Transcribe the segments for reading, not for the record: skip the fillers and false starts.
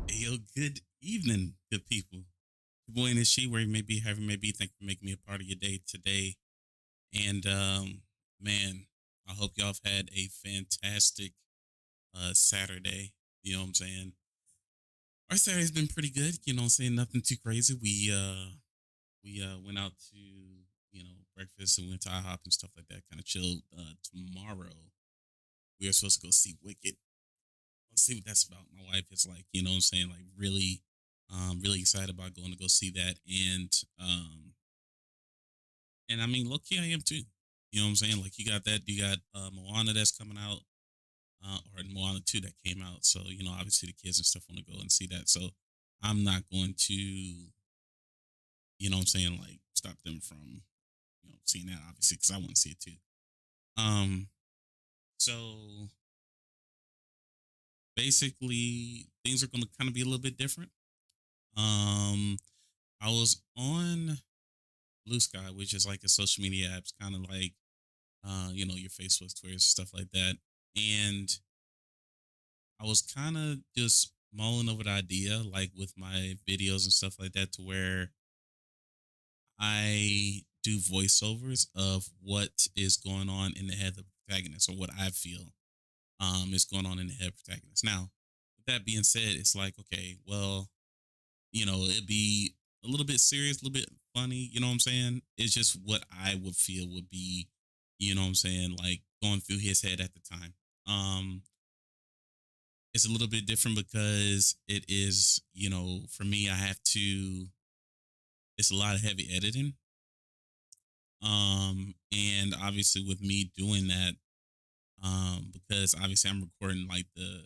Hey, yo, good evening, good people. Good boy and she, where you may be, however you may be. Thank you for making me a part of your day today. And man, I hope y'all have had a fantastic Saturday. You know what I'm saying? Our Saturday's been pretty good. You know what I'm saying? Nothing too crazy. We went out to breakfast and went to IHOP and stuff like that. Kind of chilled. Tomorrow we are supposed to go see Wicked. see what that's about. My wife is like, what I'm saying, like really, really excited about going to go see that, and I mean, low key, I am too. You know what I'm saying? Like you got that, you got Moana that's coming out, or Moana 2 that came out. So, obviously the kids and stuff want to go and see that. So I'm not going to, what I'm saying, like stop them from, seeing that obviously because I want to see it too. Um, so basically things are going to kind of be a little bit different. Um, I was on Blue Sky, which is like a social media apps, kind of like, your Facebook, Twitter, stuff like that. And I was kind of just mulling over the idea, like with my videos and stuff like that, to where I do voiceovers of what is going on in the head of the protagonist, or what I feel is going on in the head of the protagonist. Now, with that being said, it's like, okay, well, it'd be a little bit serious, a little bit funny, you know what I'm saying? It's just what I would feel would be, you know what I'm saying, like going through his head at the time. Um, it's a little bit different because it is, for me, I have to, it's a lot of heavy editing. And obviously with me doing that, because obviously I'm recording like the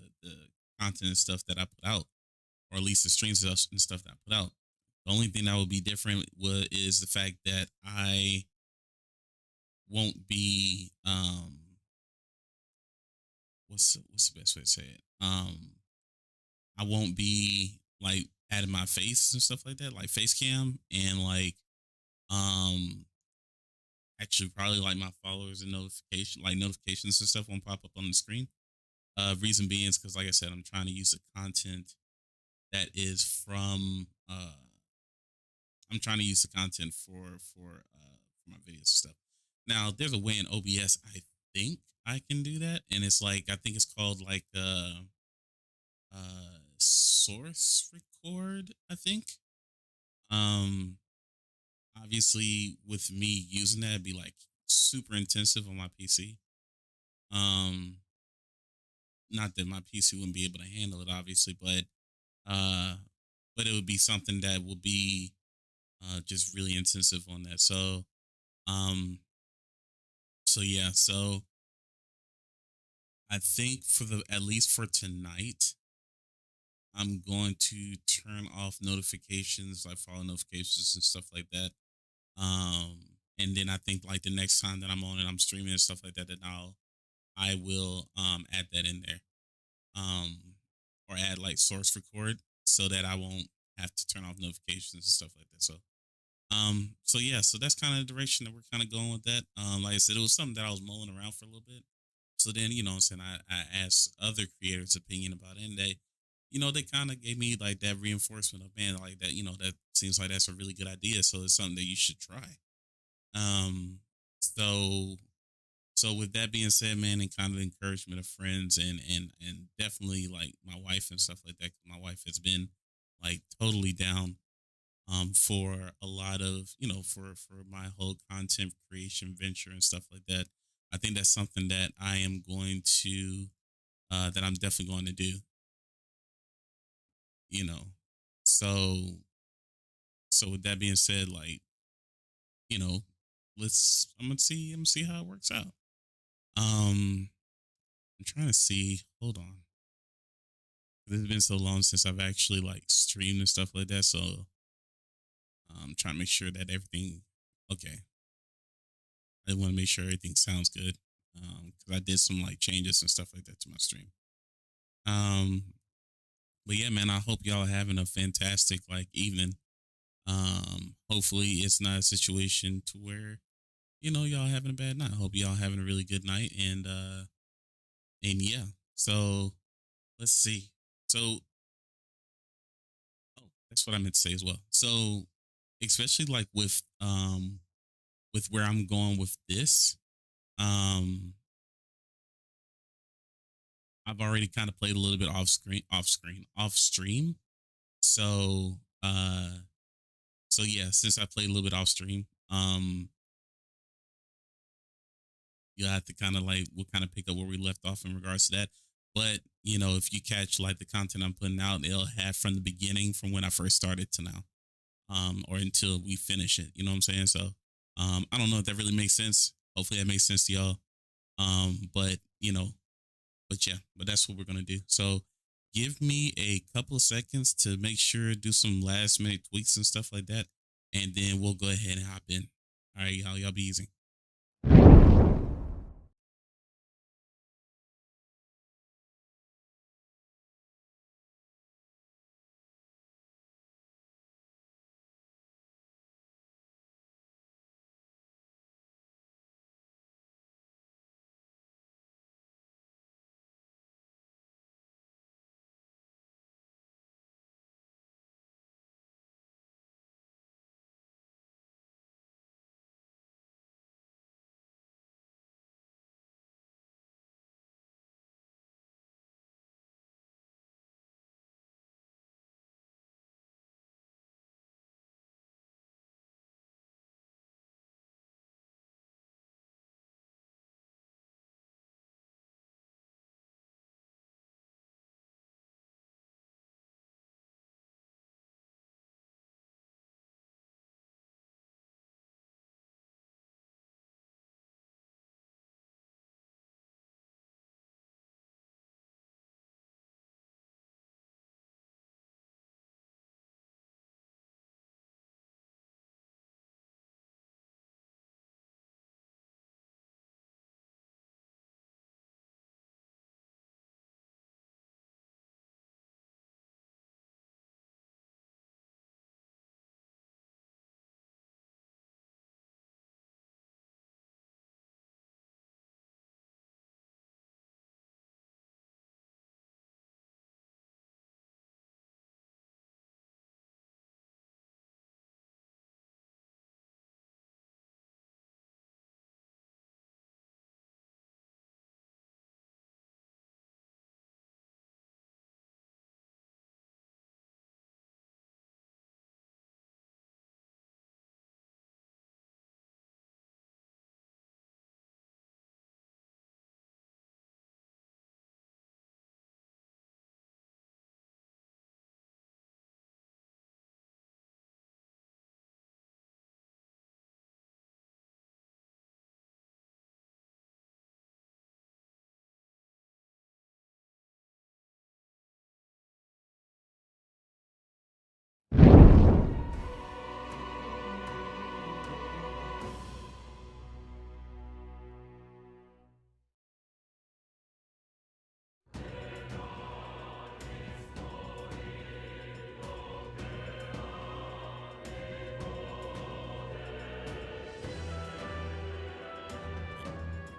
content and stuff that I put out, or at least the streams and stuff that I put out. The only thing that would be different is the fact that I won't be what's the best way to say it? I won't be like adding my face and stuff like that, like face cam, and like um actually probably like my followers and notifications and stuff won't pop up on the screen. Reason being is because, like I said, I'm trying to use the content that is from I'm trying to use the content for my videos and stuff. Now, there's a way in OBS I think I can do that, and it's like I think it's called like source record. I think. Um, Obviously, with me using that, it'd be like super intensive on my PC. Um, Not that my PC wouldn't be able to handle it, obviously, uh, but it would be something that would be just really intensive on that. Um, so yeah, so I think for the at least for tonight, I'm going to turn off notifications, like follow notifications and stuff like that. Um, and then I think like the next time that I'm on and I'm streaming and stuff like that, then I will add that in there. Um, or add like source record so that I won't have to turn off notifications and stuff like that. So yeah, so that's kind of the direction that we're kind of going with that. Like I said, it was something that I was mulling around for a little bit. So then, what I'm saying, I asked other creators' opinion about it, and they kind of gave me like that reinforcement of, man, like that, that seems like that's a really good idea. So it's something that you should try. Um, so so with that being said, man, and kind of the encouragement of friends and definitely like my wife and stuff like that. My wife has been like totally down for a lot of, for my whole content creation venture and stuff like that. I think that's something that I am going to that I'm definitely going to do, you know. So so with that being said, like, you know, I'm gonna see how it works out. Um I'm trying to see, hold on. It's been so long since I've actually like streamed and stuff like that. So I'm trying to make sure that everything okay. I want to make sure everything sounds good. Because I did some like changes and stuff like that to my stream. Um, but yeah, man, I hope y'all are having a fantastic like evening. Hopefully it's not a situation to where, y'all having a bad night. I hope y'all having a really good night and yeah. So let's see. So oh, that's what I meant to say as well. So especially like with where I'm going with this, um I've already kind of played a little bit off stream. So so yeah, since I played a little bit off stream, you have to kind of like we'll kind of pick up where we left off in regards to that. But you know, if you catch like the content I'm putting out, it'll have from the beginning, from when I first started to now, or until we finish it. You know what I'm saying? So, I don't know if that really makes sense. Hopefully, that makes sense to y'all. But you know, but yeah, but that's what we're gonna do. So, give me a couple of seconds to make sure, do some last minute tweaks and stuff like that, and then we'll go ahead and hop in. All right, y'all be easy.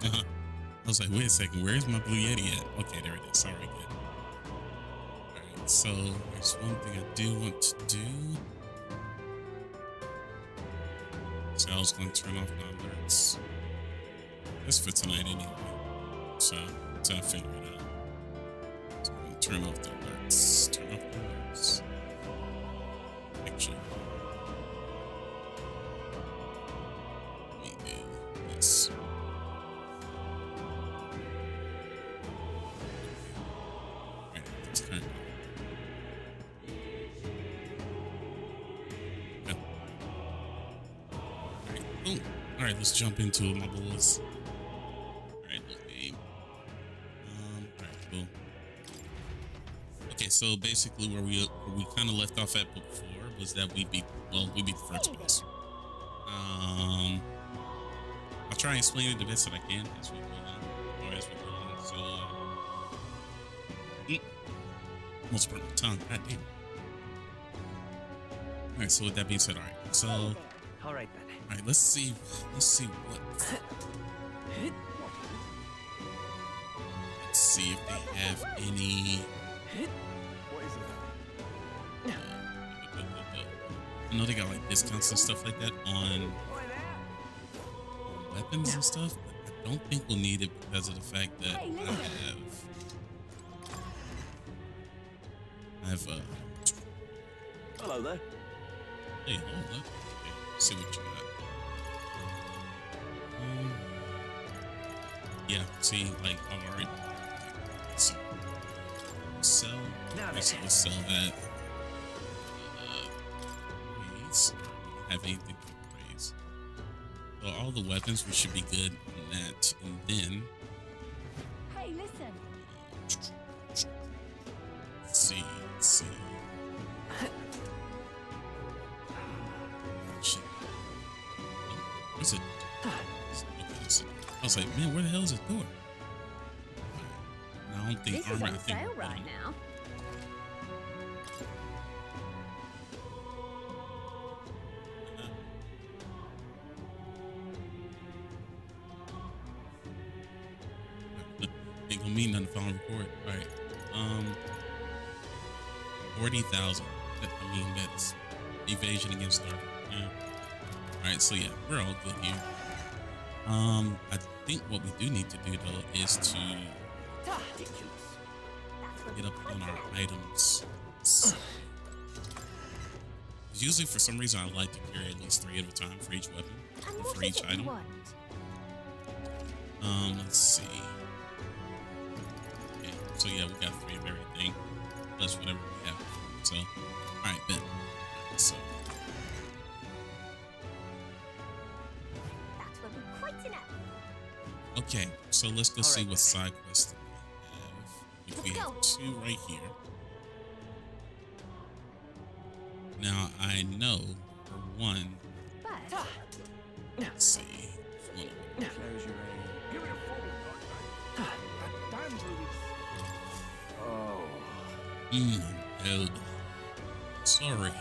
Uh-huh. I was like, wait a second, where's my Blue Yeti at? Okay, there it is. Sorry, good. All right, so there's one thing I do want to do. So I was going to turn off my alerts. That's for tonight anyway. So until I figure it out. So I'm going to turn off the alerts. Turn off the alerts. Actually, let me do this. Alright, let's turn it on. Yeah. Alright, boom. Alright, let's jump into it, my boys. Alright, look, game. Alright, cool. Okay, so basically where we kind of left off at before was that we beat the first boss. I'll try and explain it the best that I can as we go along, or as we go along. So, almost burnt my tongue. God damn. All right. So with that being said, all right. So, All right then. all right. Let's see what. Let's see if they have any. What is it? I know they got like discounts and stuff like that on weapons and stuff, but I don't think we'll need it because of the fact that I have Hello there. hey, hold up. Okay, see what you got. Yeah, see, like I've already So sell. Now Okay, so then. let's sell that. Praise. We don't have anything to praise. So all the weapons we should be good on that, and then Hey, listen. let's see. Shit. Oh, where's it? Okay, so I was like, man, where the hell is the door? No, I don't think This is armor. I on think sale right now. Ain't gonna mean nothing if I don't record. All right. 40,000. I mean, that's evasion against starter. Yeah. All right, so yeah, we're all good here. I think what we do need to do though is to get up on our items. Usually, for some reason, I like to carry at least 3 at a time for each weapon, And or what for is each it you item. want? Let's see. Okay, so yeah, we got 3 of everything, plus whatever we have. So, all right, bet. So, That will be quite enough. okay, so let's go All see right, what then. side quests we have. If we Let's have go. 2 right here. Now I know for one. But Let's see. One of them. Close your aim. Give it a full. Damn, Louis. Oh. Held. Sorry.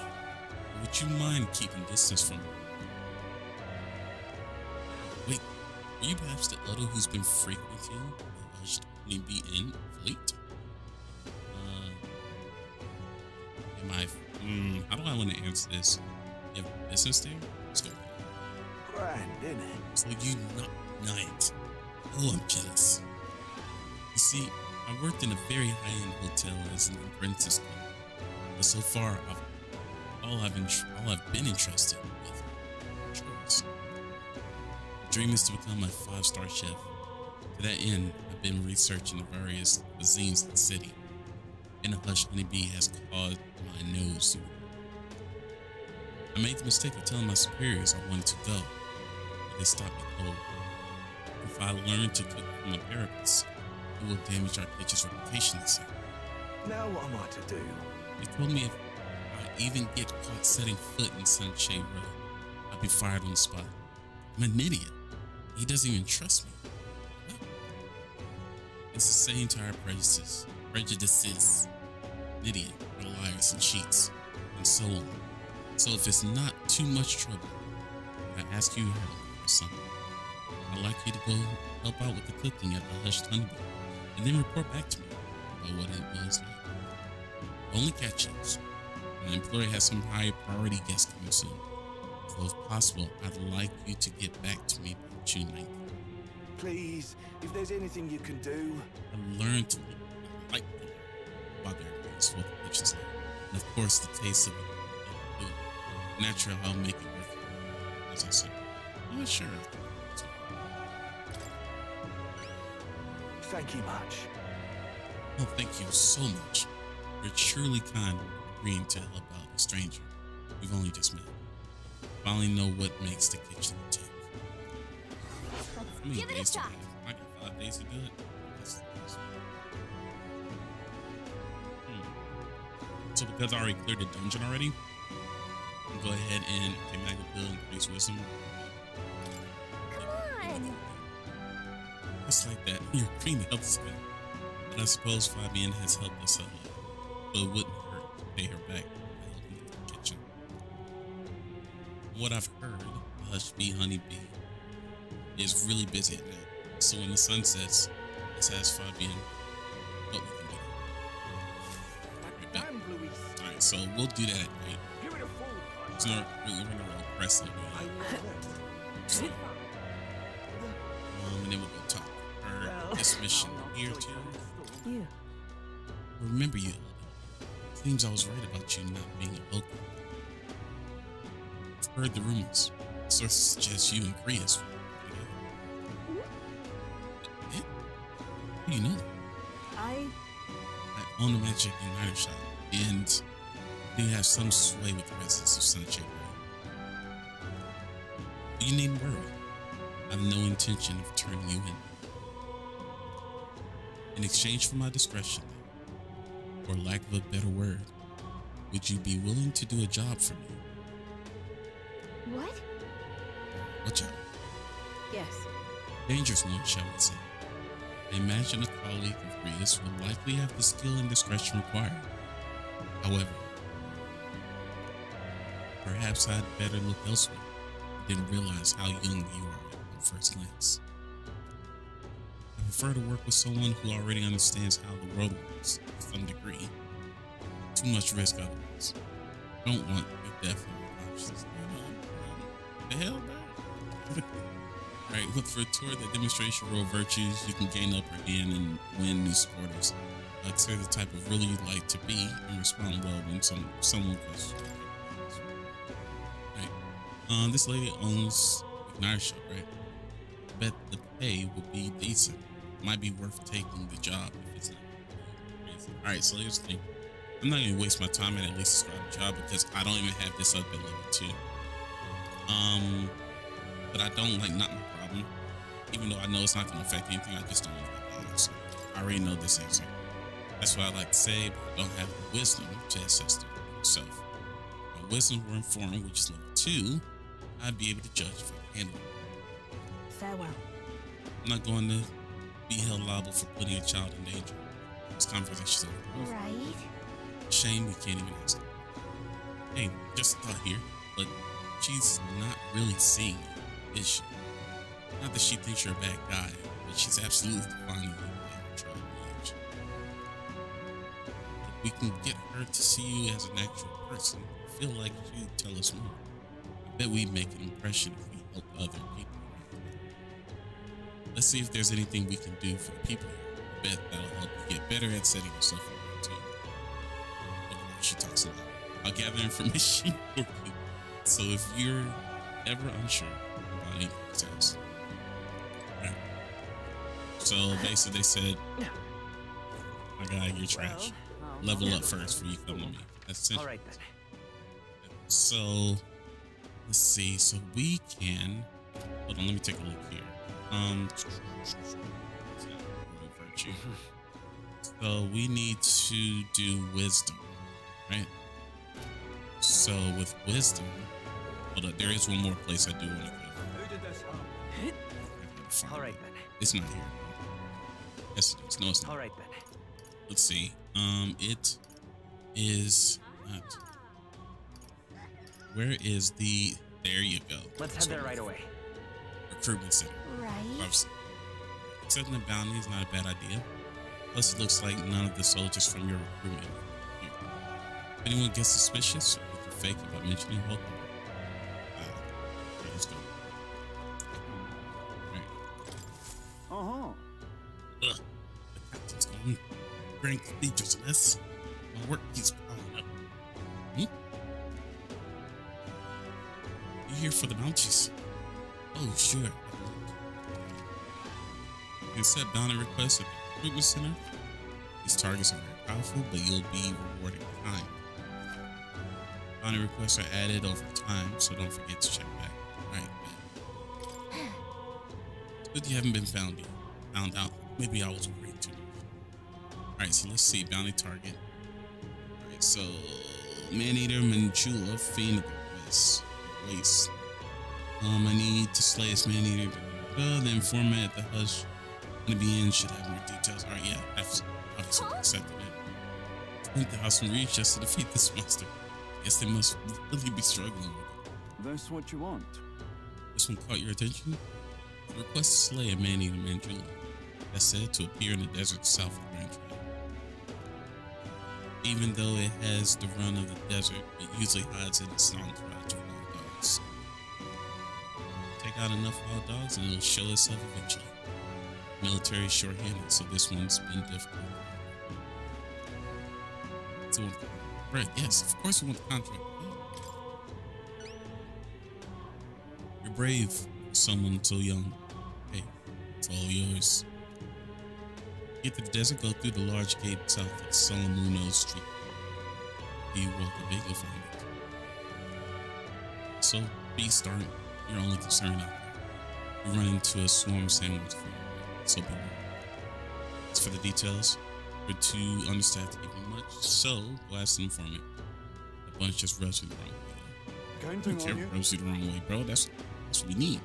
Would you mind keeping distance from me? Wait, are you perhaps the Otto who's been frequenting the Hushed Honeybee Inn of late? Am I? How do I want to answer this? You have business there? Let's go. Grand, isn't it? So you not night. Oh, I'm jealous. You see, I worked in a very high-end hotel as an apprentice clerk, but so far, all I've been entrusted with chores. The dream is to become a 5-star chef. To that end, I've been researching the various cuisines in the city, and the Hush Honeybee has caused my nose to. I made the mistake of telling my superiors I wanted to go, but they stopped me cold. If I learn to cook from a therapist, it will damage our kitchen's reputation, they said. Now what am I to do? They told me if I even get caught setting foot in Sunshade Road, I'd be fired on the spot. I'm an idiot. He doesn't even trust me. It's the same to our prejudices, an idiot, or liars and cheats, and so on. So if it's not too much trouble, I ask you help or something. I'd like you to go help out with the cooking at the Hushed Honeybee, and then report back to me about what it was like. Only catch is, my employer has some high priority guests coming soon. So if possible, I'd like you to get back to me by June 9th. Please, if there's anything you can do. I learned to like about their place, what the kitchen's like, and of course the taste of the food. Naturally, I'll make it worth it. As I said, I'm not sure. Thank you much. Oh, thank you so much. You're truly kind in agreeing to help out a stranger we've only just met. Finally know what makes the kitchen tick. How many give it a days do we shot. have? I got 5 days to do it. So because I already cleared the dungeon already, I'll go ahead and take Magna Pill, increase wisdom. come on. Just like that. Your queen helps me. But I suppose Fabian has helped us out. So it wouldn't hurt to pay her back by helping with the kitchen. From what I've heard, the Hush Bee Honeybee is really busy at night. So when the sun sets, let's ask Fabian what we can do. Right back. Damn, Louis. Alright, so we'll do that at night. Give it a full. It's not really we're gonna press it. I love it. And then we'll go talk her Well, this mission I'm not here sure too. you You. Remember you, Elder. Seems I was right about you not being a local. I've heard the rumors. Sources suggest you and Kriya's. How do you know that? I own a magic igniter shop and do have some sway with the residents of Sunshine Road. You needn't worry. I have no intention of turning you in. In exchange for my discretion, or lack of a better word, would you be willing to do a job for me? What? What job? Yes. Dangerous one, shall we say. I imagine a colleague of Ria's would likely have the skill and discretion required. However, perhaps I'd better look elsewhere than realize how young you are at first glance. I prefer to work with someone who already understands how the world works to some degree. Too much risk otherwise. Don't want your death in your conscience. The hell, man? Right, look for a tour that demonstrates your real virtues. You can gain upper hand and win new supporters. Consider the type of really you'd like to be and respond well when someone questions. Right. This lady owns a igniter shop, right? Bet the pay would be decent. Might be worth taking the job if it's not crazy. Alright, so here's the thing. I'm not gonna waste my time and at least describe the job because I don't even have this up at level 2. But I don't not my problem. Even though I know it's not gonna affect anything, I just don't want to get the answer. I already know this answer. That's what I like to say, but I don't have the wisdom to assess it myself. If my wisdom were informed, which is level 2, I'd be able to judge if I can handle it. Farewell. I'm not going to be held liable for putting a child in danger. This conversation's over. Right. Shame we can't even ask her. Hey, just a thought here, but she's not really seeing you, is she? Not that she thinks you're a bad guy, but she's absolutely defining you by her tribe lineage. If we can get her to see you as an actual person, I feel like she'd tell us more. I bet we'd make an impression if we help other people. Let's see if there's anything we can do for the people here. I bet that'll help you get better at setting yourself up too. She talks a lot. I'll gather information for you. So if you're ever unsure about anything else. Right. So basically they said, my guy, you're trash. Level up first before you come to me. That's essential. All right then. So let's see. So we can hold on, let me take a look here. Virtue. So we need to do wisdom, right? So with wisdom, hold up, there is one more place I do want to go. Who did this harm? All right then. It's not here. Yes, it is. No, it's not. All right then. Let's see. It is not. Where is the? There you go. Let's head there right away. Recruitment center. Right. Obviously. Accepting the bounty is not a bad idea. Plus, it looks like none of the soldiers from your recruitment are here. If anyone gets suspicious with the fake about mentioning welcome, let's go. Right. Ugh. The captain's gone. Grand cathedral's a mess. My work keeps piling up. You here for the bounties? Oh, sure. You can set bounty requests at the recruitment center. These targets are very powerful, but you'll be rewarded in kind. Bounty requests are added over time, so don't forget to check back. Alright, man. It's good you haven't been found out. Maybe I was worried too much. Alright, so let's see. Bounty target. Alright, so Man-Eater Manchula, Fiend of the Waste. I need to slay this Man-Eater. The informant at the hush in the BN should have more details. Alright, yeah, I've obviously accepted it. Went to House and Reach just to defeat this monster. Guess they must really be struggling with it. That's what you want. This one caught your attention? Request to slay a Man-Eater Manjula. That's said to appear in the desert south of Grand Trail. Even though it has the run of the desert, it usually hides in its entourage of wild dogs. Take out enough wild dogs and it'll show itself eventually. Military is short-handed, so this one's been difficult. So, right, yes, of course we want the contract. Yeah. You're brave for someone so young. Hey, it's all yours. Get to the desert, go through the large gate south of Solomuno Street. You walk a bit, you'll find it. So beasts aren't your only concern out there. You run into a swarm sandwich for so be warned. As for the details, we're too understaffed to give you much, so go ask an informant. The bunch just rubs you the wrong way. Going Who to cares on you. what rubs you the wrong way, bro? That's what we need.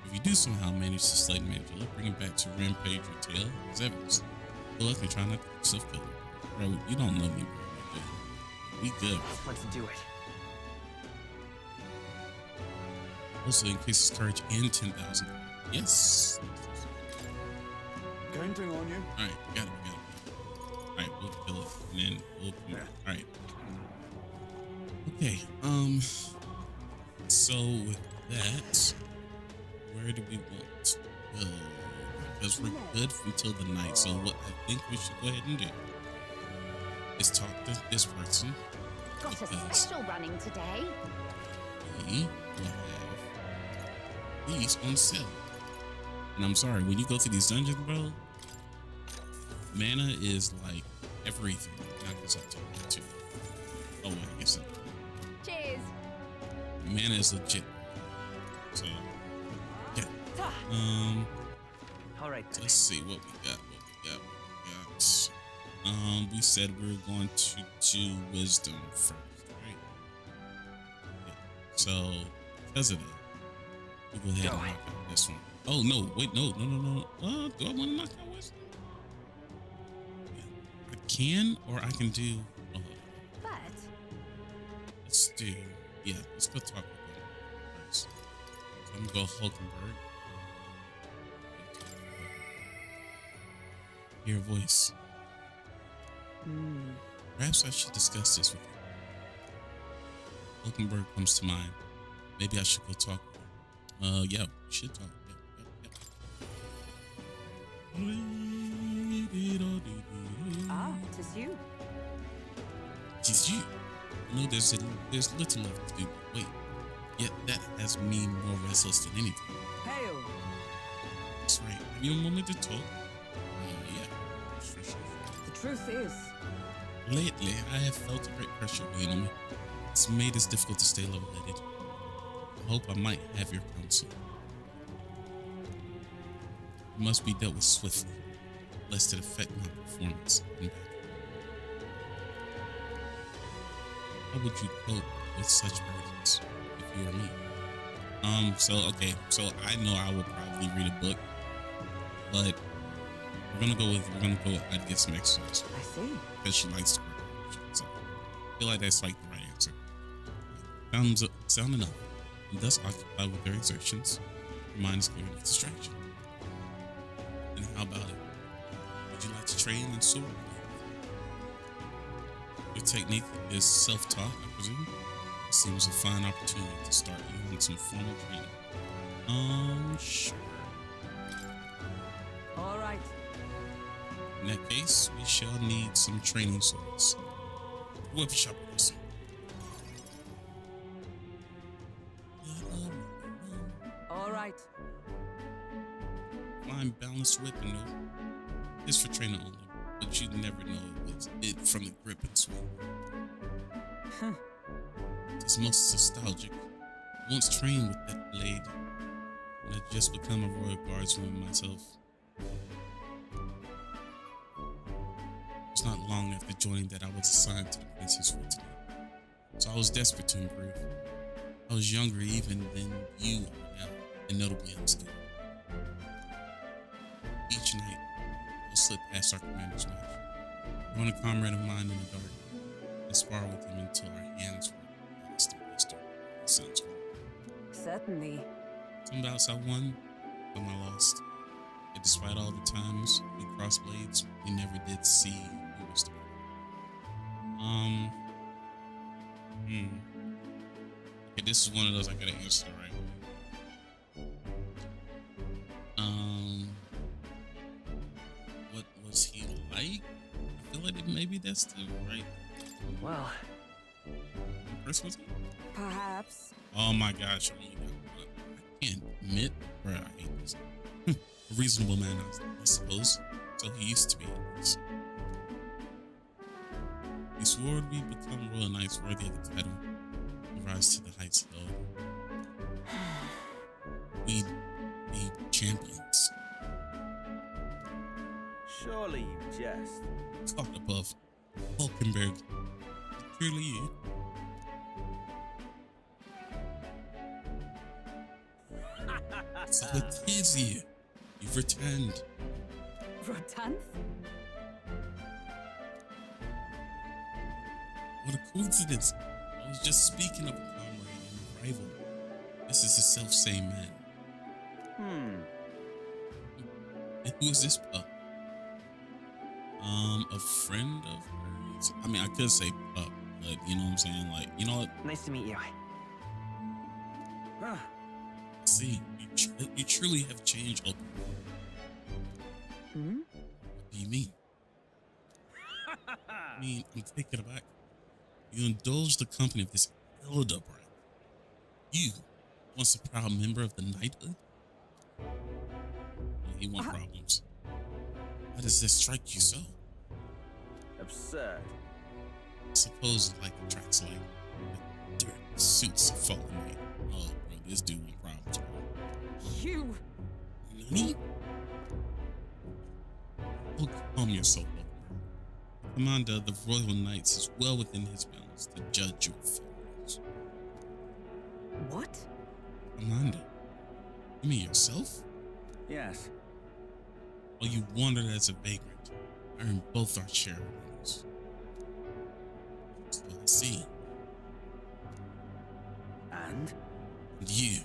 If you do somehow manage to slay the manager, let's bring it back to rampage your tail as evidence. Good luck and try not to get yourself killed. Bro, you don't know me, bro. We good. Let's do it. Also increases courage and 10,000. Yes. Going to on you. Alright, got it. Alright, we'll kill it. And then we'll come back. Alright. Okay, so with that, where do we want to go? Because we're good until the night. So what I think we should go ahead and do is talk to this person. Got a Because special running today. we will have these on sale. And I'm sorry, when you go to these dungeons, bro, mana is like everything. Not because I'll tell you too. Oh, wait, I guess that. Cheers. Mana is legit. So, yeah. All right. Let's see what we got. We said we were going to do wisdom first, right? Yeah. So, because of that, we go ahead and knock out this one. Oh no! Wait, no. Do I want to knock out wisdom? Yeah. I can, or I can do. But Let's do. Yeah, let's go talk with them first. So I'm gonna go Hulkenberg. Hear a voice. Perhaps I should discuss this with you. Hulkenberg comes to mind. Maybe I should go talk with her. Yeah, we should talk. ah, 'tis you. It's you. I know there's little left to do, but wait. Yet that has me more restless than anything. Hail. That's right. Have you a moment to talk? Yeah. Sure. The truth is, Lately, I have felt a great pressure weighing on me. It's made it difficult to stay level-headed. I hope I might have your counsel. It must be dealt with swiftly, lest it affect my performance in battle. How would you cope with such burdens if you were me? So I know I will probably read a book, but we're gonna go with I'd get some exercise. I see. Because she likes to work. So I feel like that's like the right answer. Sound enough. And thus occupied with their exertions, your mind is clear of distraction. And how about it? Would you like to train in sword? Your technique is self-taught, I presume. It seems a fine opportunity to start you on some formal training. Sure. All right. In that case, we shall need some training swords. Weapon shop with us. All right. Fine balanced weapon, no. It's for training only, but you'd never know it from the grip and swing. It's most nostalgic. I once trained with that blade, and I'd just become a royal guardsman myself. It was not long after joining that I was assigned to the Prince's Fort. So I was desperate to improve. I was younger even than you are now, and notably unskilled. Each night, I'll slip past our commander's match. Run a comrade of mine in the dark, and spar with him until our hands were lost and blistered. It sounds horrible. Certainly. Some bouts I won, some I lost. And despite all the times we crossed blades, we never did see who was the better. Okay, this is one of those I gotta answer the right way. What was he like? I feel like maybe that's the right Well, person was he? Perhaps. Oh my gosh, I only got one. I can't admit, bro, I hate this. A reasonable man, I suppose. So he used to be at least. He swore we'd become royal knights worthy of the title and rise to the heights of the order. We'd be champions. Surely you jest. Caught above Hulkenberg. Truly you. So it is you. You've returned. Rotanth? What a coincidence. I was just speaking of a comrade and a rival. This is the self-same man. And who is this pup? A friend of hers? I mean, I could say pup, but you know what I'm saying? Like, you know what? Nice to meet you. See, you truly have changed. What do you mean? I mean, I'm taken aback. You indulged the company of this elder brat. You, once a proud member of the knighthood? He want problems. Why does this strike you so? Absurd. Suppose like attracts like the dirt suits of fallen knight. Oh, bro, this dude want problems, bro. You! Nani? Oh, calm yourself, bro. Commander of the Royal Knights is well within his bounds to judge your affairs. What? Commander? You mean yourself? Yes. Or you wandered as a vagrant, earned both our shareholders? So I see. And? And you.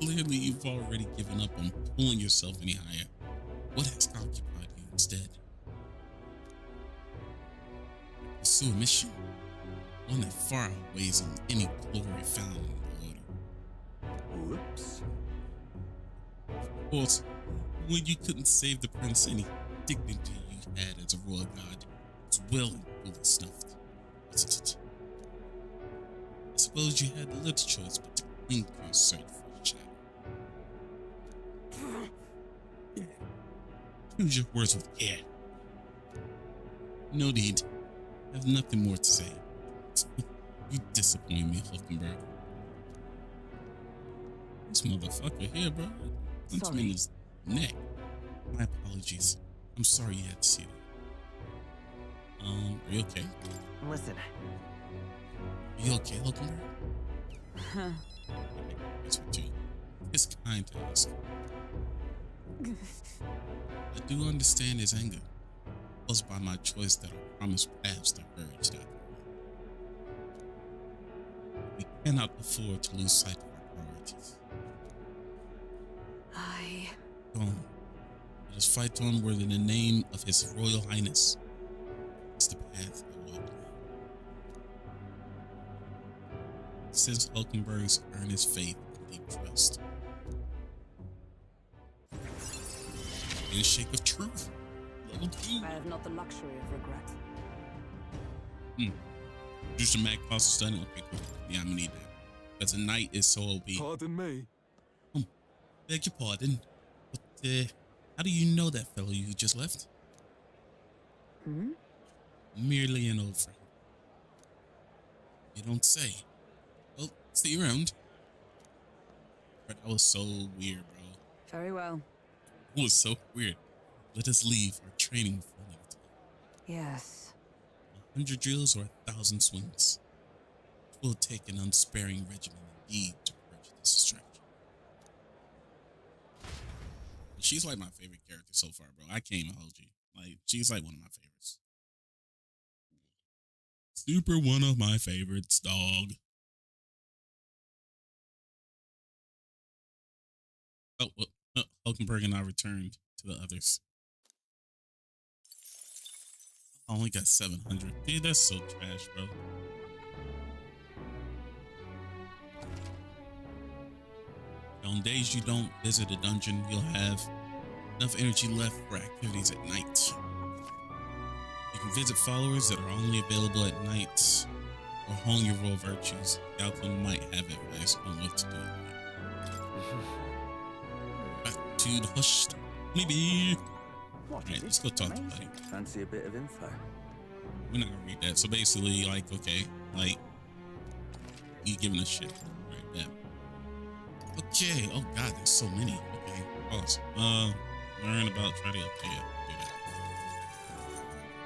Clearly you've already given up on pulling yourself any higher. What has occupied you instead? Pursue a mission, one that far outweighs in any glory found in the order. Whoops. Of course, when you couldn't save the prince, any dignity you had as a royal god was well and fully snuffed. I suppose you had little choice but to cling to your search for a shadow. Choose your words with care. No need. I have nothing more to say. You disappoint me, Hulkenberg. This motherfucker here, bro. Punch him in his neck. My apologies. I'm sorry you had to see that. Are you okay? Listen. Are you okay, Hulkenberg? It's with you. It's kind to ask. I do understand his anger, caused by my choice that our promised paths diverged after. We cannot afford to lose sight of our priorities. Go on. Let us fight onward in the name of His Royal Highness. It's the path I walk on. Since Hulkenberg's earnest faith and deep trust. Handshake of truth. Level 2. I have not the luxury of regret. Just a mad cost stunning. Okay, cool. Yeah, I'm gonna need that. Because a knight is so OP. Pardon me. Beg your pardon. But how do you know that fellow you just left? Merely an old friend. You don't say. Well, see you around. But that was so weird, bro. Very well. It was so weird. Let us leave our training for another time. Yes. 100 drills or 1,000 swings. It will take an unsparing regimen indeed to purge this distraction. She's like my favorite character so far, bro. I can't even hold you. Like, she's like one of my favorites. Super one of my favorites, dog. Oh, well, Hulkenberg and I returned to the others. I only got 700. Dude, that's so trash, bro. On days you don't visit a dungeon, you'll have enough energy left for activities at night. You can visit followers that are only available at night, or hone your royal virtues. The outcome might have advice on what to do at night. Back to the hushed, maybe. What Right, is let's it? go talk to Amazing. Buddy. Fancy a bit of info? We're not gonna read that. So basically, like, okay, like, you giving us shit. Right, that. Okay. Oh God, there's so many. Okay, pause. Learn about try to okay, yeah, do that.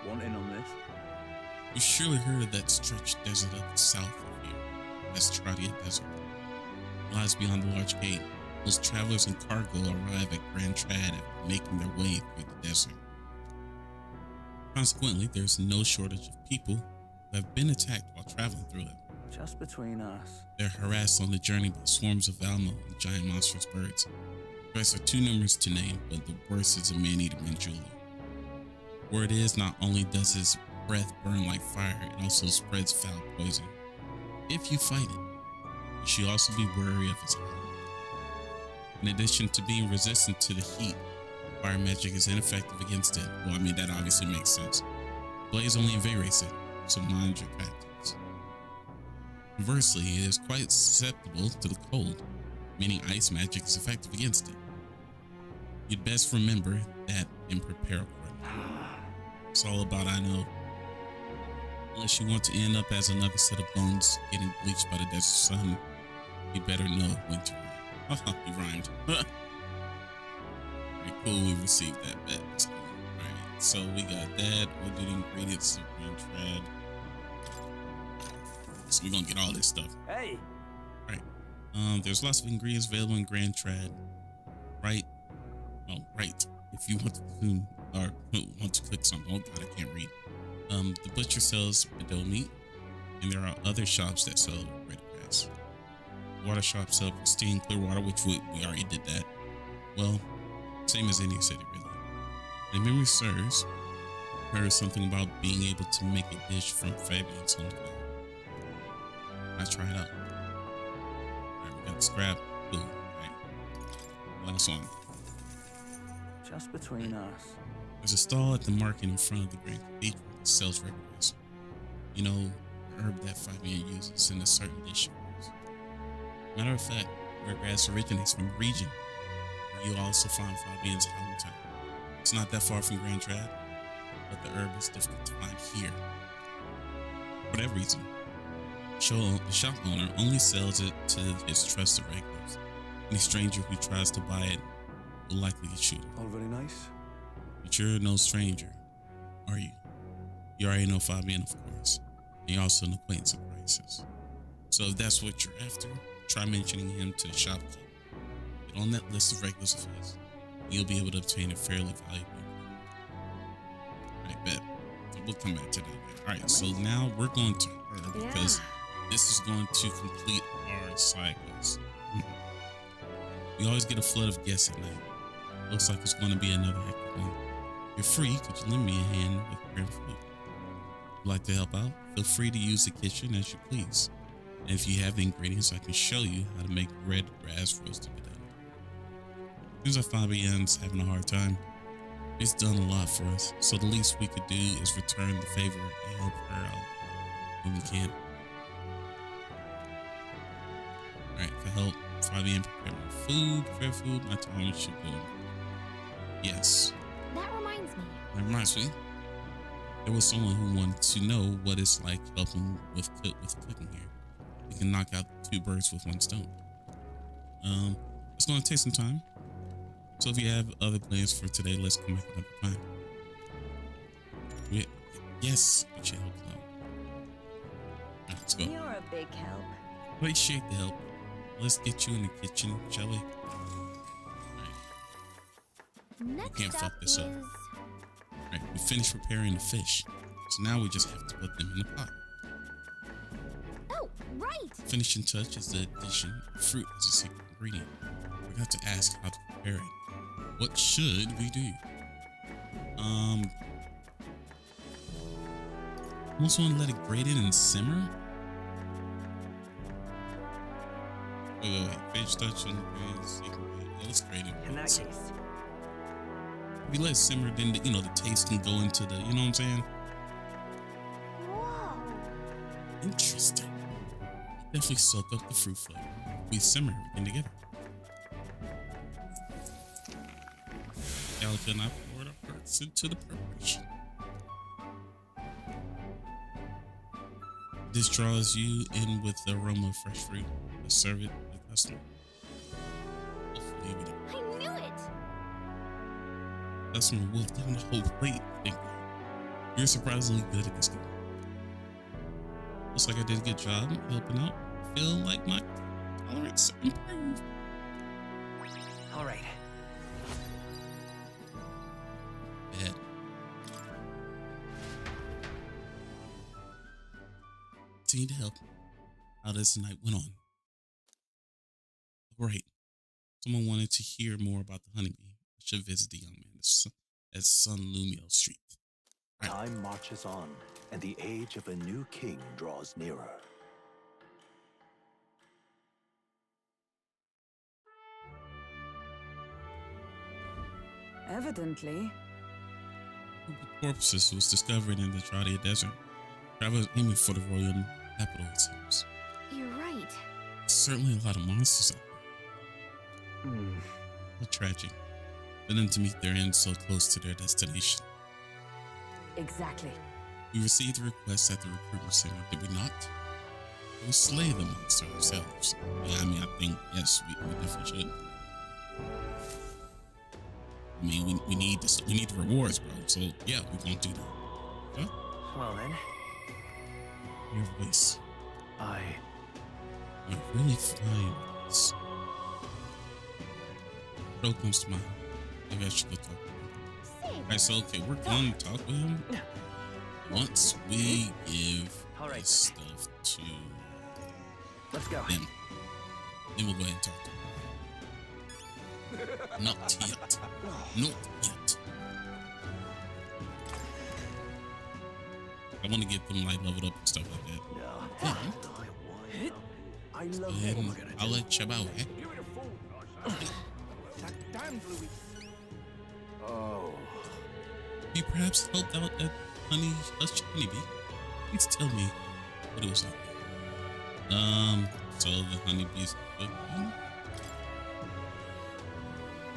Want in on this? You surely heard of that stretched desert up south of here. That's Tradia Desert. It lies beyond the large gate. Most travelers and cargo arrive at Grand Trad after making their way through the desert. Consequently, there's no shortage of people who have been attacked while traveling through it. Just between us. They're harassed on the journey by swarms of Valmo and giant monstrous birds. Threats are too numerous to name, but the worst is a man-eater Manjula. Word is, not only does his breath burn like fire, it also spreads foul poison. If you fight it, you should also be wary of his eye. In addition to being resistant to the heat, fire magic is ineffective against it. Well, I mean, that obviously makes sense. Blaze only invigorates it, so mind your tactics. Conversely, it is quite susceptible to the cold, meaning ice magic is effective against it. You'd best remember that and prepare accordingly. It's all about I know. Unless you want to end up as another set of bones getting bleached by the desert sun, you better know when to rhyme. You rhymed. Alright, cool, we received that bet. That's cool. Alright, so we got that. We'll do the ingredients of Grand Trad. So we're gonna get all this stuff. Hey! Alright. There's lots of ingredients available in Grand Trad. Right? Oh, right. If you want to consume or want to cook something. Oh god, I can't read. The butcher sells Bedeau meat, and there are other shops that sell red grass. Water shops sell pristine clear water, which we already did that. Well, same as any city, really. And if memory serves, I heard something about being able to make a dish from Fabian's hometown. Let's try it out. Alright, we got scrap. Cool. Alright. Last one. Just between us. There's a stall at the market in front of the Grand Cathedral that sells red grass. You know, the herb that Fabian uses in a certain dish. Matter of fact, red grass originates from the region where you also find Fabian's hometown. It's not that far from Grand Trad, but the herb is difficult to find here. For that reason, the shop owner only sells it to his trusted regulars. Any stranger who tries to buy it will likely get shot. All very nice. But you're no stranger, are you? You already know Fabian, of course, and you're also an acquaintance of Price's. So if that's what you're after, try mentioning him to the shopkeeper. Get on that list of regulars of his, and you'll be able to obtain a fairly valuable ingredient. Alright, bet. So we'll come back to that. Alright, so now we're going to her because this is going to complete our cycles. We always get a flood of guests at night. Looks like it's going to be another hectic one. If you're free, could you lend me a hand with preparing food? If you'd like to help out, feel free to use the kitchen as you please. And if you have the ingredients, I can show you how to make red grass roasted potato. Seems like Fabian's having a hard time. He's done a lot for us, so the least we could do is return the favor and help her out when we can. Alright, for help, Fabian prepare food, my time should go. Yes. That reminds me. That reminds me. There was someone who wanted to know what it's like helping with cooking here. We can knock out 2 birds with 1 stone. It's gonna take some time. So if you have other plans for today, let's come back another time. Yes, we should help out. Alright, let's go. You're a big help. Appreciate the help. Let's get you in the kitchen, shall we? Next can't up fuck this is... up. Alright, we finished preparing the fish. So now we just have to put them in the pot. Oh, right. Finishing touch is the addition of fruit as a secret ingredient. We got to ask how to prepare it. What should we do? Almost want to let it grate in and simmer. Wait. Fish touch on the grain, secret. Yeah, let's grate it. In that case. If you let it simmer, then the taste can go into the, you know what I'm saying? Whoa. Interesting. Definitely soak up the fruit flavor. We simmer everything together. Calico and I poured up her. gets into the preparation. This draws you in with the aroma of fresh fruit. Serve it to the customer. Hopefully, I knew it! the customer will down the whole plate. Thank you. You're surprisingly good at this game. Looks like I did a good job helping out. Feel like my tolerance improved. All right. Bad. Continue to help out as the night went on. Right. Someone wanted to hear more about the honeybee. I should visit the young man at Sun Lumio Street. Right. Time marches on, and the age of a new king draws nearer. Evidently. The corpses was discovered in the Tradia Desert. Travelers aiming for the royal capital, it seems. You're right. Certainly a lot of monsters out there. How tragic for them to meet their end so close to their destination. Exactly. We received a request at the recruitment center, did we not? We slay the monster ourselves. Yeah, I mean, I think, yes, we definitely should. I mean, we need this. We need the rewards, bro. So yeah, we're gonna do that. Huh? Well then, Your voice. I You're really flying with this. Bro comes to mind. Maybe I should go talk to him. Save Alright, so okay, we're going to talk with him once we give All right. this stuff to let's go. them. Then we'll go ahead and talk to him. Not yet. Not yet. I want to get them like leveled up and stuff like that. I love And I'll let you out, eh? that damn Louis. Oh, You perhaps helped out that honeybee. Please tell me what it was like. So the honeybee's cooking.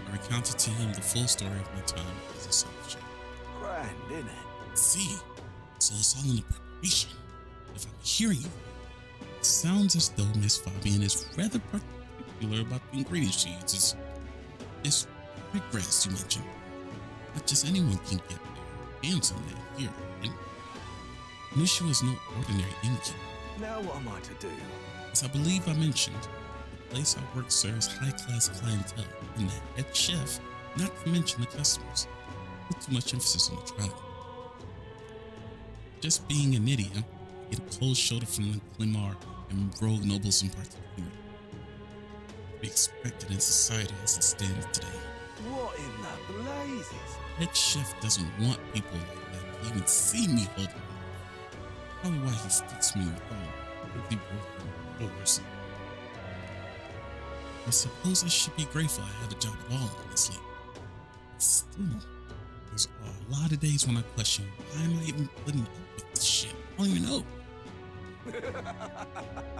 I recounted to him the full story of my time as a self chef. grand, isn't it? See, so it's all in the preparation. If I'm hearing you, it sounds as though Miss Fabian is rather particular about the ingredients she uses. This grass you mentioned, not just anyone can get their hands on that here. And Nisha is no ordinary innkeeper. Now what am I to do? As I believe I mentioned, the place I work serves high-class clientele, and the head chef, not to mention the customers, put too much emphasis on the trial. Just being an idiot, I get a cold shoulder from the Clemar and rogue nobles in particular. To be expected in society as it stands today. What in the blazes? Head chef doesn't want people like that to even see me holding on. Probably why he sticks me with all the broken doors. I suppose I should be grateful I have a job at all, honestly. But still, there's a lot of days when I question, why am I even putting up with this shit? I don't even know.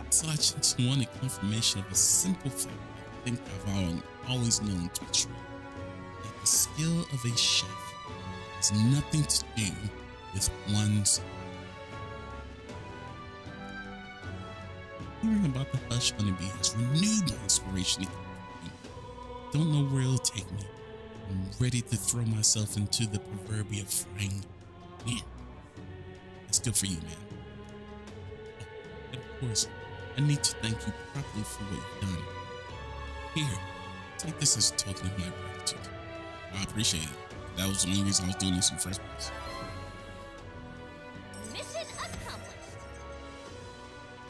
So I just wanted confirmation of a simple fact I think I've always known to be true. That the skill of a chef has nothing to do with one's. Hearing about the hush honeybee has renewed my inspiration. Don't know where it'll take me. I'm ready to throw myself into the proverbial frying pan. That's good for you, man. Oh, and of course, I need to thank you properly for what you've done. Here, take this as a token of my gratitude. I appreciate it. That was the only reason I was doing this in the first place. Mission accomplished.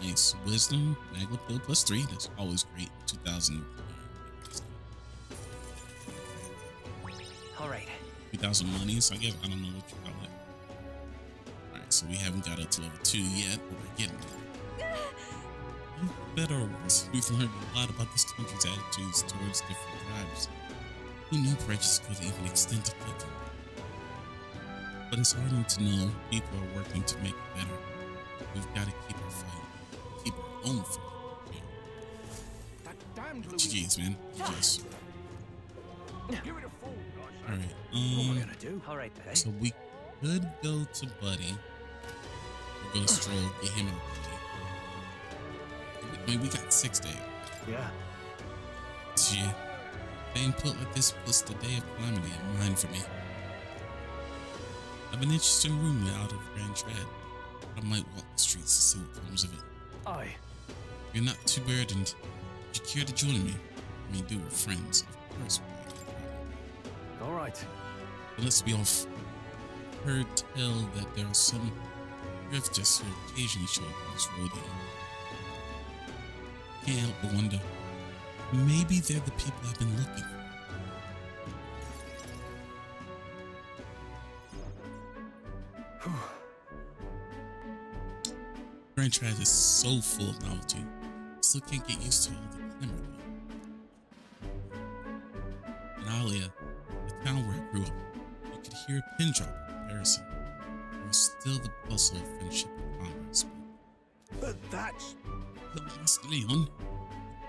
Nice. Wisdom, Magna Pill +3. That's always great. 2000. All right. 2,000 monies, I guess. I don't know what you call it. Alright, so we haven't got up to level 2 yet, but we're getting there. Better or worse, we've learned a lot about this country's attitudes towards different tribes. Who knew prejudice could even extend to cooking? But it's heartening to know people are working to make it better. We've got to keep our fight. Keep our own fight. Yeah. That damned Louis. GG's, man. GG's. Give it a full, gosh. All right. What am I gonna do? All right, Betty. So we could go to Buddy. We're gonna stroll, get him out there. I mean, we got 6 days. Yeah. Yeah. Staying put like this puts the day of calamity in mind for me. I have an interesting roommate out of Grand Trad. I might walk the streets to see what comes of it. Aye. You're not too burdened. Would you care to join me? I mean, we're friends, of course. All right. But let's be off. Heard tell that there are some drifters who occasionally show up on this rodeo. Can't help but wonder, maybe they're the people I've been looking for. Grand Trad is so full of novelty. Still can't get used to all the clamor. In Alia, the town where I grew up, you could hear a pin drop in comparison. There was still the bustle of friendship and commerce. But that's... But Master Leon,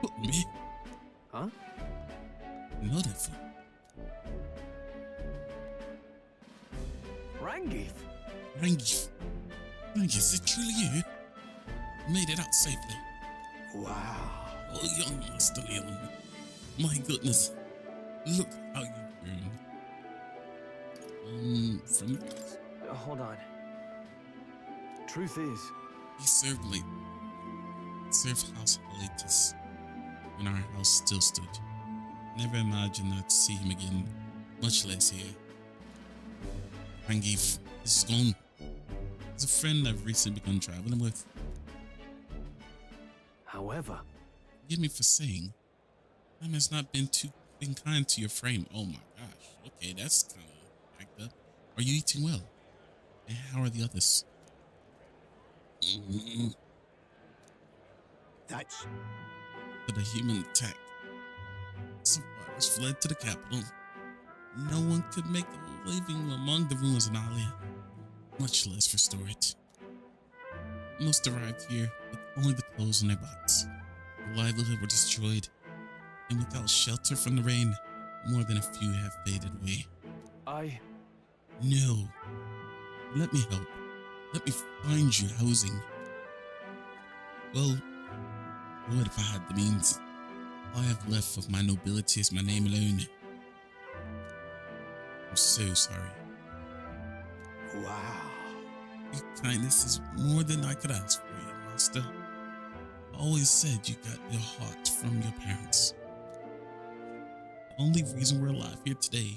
put me. Huh? Not ever. Rangif? Rangif. Rangif, is it truly you? Made it out safely. Wow. Oh, young Master Leon. My goodness. Look how you've grown. From Hold on. Truth is, he served late. Served House Helitus when our house still stood. Never imagined I'd see him again, much less here. Rangif is gone. He's a friend I've recently begun traveling with. however, Forgive me for saying, time has not been kind to your frame. Oh my gosh. Okay, that's kind of backed up. Are you eating well? And how are the others? that's... For the human attack, survivors fled to the capital. No one could make a living among the ruins in Alia, much less restore it. Most arrived here with only the clothes on their backs. Their livelihood were destroyed, and without shelter from the rain, more than a few have faded away. No. Let me help. Let me find you housing. Well, what if I had the means? All I have left of my nobility is my name alone. I'm so sorry. Wow. Your kindness is more than I could ask for, young master. I always said you got your heart from your parents. The only reason we're alive here today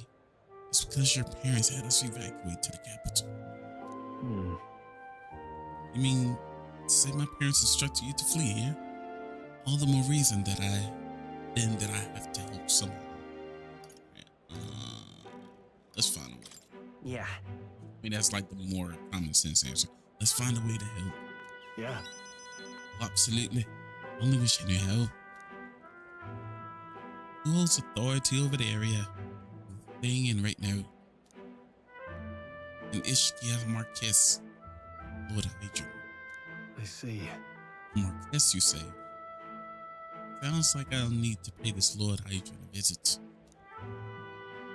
is because your parents had us evacuate to the capital. You mean, say my parents instructed you to flee, yeah? All the more reason that I have to help someone. Let's find a way. Yeah. I mean, that's like the more common sense answer. Let's find a way to help. Yeah. Absolutely. Only wish I knew how. Who holds authority over the area we're staying in right now? An Ishkia Marquess, Lord Hydron. I see. Marquess, you say? Sounds like I'll need to pay this Lord Hydron a visit.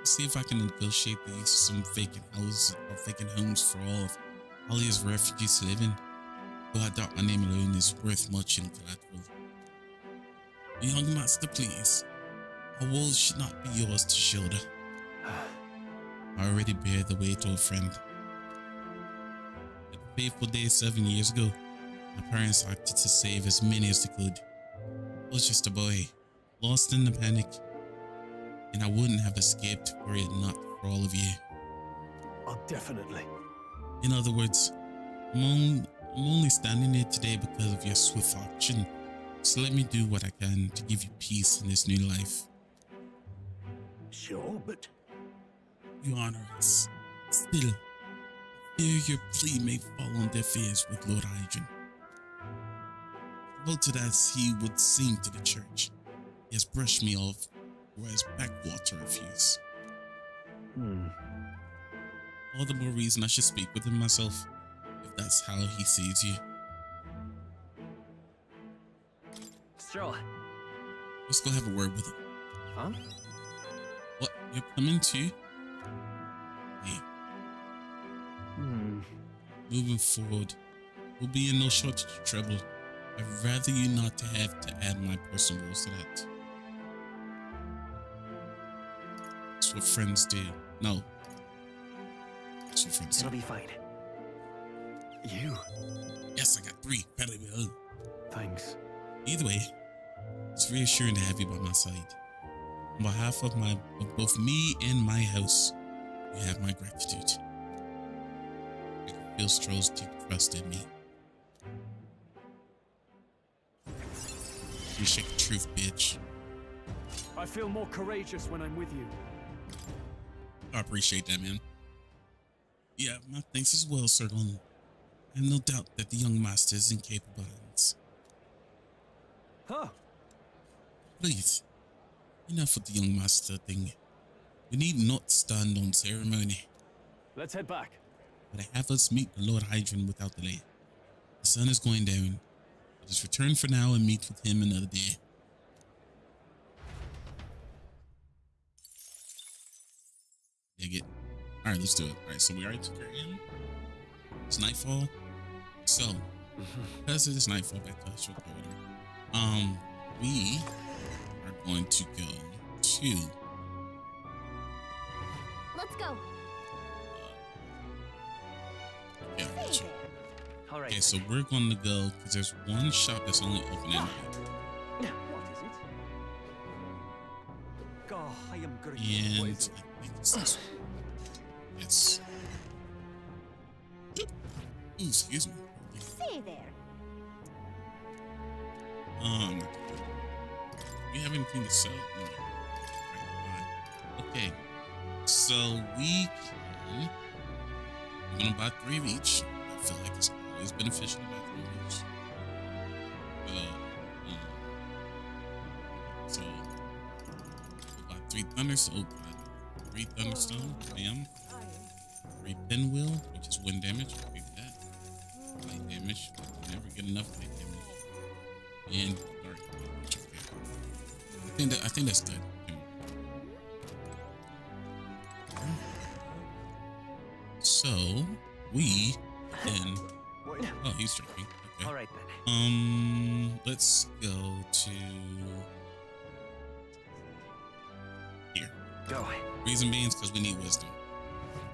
See if I can negotiate the use of some vacant houses or vacant homes for all of Alia's refugees to live in. Though I doubt my name alone is worth much in collateral. Young master, please. Our walls should not be yours to shoulder. I already bear the weight, old friend. At the fateful day 7 years ago, my parents acted to save as many as they could. I was just a boy, lost in the panic, and I wouldn't have escaped were it not for all of you. Oh, definitely. In other words, I'm only standing here today because of your swift action, so let me do what I can to give you peace in this new life. Sure, but... You honor us. Still, I fear your plea may fall on deaf ears with Lord Hydron. Devoted as he would seem to the church, he has brushed me off, whereas backwater refuse. All the more reason I should speak with him myself, if that's how he sees you. Stroll. Let's go have a word with him. Huh? What, you're coming too? Hey, Hmm. moving forward, we'll be in no shortage of trouble. I'd rather you not to have to add my personal rules to that. That's what friends do. No. That's what friends It'll do. be fine. You? Yes, I got 3. Very well. Thanks. Either way, it's reassuring to have you by my side. On behalf of both me and my house, you have my gratitude. I can feel Stroh's deep trust in me. You shake the truth, bitch. I feel more courageous when I'm with you. I appreciate that, man. Yeah, my thanks as well, Sir Lon. I have no doubt that the young master is in capable hands. Huh? Please, enough with the young master thing. We need not stand on ceremony, Let's head back. but have us meet the Lord Hydron without delay. The sun is going down. Let us return for now and meet with him another day. Dig it. All right, let's do it. All right, so we already took her in. It's nightfall. So, because it is nightfall, back to us with order. We are going to go to Let's go. yeah, Hey gotcha. there. All right. Okay, so we're going to go because there's one shop that's only open at night. What is it? God, I am great. And What I is it? think it's this one. It's ooh, excuse me. Say there. You have anything to sell? No. Right, fine. Okay, so we can. I'm gonna buy 3 of each. I feel like it's always beneficial to buy 3 of each. So we'll buy 3 thunderstone. 3 thunderstone. Bam. 3 pinwheel, which is wind damage. I'll keep that. Light damage. Never get enough light damage. And dark damage. Okay. I think that's good. So we can. What is it? Oh, he's drinking. Okay. All right then. Let's go to here. Go. Reason being is because we need wisdom.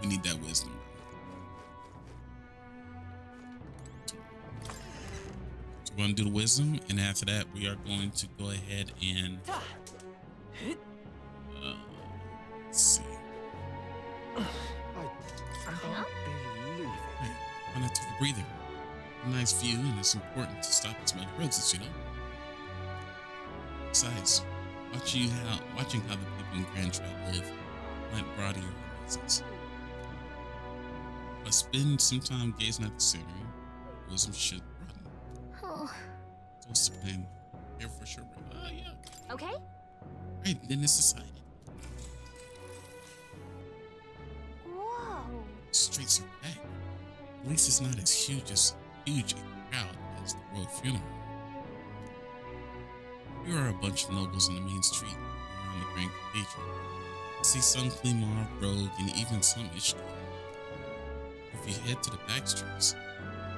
We need that wisdom. So we're going to do the wisdom, and after that, we are going to go ahead and let's see. I can't believe it. Why not take a breather? A nice view, and it's important to stop and smell the roses, you know. Besides, watching how the people in Grand Trail live might broaden your horizons. But spend some time gazing at the scenery, wisdom should broaden. Oh. So what's the plan? Here for sure. Yeah. Okay. Right, then it's decided. Whoa. Streets are packed. At least it's not as huge a crowd as the royal funeral. Here are a bunch of nobles on the main street around the Grand Cathedral. I see some Clemar, Rogue, and even some Ishtar. If you head to the back streets,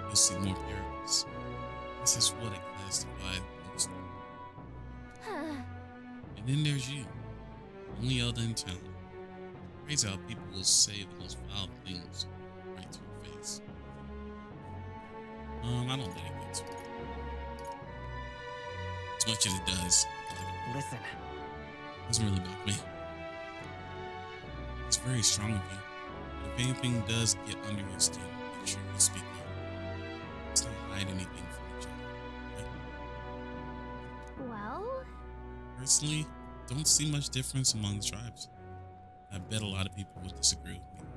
you'll see more characters. This is what a class divide looks like. Huh. And then there's you, only elder in town. Crazy how people will say the most vile things right to your face. I don't let it get to me. As much as it does, Listen. it doesn't really bother me. It's very strong of you. But if anything does get under your skin, make sure you speak up. Let's not hide anything from each other. Right? Well, Personally, don't see much difference among the tribes. I bet a lot of people would disagree with me.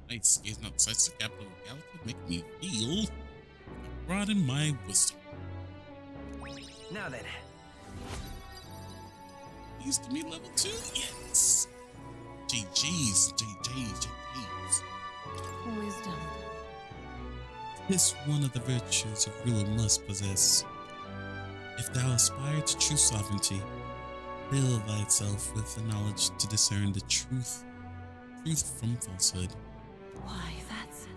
Nights gazing out the sights of the capital of Galata make me feel like I broaden my wisdom. Now then. Please give me level 2? Yes! GG's, GG's. Wisdom. This one of the virtues a ruler must possess. If thou aspire to true sovereignty, Fill thyself with the knowledge to discern the truth from falsehood. Why, that's...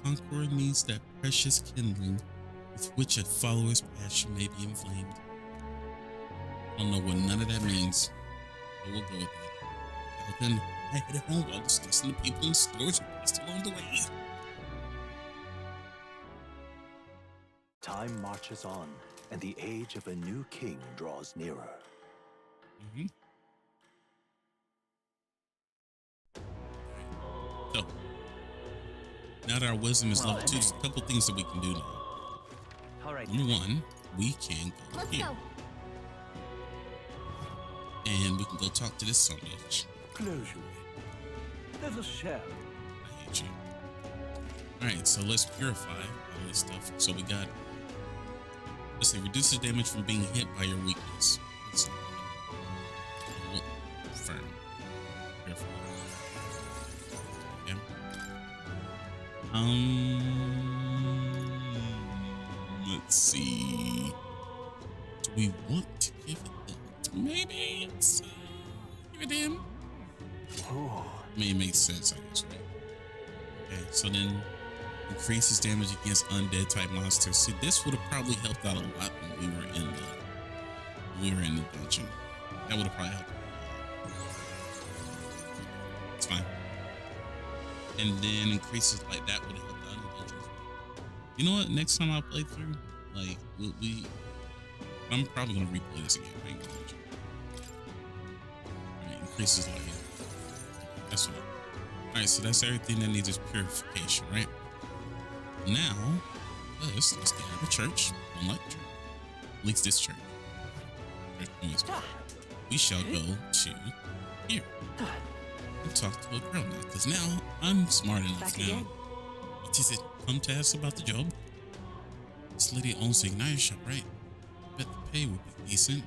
Concord means that precious kindling with which a follower's passion may be inflamed. I don't know what none of that means, but we'll go with that. Now then, I headed home while discussing the people in stores who passed along the way. Time marches on, and the age of a new king draws nearer. So, now that our wisdom is level 2, there's a couple things that we can do now. All right. Number 1, we can go Let's here. go. And we can go talk to this son of a bitch. Close your way. There's a shell. I hate you. Alright, so let's purify all this stuff. So we got, let's say, reduces damage from being hit by your weakness. Let's firm. Purify. Okay. Let's see. Do we want to give it that? Maybe it's give it to him. Oh, I mean, it makes sense, I guess, right? Okay, so then increases damage against undead type monsters. See, this would have probably helped out a lot when we were in the dungeon. That would have probably helped. It's fine. And then increases like that would have helped out in the dungeons. You know what? Next time I play through, like I'm probably gonna replay this again. I ain't gonna hold you. Alright, increases like it. That's what. Alright, so that's everything that needs is purification, right? Now, let's get out of church. Unlike church. At least this church. We shall go to here and talk to a girl now, because now I'm smart enough Back now. again. What is it? Come to ask about the job? This lady owns the igniter shop, right? Bet the pay would be decent.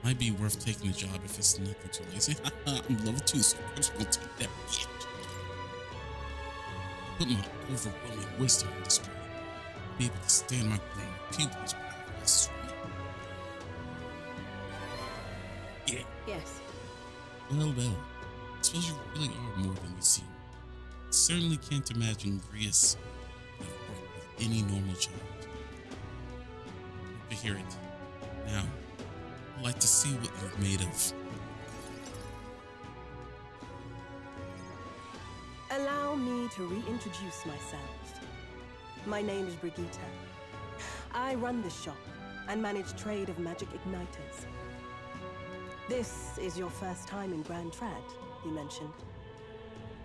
Might be worth taking the job if it's nothing too lazy. I'm level 2, so I'm just gonna take that bitch. Put my overwhelming wisdom on display. Be able to stand my ground. Pupils practice. Yeah. Yes. Well. I suppose you really are more than you seem. Certainly can't imagine Grius would have worked with any normal child. Hope to hear it. Now, I'd like to see what you're made of. Allow me to reintroduce myself. My name is Brigitte. I run this shop and manage trade of magic igniters. This is your first time in Grand Trad, you mentioned.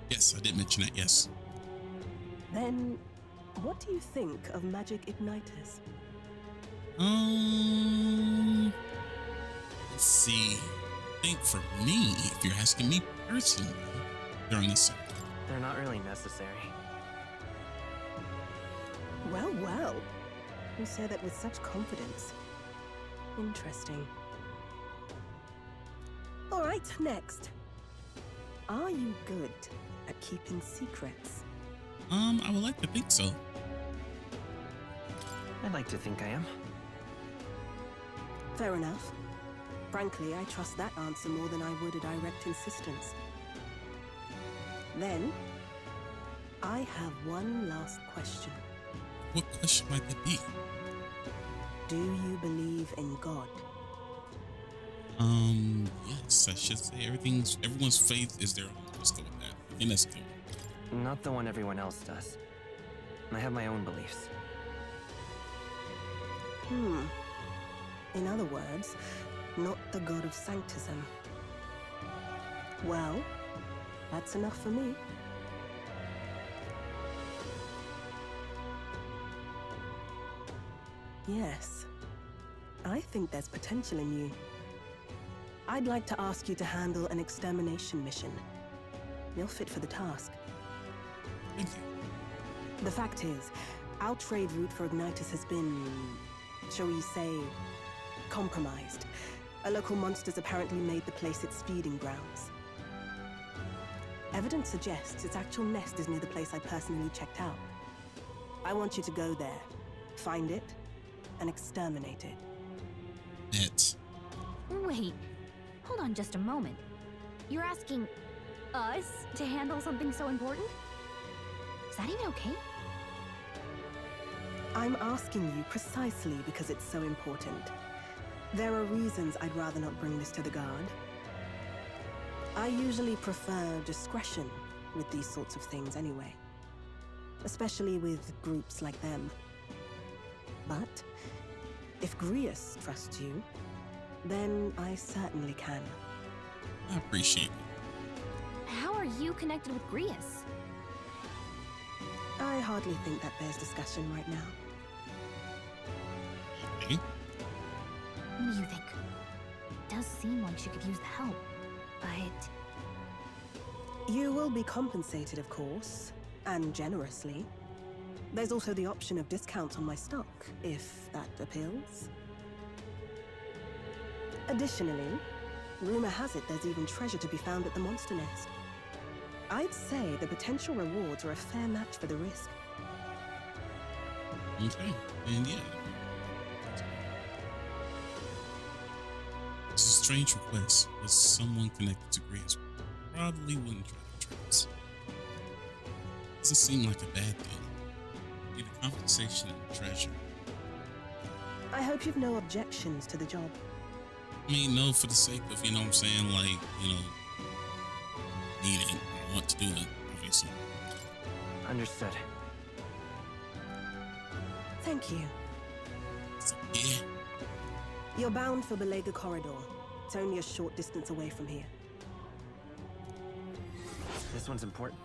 Yes, I did mention that, yes. Then, what do you think of magic igniters? Let's see. I think for me, if you're asking me personally, they're unnecessary. They're not really necessary. Well. You say that with such confidence. Interesting. All right, next. Are you good at keeping secrets? I would like to think so. I'd like to think I am. Fair enough. Frankly, I trust that answer more than I would a direct insistence. Then, I have one last question. What question might that be? Do you believe in God? Yes, I should say everyone's faith is their own. Let's go with that. I think that's good. Not the one everyone else does. I have my own beliefs. In other words, not the God of Sanctism. Well, that's enough for me. Yes, I think there's potential in you. I'd like to ask you to handle an extermination mission. You're fit for the task. Thank you. The fact is, our trade route for Ignitus has been, shall we say, compromised. A local monster's apparently made the place its feeding grounds. Evidence suggests its actual nest is near the place I personally checked out. I want you to go there, find it, and exterminate it. Net. Wait, Hold on just a moment. You're asking us to handle something so important? Is that even okay? I'm asking you precisely because it's so important. There are reasons I'd rather not bring this to the guard. I usually prefer discretion with these sorts of things anyway. Especially with groups like them. But if Grius trusts you, then I certainly can. I appreciate it. How are you connected with Grius? I hardly think that bears discussion right now. Okay. What do you think? It does seem like she could use the help, but... You will be compensated, of course, and generously. There's also the option of discounts on my stock, if that appeals. Additionally, rumor has it there's even treasure to be found at the monster nest. I'd say the potential rewards are a fair match for the risk. Okay. And yeah. It's a strange request, but someone connected to Grace probably wouldn't try to trick us. Doesn't seem like a bad deal. Need a compensation and treasure. I hope you've no objections to the job. I mean, no, for the sake of, you know what I'm saying, like, you know, need it or want to do it, obviously. Understood. Thank you. So, yeah. You're bound for Belega Corridor. It's only a short distance away from here. This one's important.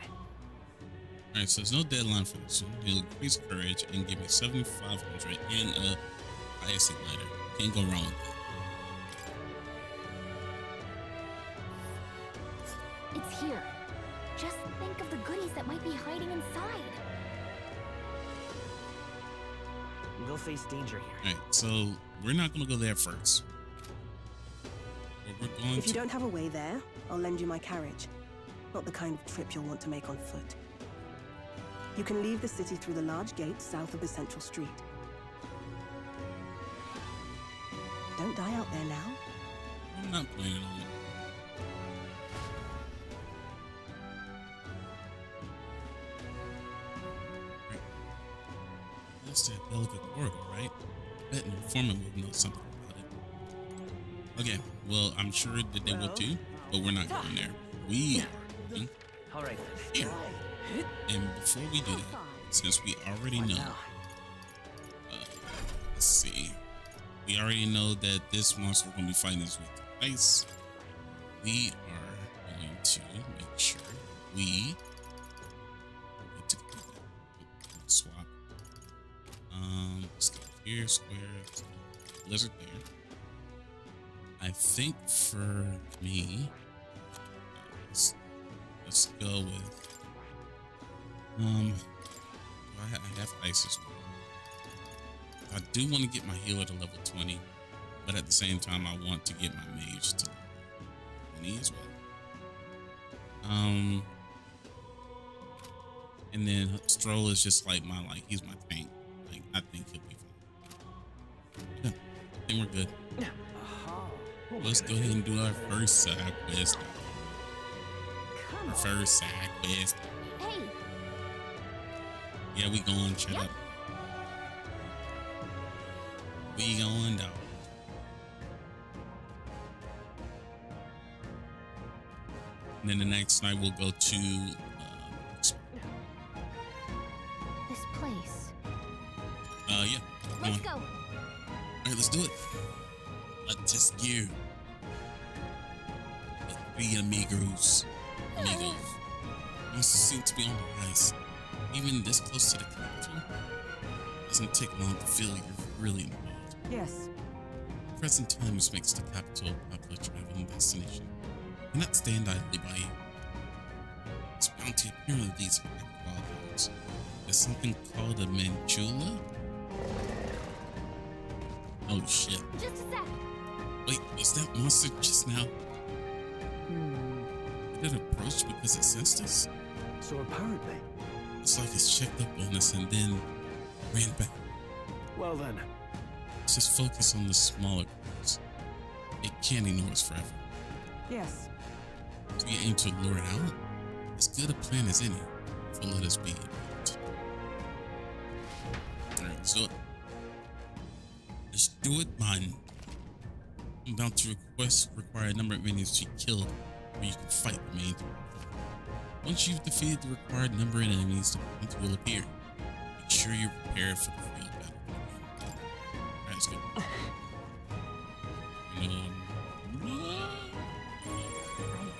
Alright, so there's no deadline for this one. He'll increase courage and give me 7,500 and a highest igniter. Can't go wrong with that. It's here. Just think of the goodies that might be hiding inside. We'll face danger here. Alright, so we're not going to go there first. But we're going If you to... don't have a way there, I'll lend you my carriage. Not the kind of trip you'll want to make on foot. You can leave the city through the large gate south of the central street. Don't die out there now. I'm not planning on it. Right. That's that Belega corridor, right? I bet an informant would know something about it. Okay, well, I'm sure that they will too, but we're not going there. We are going All right. here. And before we do that, since we already know, let's see, we already know that this monster we're going to be fighting is with ice. We are going to make sure we get to swap. Let's go here, square, lizard there. I think for me, let's go with. I have ice as well. I do want to get my healer to level 20, but at the same time, I want to get my mage to level 20 as well. And then Stroll is just like he's my tank. Like, I think he'll be fine. Yeah, I think we're good. Let's go ahead and do our first side quest. Our first side quest. Hey, Yeah, we going, shut up. We going, dog. And then the next night we'll go to this place. yeah. Let's Going. go. Alright, let's do it. Let's just gear. The three amigos. Monsters seem to be on the rise. Even this close to the capital, doesn't take long to feel you're really involved. Yes. Present times makes the capital a popular traveling destination. Cannot stand idly by you. This bounty apparently leads to wild. There's something called a Manchula? Oh shit. Just a sec. Wait, was that monster just now? Did it approach because it sensed us? So apparently. It's like it's checked up on us and then ran back. Well then. Let's just focus on the smaller creatures. It can't ignore us forever. Yes. So we aim to lure it out. As good a plan as any. So let us be. Alright, so let's do it, man. I'm about to require a number of enemies to be killed where you can fight the main. Once you've defeated the required number of enemies, the point will appear. Make sure you're prepared for the real battle. Alright, let's go.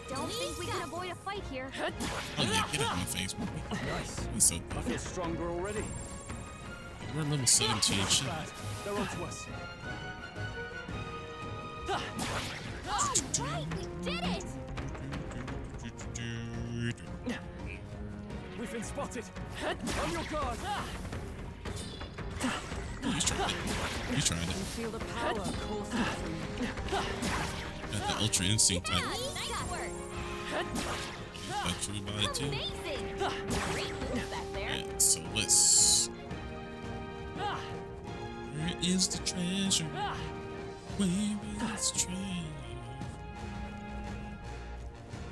Don't think we can avoid a fight here. Oh yeah, get out of my face, baby. Nice. We're so I good. feel stronger already. We're level 17 and shit. Bad. They're onto us. Right, we did it! We've been spotted. On your guard. You tried it. You tried it. Feel the power coursing through. Got the Ultra Instinct type. Nice work. Got true about it too. Amazing! Great move back there. Yeah, so let's. Where is the treasure? Where is the treasure?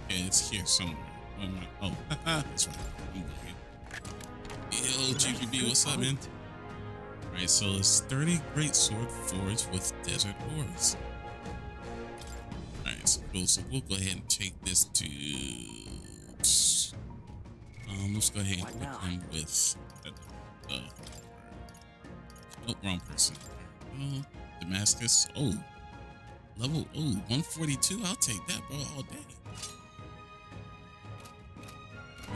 Yeah, it's here somewhere. Where am I? Oh, that's right. I'm good. Yo, GPB, what's up, man? Alright, so it's 30 great sword forged with desert ores. Alright, so cool. So we'll go ahead and take this to. Let's go ahead and put him with. Oh, wrong person. Damascus. Oh, level. Oh, 142. I'll take that, bro, all day.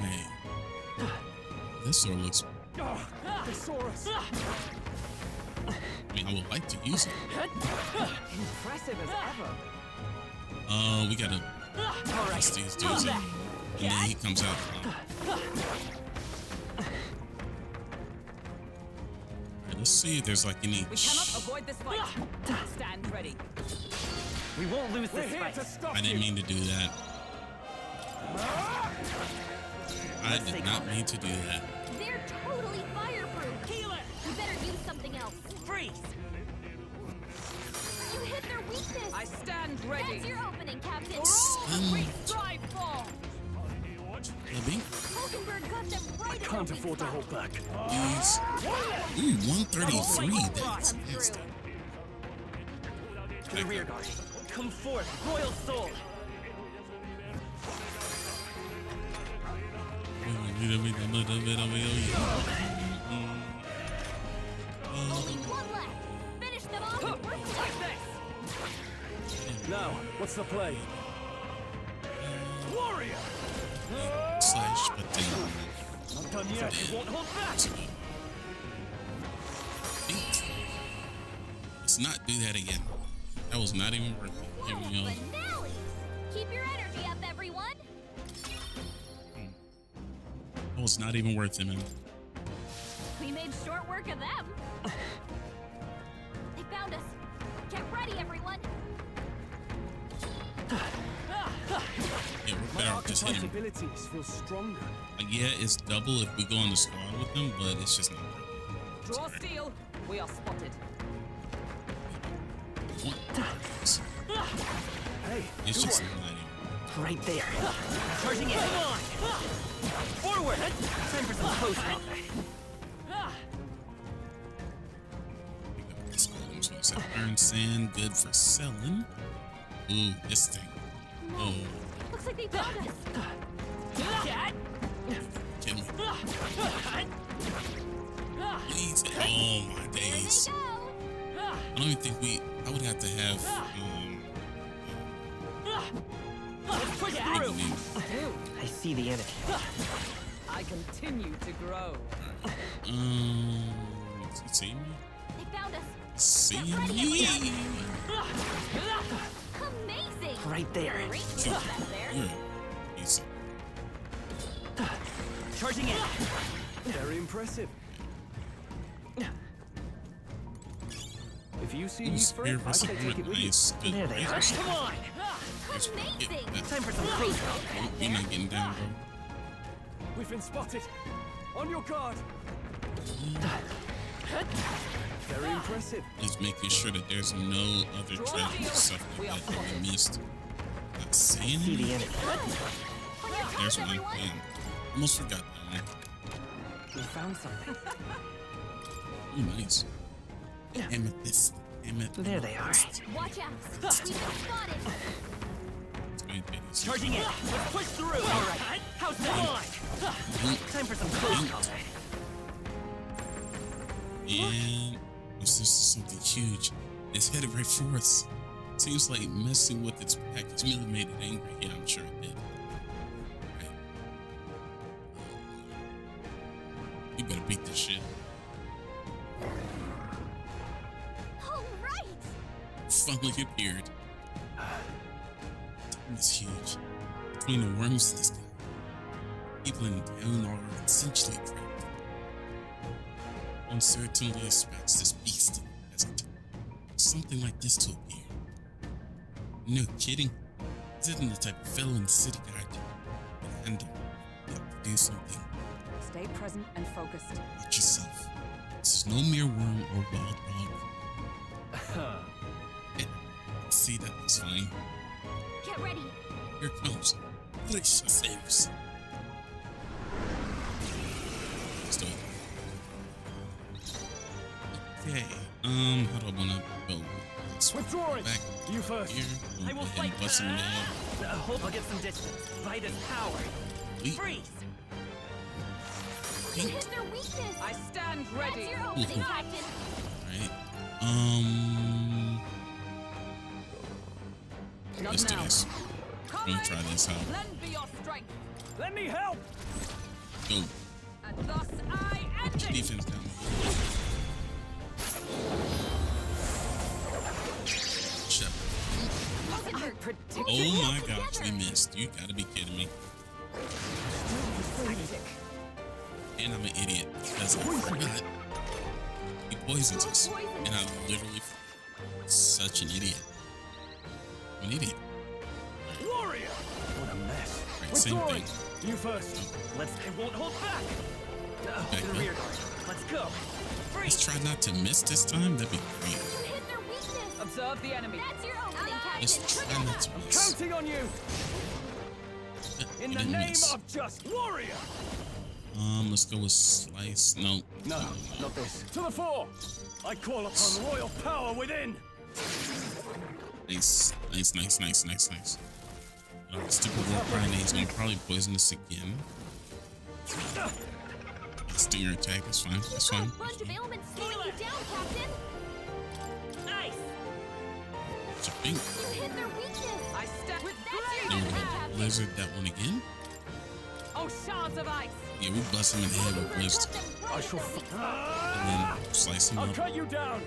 Man, this sword looks. They saw us. I mean, I would like to use it. Impressive as ever. We gotta bust these dudes in, and then he comes out. Let's see if there's like any. We cannot avoid this fight. Stand ready. We won't lose We're this here fight. to stop I didn't mean to do that. I did not mean to do that. They're totally fireproof. Healer, We better use something else. freeze. You hit their weakness. I stand ready. That's your opening, Captain. For all we strive for. Maybe. Hulkenberg got them right in Can't their weak afford to spot. hold back. Please. Ooh, 133. That's Come nasty. through. To the rear guard. Come forth, royal soul. Only one left. Finish them off. We're Like this. Now, what's the play? Warrior! Slash, but then. Not done yet. You won't hold back. Let's not do that again. That was not even worth it. Here we go. Finale. Keep your energy up, everyone. That was not even worth it, man. We made short work of them. They found us. Get ready, everyone. Yeah, we're My better off just archetype's hitting. abilities feel stronger. Like, yeah, it's double if we go on the squad with them, but it's just not worth it. Draw steel. We are spotted. Hey, It's good just one. not even. Right there. Charging in. Come on. Forward. Time for some close combat. This golem's what is that? Iron sand, good for selling. Ooh, this thing. Oh, Looks like they found us. kill me. Please. Oh my days. There I don't even think I would have to have, Push through. I see the enemy. I continue to grow. see me? They found us. See Get ready, me? Amazing. Right there. Great move back there. Yeah. Easy. Charging in. Very impressive. If you see Ooh, me spear threat, I versus say take it wood. with you. Nice. Good. There they are. Come on. Amazing. Time for some close combat. You're not getting down, bro. We've been spotted. On your guard. Very impressive. Just making sure that there's no other traps and stuff like that that we missed. saying See the it? enemy. There's one. Man, almost forgot that one. We found something. Ooh, nice. Amethyst. Amethyst. There they are. Watch out! We've been spotted! It's going to be this. Charging in. Let's push through. All right. How's that? Time for some close combat. And what's this? Something huge. It's headed right for us. Seems like messing with its pack has really made it angry. Yeah, I'm sure it did. Right. You better beat this shit. All right! Finally appeared. It's huge. Between the worms and this guy, people in town are essentially trapped. One certainly expects this beast in the present. Something like this to appear. No kidding. This isn't the type of fellow in the city guard can handle. You have to do something. Stay present and focused. Watch yourself. This is no mere worm or wild dog. See, that looks fine. Get ready! Here it comes. Place yourselves. Let's do it. Okay. How do I wanna go? Let's Withdraw it. back You first. here. I will fight. Bust him down. Hope I'll get some distance. Fight is power. Leap. Freeze. You hit their weakness! I stand That's ready. your opening, Captain! Alright. Not Let's do now. this. I'm gonna try this out. Lend me your strength, Let me help. Go. and thus I end Put your it. defense down. Shut up. I predict Oh my gosh, we missed. You gotta be kidding me. And I'm an idiot because I forgot he poisons us. And I literally such an idiot. I'm an idiot. Warrior. What a mess. Right, same Withdraw thing. it. You first. I won't hold back. Back To the up. rear guard. Let's go. Let's Freeze. try not to miss this time. That'd be great. You hit their weakness! Observe the enemy. That's your opening, Let's Captain! try not to miss. Counting on you. In We the didn't name miss. of just warrior. Let's go with slice. No. No, not this. To the fore. I call upon royal power within. Nice. Stupid war crying. He's gonna probably poison us again. Stinger attack. That's fine. That's Got fine. a bunch of ailments slowing you down, Captain! Nice. Jumping. You hit their weakness! I stand with That's your Then we're opening, gonna Captain! blizzard that one again. Oh, shards of ice. Yeah, we bust him in the head with blizzard. I shall. And then slice him I'll up. cut you down.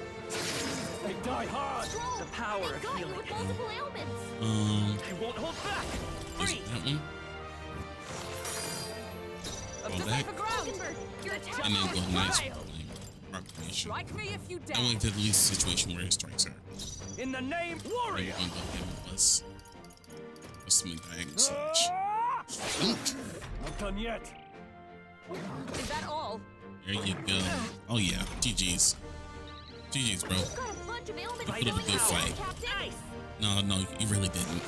They die hard. Strong. The power They of got you healing. with multiple ailments! I won't hold back. Is Freeze. that one? Up All to that. safer ground. Falkenberg, your attack And then go nice Wild. proclamation. Strike me if you That dare. way to the least situation where it strikes her. In the name We're warrior. gonna go ahead and bust him in diagonal slash. Not done yet. Is that all? There you go. Oh yeah, GG's. GG's, bro. Got a bunch of ailments You put up a good slowing you fight. down, Captain! No, you really didn't.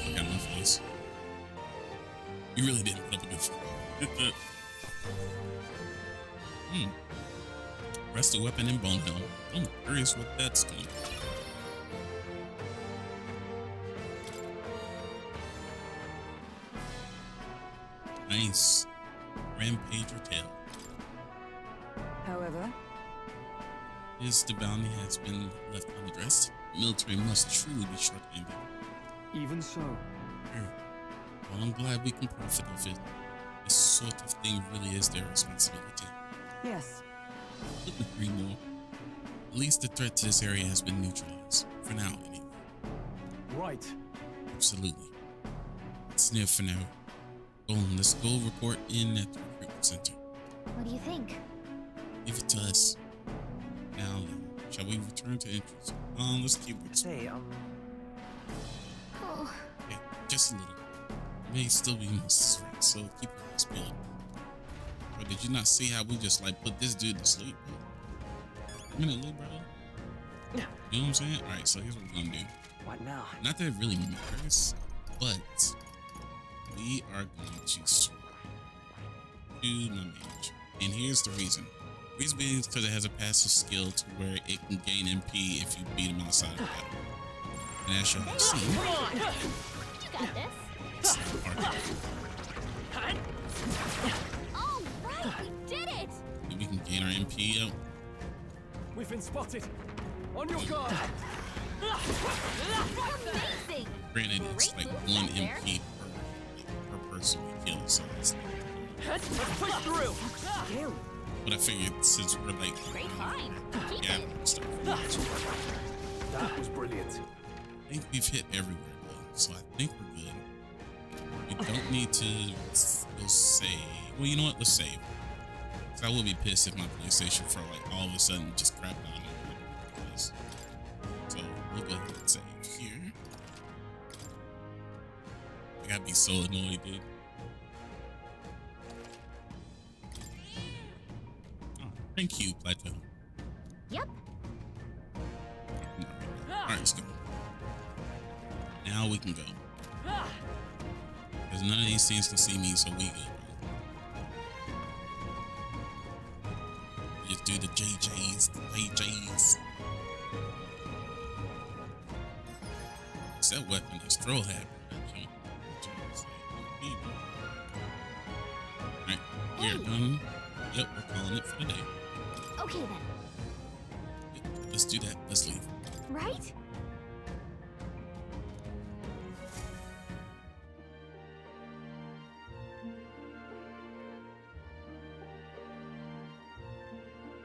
Look at my face. You really didn't put up a good fight. Rest the weapon in Bone Helm. I'm curious what that's going to be. Nice. Rampager tail. However, As the bounty has been left unaddressed, the military must truly be short-handed. Even so. Well, I'm glad we can profit of it. This sort of thing really is their responsibility. yes. Couldn't agree more. At least the threat to this area has been neutralized. For now, anyway. Right. Absolutely. It's near for now. Go on, let's go report in at the recruitment center. What do you think? Leave it to us. Now, shall we return to entrance? Let's keep it. Say, Oh, Okay, just a little. It may still be Mrs. Right, so keep your eyes peeled. But did you not see how we just like put this dude to sleep, bro? Minutely, bro. You know what I'm saying? Alright, so here's what we're gonna do. what now? Not that it really matters, but we are going to swap to my mage. And here's the reason. Reason being is because it has a passive skill to where it can gain MP if you beat him outside of battle. And as you have seen, You got this. it's not hard. All right, we did it. And we can gain our MP up. We've been spotted. On your guard. Amazing. Granted, it's Great like move 1 back there. MP per person we kill, so it's Let's push through. but I figured since we're like Great find. Keep yeah, it. stuff, That was brilliant. I think we've hit everywhere though, so I think we're good. We don't need to go save. Well, you know what? Let's save. 'Cause I will be pissed if my PlayStation for like all of a sudden just crap out on it. So we'll go ahead and save here. I gotta be so annoyed, dude. Oh, thank you, Plateau. Yep. Alright, let's go. Now we can go. Because none of these things can see me, so we good. Just do the JJs, the JJs. It's that weapon that Stroll had. Alright, we are done. Yep, we're calling it for the day. Okay then. Let's do that. Let's leave. Right?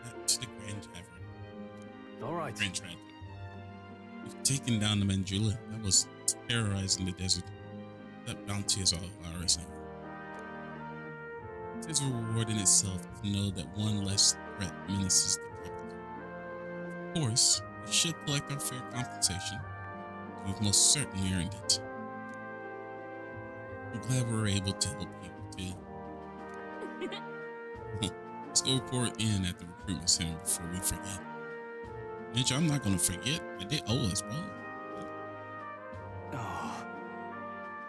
Back to the Grand Tavern. All right. Grand Tavern. We've taken down the Manjula that was terrorizing the desert. That bounty is all ours now. It is a reward in itself to know that one less threat menaces the capital. Of course, we should collect our fair compensation. We've most certainly earned it. I'm glad we were able to help people too. Let's go report in at the recruitment center before we forget. Mitch, I'm not gonna forget. They owe us, bro. Oh,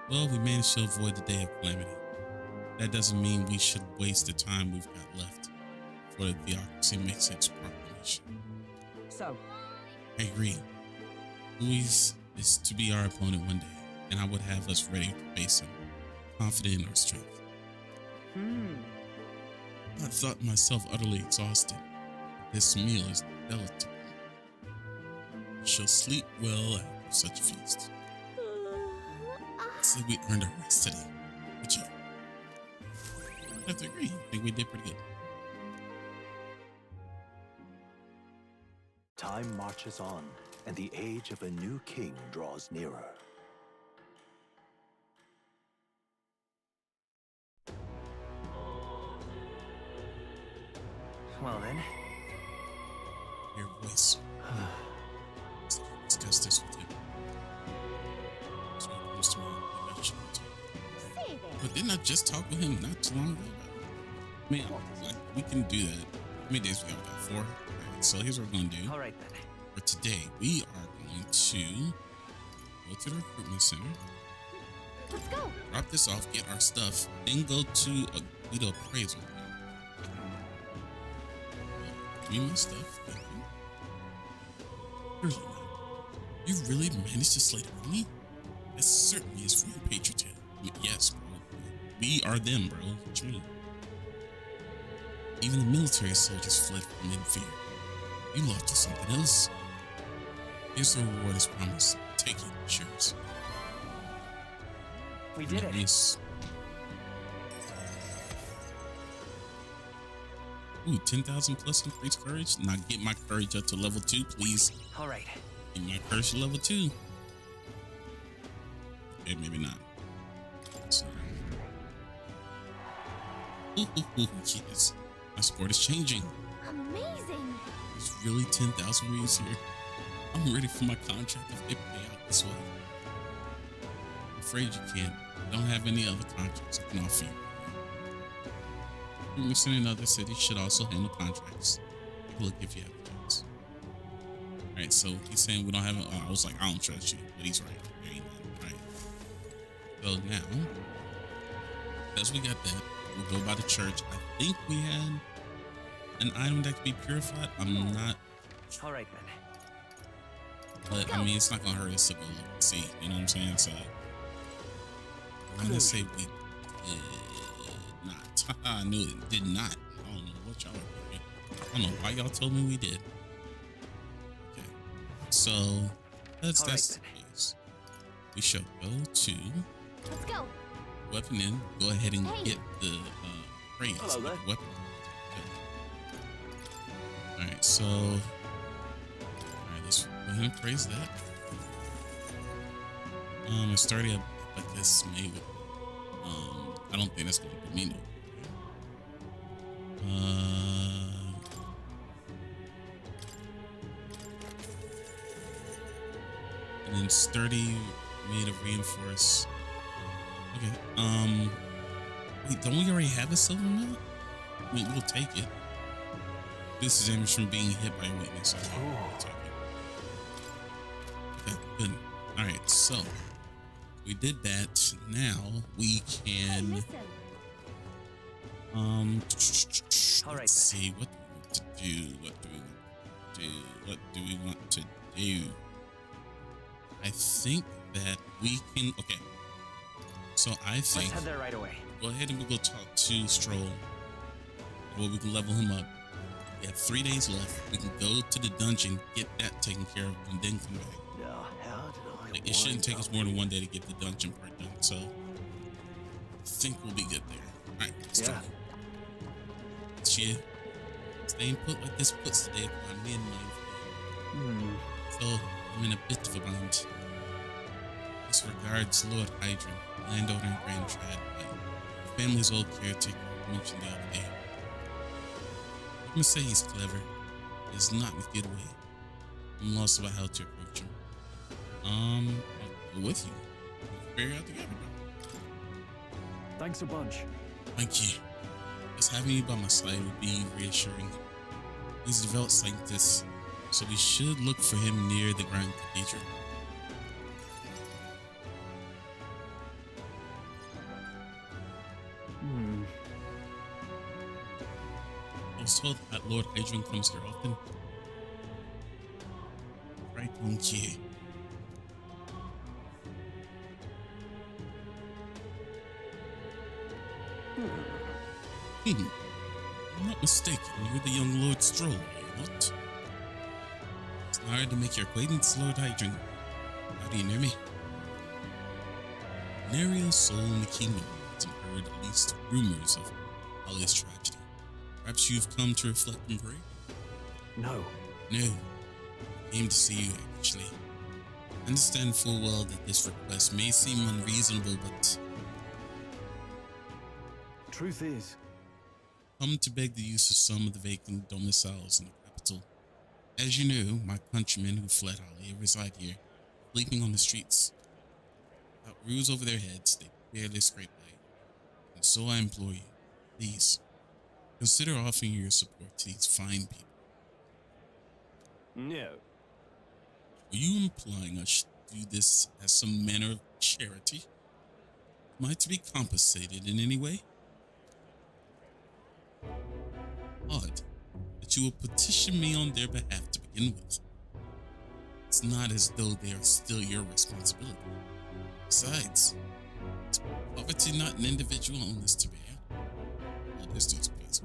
Well, we managed to avoid the day of calamity. That doesn't mean we should waste the time we've got left before the theocracy makes its proclamation. So, I agree. Louis is to be our opponent one day, and I would have us ready to face him, confident in our strength. I thought myself utterly exhausted. This meal is delicate. I shall sleep well after such a feast. So we earned our rest today. Good job. I have to agree. I think we did pretty good. Time marches on, and the age of a new king draws nearer. Well then, Your voice. Let's discuss this with him. So it comes to me, maybe I should talk. Save it. But didn't I just talk with him not too long ago? Man, like, we can do that. How many days we got? 4? Alright, so here's what we're gonna do. all right then. For today, we are going to go to the recruitment center, Let's go. drop this off, get our stuff, then go to a Guido appraisal. Give me my stuff. Thank you. Really? You really managed to slay the army? That certainly is real patriotism. Yes, bro. We are them, bro. What you mean? Even the military soldiers fled from in fear. You lost to something else. Here's the reward as promised. Take it, yours. We did it. Nice. Ooh, 10,000 plus increased courage. Now get my courage up to level 2, please. All right. Get my courage to level 2. Okay, maybe not. So. Ooh, yes. My sport is changing. Amazing. There's really 10,000 reads here. I'm ready for my contract if they pay out this way. I'm afraid you can't. I don't have any other contracts I can offer you. Missing in other cities should also handle contracts. Take a look if you have a chance. Alright, so he's saying we don't have I was like, I don't trust you, but he's right. There ain't none, right? So now, as we got that, we'll go by the church. I think we had an item that could be purified. I'm not, All right, then. but I mean, it's not gonna hurt us to go look and see. You know what I'm saying? So I'm gonna say we did not. I knew it did not. I don't know what y'all are doing. I don't know why y'all told me we did. Okay, so that's the case. We shall go to Let's go. weapon in. Go ahead and Hey. get the praise Hello with there. the weapon. All right, so all right, let's go ahead and praise that. It's already a like this made with. I don't think that's gonna put me no. And then sturdy, made of reinforced. Okay. Wait, don't we already have a silver medal? I mean, we'll take it. This is damage from being hit by a weakness. Okay, we'll take it. Okay, good. All right, so we did that. Now we can. Listen. All right, Let's see. What do we want to do? What do we want to do? What do we want to do? I think that we can. Okay. So I Let's think head there right away. go ahead and we'll go talk to Stroll. Well, we can level him up. We have 3 days left. We can go to the dungeon, get that taken care of, and then come back. Now, how did I Like, it shouldn't wind take us up more than here? 1 day to get the dungeon part done. So I think we'll be good there. All right, let's Yeah. try. Shit. Staying put like this puts the day upon me and mine. So I'm in a bit of a bind. This regards Lord Hydron, landowner and Grand Trad, my family's old caretaker mentioned the other day. I'm gonna say he's clever. He's not in a good way. I'm lost about how to approach him. I'll go with you. We'll figure it out together, bro. Thanks a bunch. Thank you. Just having you by my side would be reassuring. He's a devout sanctus, so we should look for him near the Grand Cathedral. I was told that Lord Adrian comes here often. Right, thank you. I'm not mistaken, you're the young Lord Stroll, are you not? It's hard to make your acquaintance, Lord Hydron. How do you know me? Nary a soul in the kingdom hasn't heard at least rumors of Ali's tragedy. Perhaps you've come to reflect and pray? No. No, I came to see you actually. I understand full well that this request may seem unreasonable, but Truth is, come to beg the use of some of the vacant domiciles in the capital. As you know, my countrymen who fled Ali reside here, sleeping on the streets. Without roofs over their heads, they barely scrape by. And so I implore you, please, consider offering your support to these fine people. no. Are you implying I should do this as some manner of charity? Am I to be compensated in any way? Odd that you will petition me on their behalf to begin with. It's not as though they are still your responsibility. Besides, is poverty not an individual onus to bear? All this dude's place.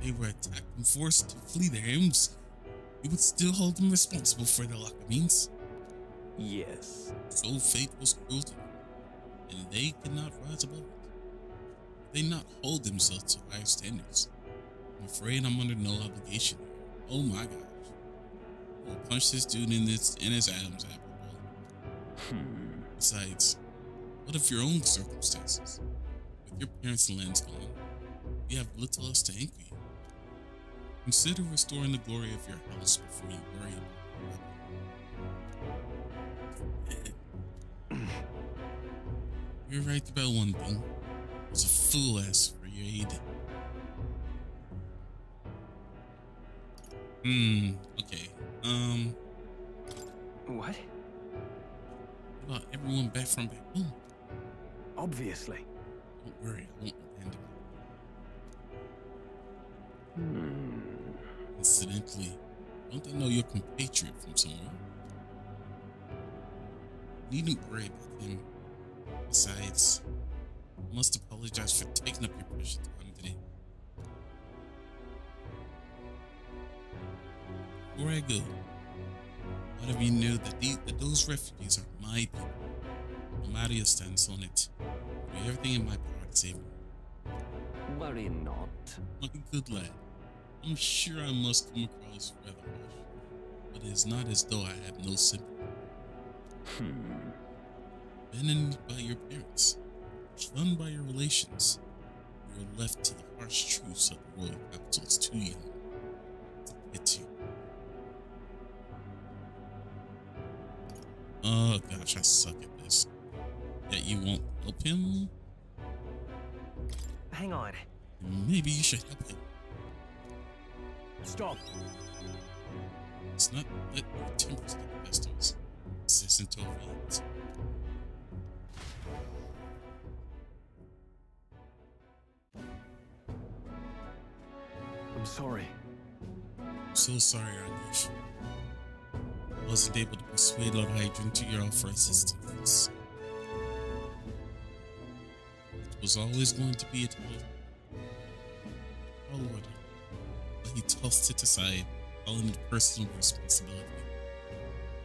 They were attacked and forced to flee their homes. You would still hold them responsible for their lack of means. Yes. So fate was cruelty, and they could not rise above it. They not hold themselves to higher standards. I'm afraid I'm under no obligation. Oh my gosh. We'll punch this dude in his Adam's apple, bro. Besides, what of your own circumstances? With your parents' lands gone, you have little else to anchor you. Consider restoring the glory of your house before you worry about it. You're right about one thing. I was a fool asked for your aid. Okay. What? about everyone back from back home. Obviously. Don't worry, I won't abandon you. Incidentally, don't they know you're a compatriot from somewhere? Needn't worry about him. Besides, I must apologize for taking up your precious time today. Before I go, I'd have you know that those refugees are my people. No matter your stance on it, I'll do everything in my power to save them. Worry not. My good lad, I'm sure I must come across rather harsh, but it is not as though I have no sympathy. Abandoned by your parents, shunned by your relations, you were left to the harsh truths of the royal capital as too young to hit you. Oh gosh, I suck at this. That you won't help him? Hang on. Maybe you should help him. Stop. It's not let your tempers get the best of us. Incessant overheats. I'm sorry. I'm so sorry, Arnish. I wasn't able to persuade Lord Hydron to your offer assistance. It was always going to be a tall order, but he tossed it aside, calling it personal responsibility.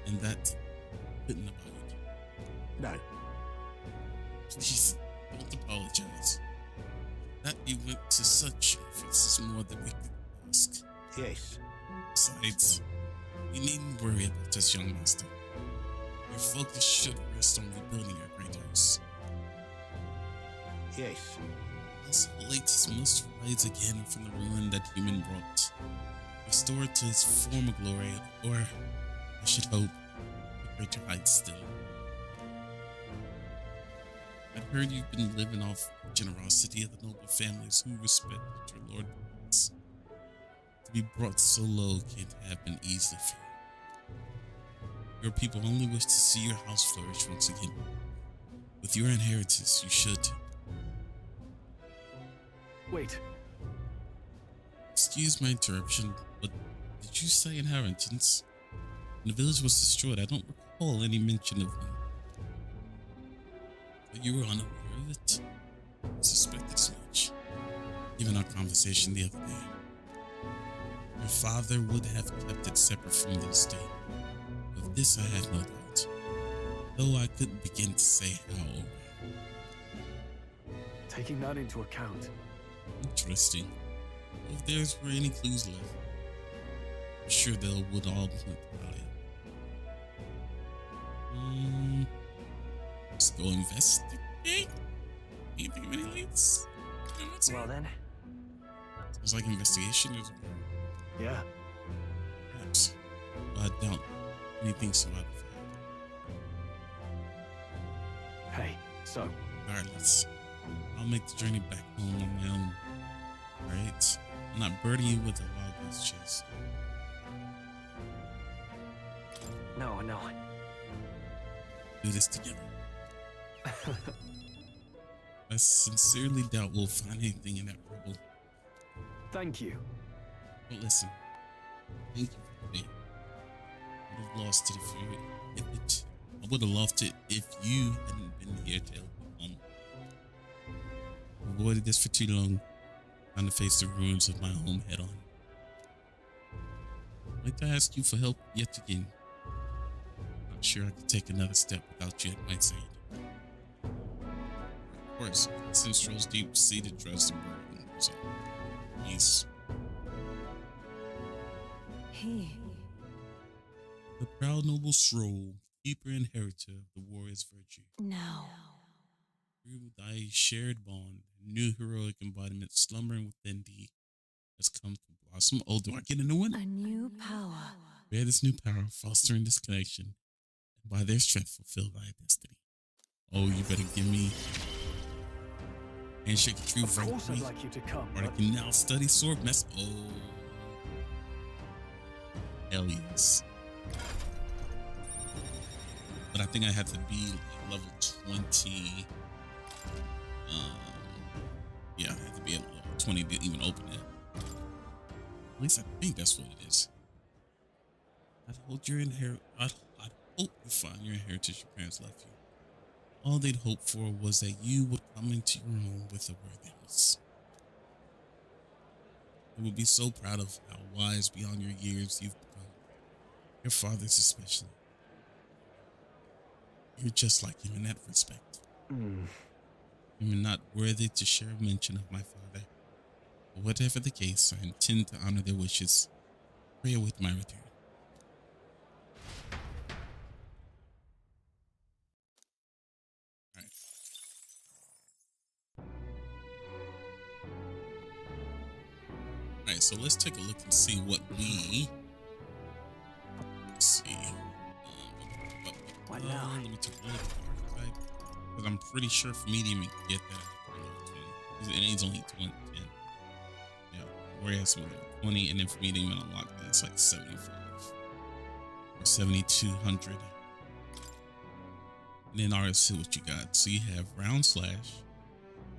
And that couldn't abide. No. Please, don't apologize. That you went to such efforts is more than we could ask. Yes. Besides, you needn't worry about us, young master. Your focus should rest on rebuilding your great house. Yes. As Latus must rise again from the ruin that human brought, restored to its former glory, or, I should hope, a greater height still. I've heard you've been living off the generosity of the noble families who respected your lord. To be brought so low can't have been easy for you. Your people only wish to see your house flourish once again. With your inheritance, you should. Wait. Excuse my interruption, but did you say inheritance? When the village was destroyed, I don't recall any mention of one. But you were unaware of it? I suspected as much, given our conversation the other day. Your father would have kept it separate from the estate. Of this I have no doubt, though I couldn't begin to say how or where. Taking that into account. Interesting. If there's were any clues left, I'm sure they would all point earlier. Let's go investigate. Anything really leads? Well then, Sounds like investigation is Yeah. perhaps. But I doubt anything so out of hand. Hey, so, Regardless, I'll make the journey back home on my own. Alright? I'm not burdening you with a wild goose chase. no. Do this together. I sincerely doubt we'll find anything in that rubble. thank you. But listen, thank you for today. I would have lost it I would have lost it if you hadn't been here to help me home. I avoided this for too long, trying to face the ruins of my home head on. I'd like to ask you for help yet again. Not sure I could take another step without you at my side. Of course, Sinstrel's deep-seated trust in Burden. So, peace. He. The proud noble Stroll, keeper and inheritor of the warrior's virtue. No. Through thy shared bond, a new heroic embodiment slumbering within thee has come to blossom. Oh, do I get a new one? A new power. Bear this new power, fostering this connection, and by their strength fulfill thy destiny. Oh, you better give me handshake a true Of course I'd victory, like you to come, or I but can now study sword mess. Oh, hell yes. but I think I have to be like level 20. Yeah, I have to be at level 20 to even open it. At least I think that's what it is. I'd hope I'd hope you find your inheritance your parents left you. All they'd hope for was that you would come into your own with a worthiness. They would be so proud of how wise beyond your years you've become. Your fathers especially. You're just like him in that respect. You're not worthy to share a mention of my father. But whatever the case, I intend to honor their wishes. Pray with my return. Alright. Alright, so let's take a look and see what we see. What now? Let me take a look at the archetype. Because I'm pretty sure for me to even get that, I have to level 20. It needs only 10. Yeah, whereas we got 20, and then for me to even unlock that, it's like 75 or 7,200. And then alright, see what you got. So you have round slash,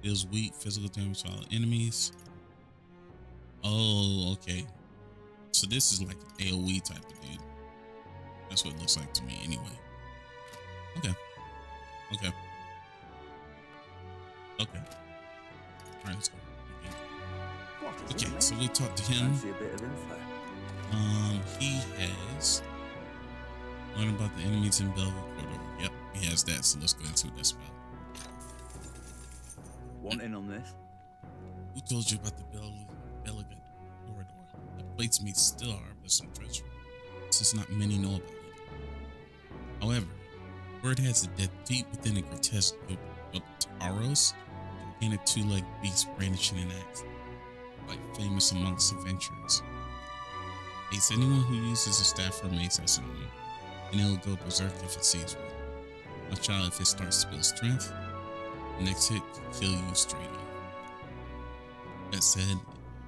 deals weak physical damage to all enemies. Oh, okay. So this is like an AoE type of dude. That's what it looks like to me anyway. Okay. Okay. Okay. Alright, let's go. Okay, so we talked to him. Fancy a bit of info. He has learned about the enemies in Belgium corridor. Yep, he has that. So let's go into what that's about. Want in on this? Who told you about the Belgium corridor? The plates may still harbor some treasure, since not many know about it. However, word has it that deep within a grotesque group of Taros, gigantic two-legged beast brandishing an axe, quite famous amongst adventurers. It's anyone who uses a staff or a mace as an arm, and it'll go berserk if it sees one. Watch out if it starts to build strength. The next hit could kill you straight off. That said,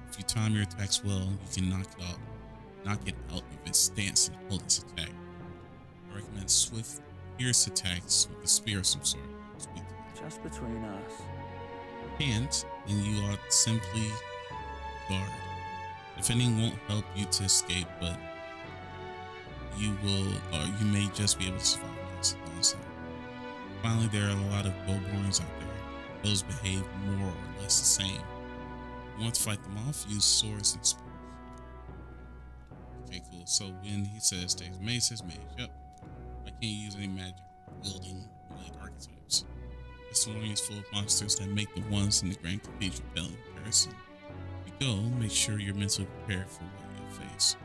if you time your attacks well, you can knock it out of its stance and hold its attack. I recommend swift, fierce attacks with a spear of some sort. Just between us. Can't, then you ought simply guard. Defending won't help you to escape, but you may just be able to survive alongside. Finally, there are a lot of Bowborns out there. Those behave more or less the same. You want to fight them off, use swords and spears. Okay, cool. So when he says takes mace, says mage. Yep. I can't use any magic wielding related archetypes. This one is full of monsters that make the ones in the Grand Cathedral pale in comparison. If you go, make sure you're mentally prepared for what you'll face.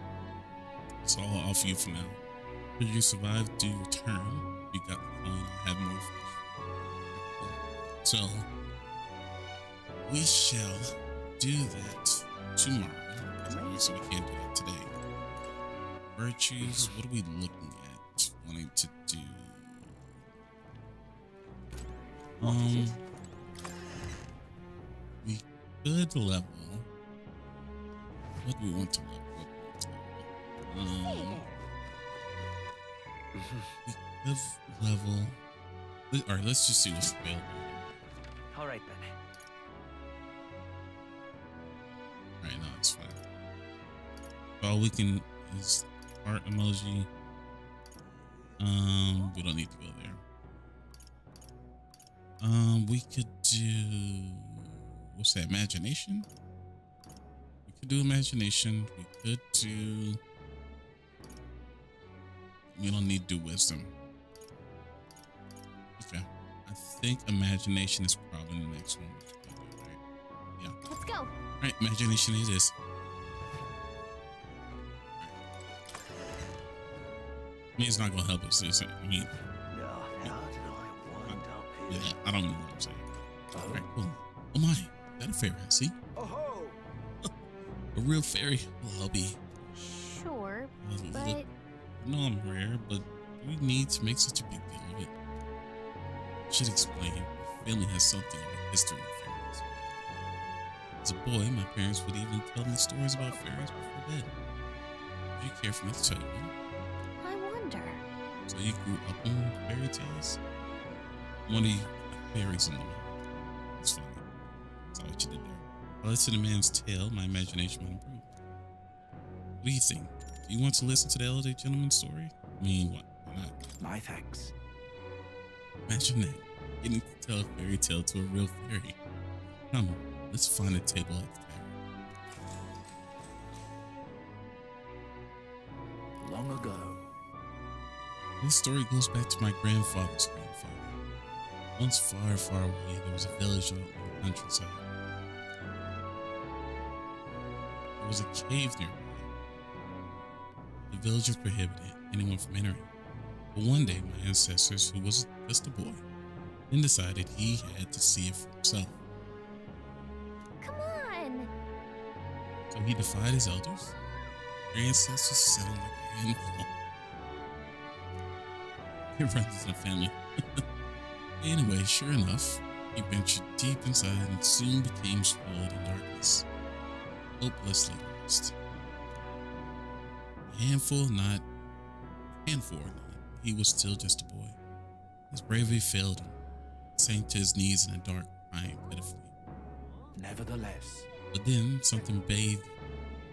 That's all I'll offer you for now. Should you survive, do return. If you got the coin, I'll have more information. So we shall do that tomorrow. So we can't do that today. Virtues, what are we looking at? Wanting to do. We could level. What do we want to level? We could level. All right, let's just see what's available. All right then. All right, no, it's fine. All we can is heart emoji. We don't need to go there. We could do, what's that? Imagination. We could do imagination. We could do. We don't need to do wisdom. Okay. I think imagination is probably the next one. Right? Yeah. Let's go. All right, imagination it is. I mean, it's not gonna help us. I mean, How did I wind up yeah, here? I don't know what I'm saying. All right, cool. Oh my, is that a fairy? See, Oh-ho! a real fairy. Well, I'll be. Sure, Look, but I know I'm rare, but do we need to make such a big deal of it? I should explain. My family has something of a history with fairies. As a boy, my parents would even tell me stories about fairies before bed. Would you care for me to tell you one? I wonder. So you grew up on fairy tales? One of you fairies in the world. It's funny. That's all what you did there. Well, listen to the man's tale. My imagination will improve. What do you think? Do you want to listen to the elderly gentleman's story? I mean, what? Why not? My thanks. Imagine that. Getting to tell a fairy tale to a real fairy. Come, let's find a table at the tavern. Long ago, This story goes back to my grandfather's grandfather. Once far, far away, there was a village out in the countryside. There was a cave nearby. The villagers prohibited anyone from entering. But one day, my ancestors, who was just a boy, then decided he had to see it for himself. Come on! So he defied his elders. Their ancestors sound like a handful. It runs in the family. Anyway, sure enough, he ventured deep inside and soon became swallowed in darkness, hopelessly lost. A handful or not, he was still just a boy. His bravery failed him, sank to his knees in the dark, crying pitifully. nevertheless, But then something bathed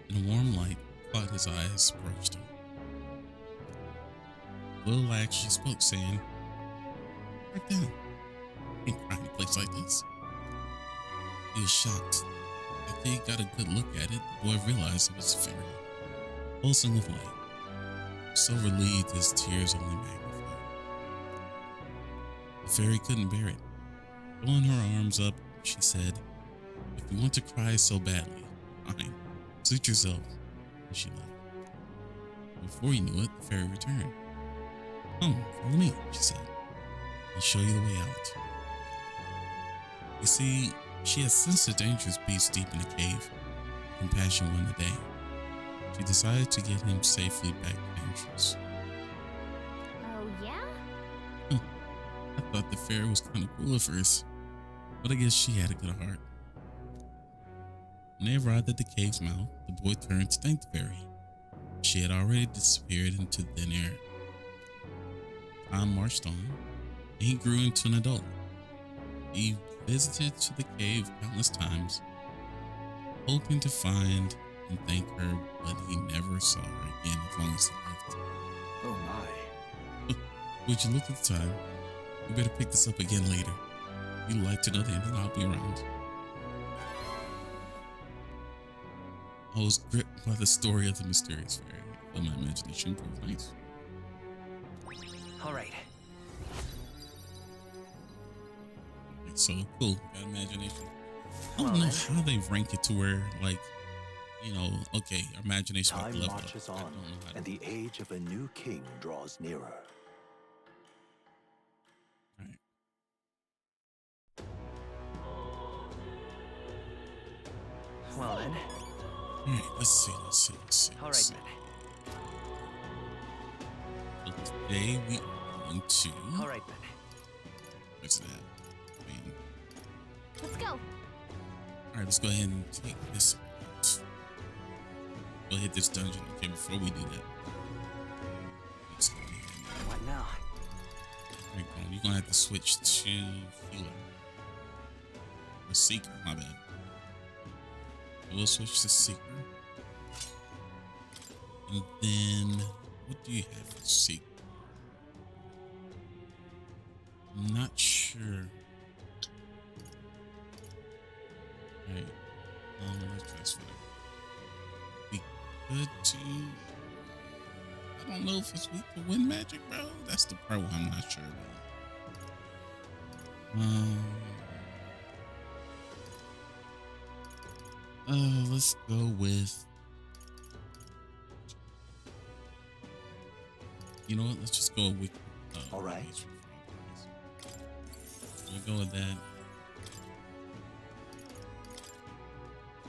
in a warm light caught his eyes, approached him. The little lad actually spoke, saying, "Right down. Can't cry in a place like this." He was shocked. After he got a good look at it, the boy realized it was a fairy, pulsing with light. So relieved, his tears only magnified. The fairy couldn't bear it. Throwing her arms up, she said, "If you want to cry so badly, fine. Suit yourself." And she left. Before he knew it, the fairy returned. "Come, follow me," she said. "I'll show you the way out." You see, she had sensed the dangerous beast deep in the cave. Compassion won the day. She decided to get him safely back to the entrance. Oh, yeah? I thought the fairy was kind of cool at first, but I guess she had a good heart. When they arrived at the cave's mouth, the boy turned to thank the fairy. She had already disappeared into thin air. Time marched on, and he grew into an adult. He visited to the cave countless times, hoping to find and thank her, but he never saw her again as long as he lived. oh my. Would you look at the time? We better pick this up again later. If you'd like to know the ending, I'll be around. I was gripped by the story of the mysterious fairy, but my imagination proved nice. All right. Okay, so cool, got imagination. I don't Well, know then. how they rank it to where, like, you know, okay, our imagination might Time be leveled marches up. I on, don't know how to and the age of a new king draws nearer. All right. Well then. All right, let's see. All right let's see. then. So today we are going to. All right then. Where's that? I mean, Let's go. all right, let's go ahead and take this out. We'll hit this dungeon. Okay, before we do that, let's go ahead. What now? All right, you're gonna have to switch to healer or seeker. My bad. We'll switch to seeker, and then what do you have for seeker? I'm not sure. All right, let's transfer that. We could do. I don't know if it's weak to wind magic, bro. That's the part where I'm not sure about. Let's go with. You know what? Let's just go with. All right. We'll go with that,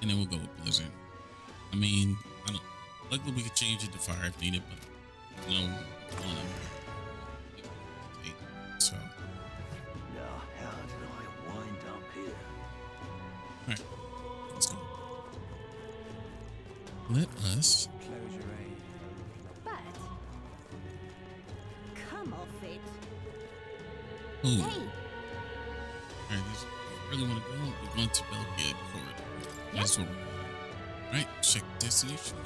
and then we'll go with Blizzard. I mean, I don't. Luckily, we could change it to fire if needed, but no, so. Now, how did I wind up here? All right, let's go. Let us. But come Oh, Hey, alright, really want to go? We're going to Belgrade Corridor. That's what we're going. Alright, check destination.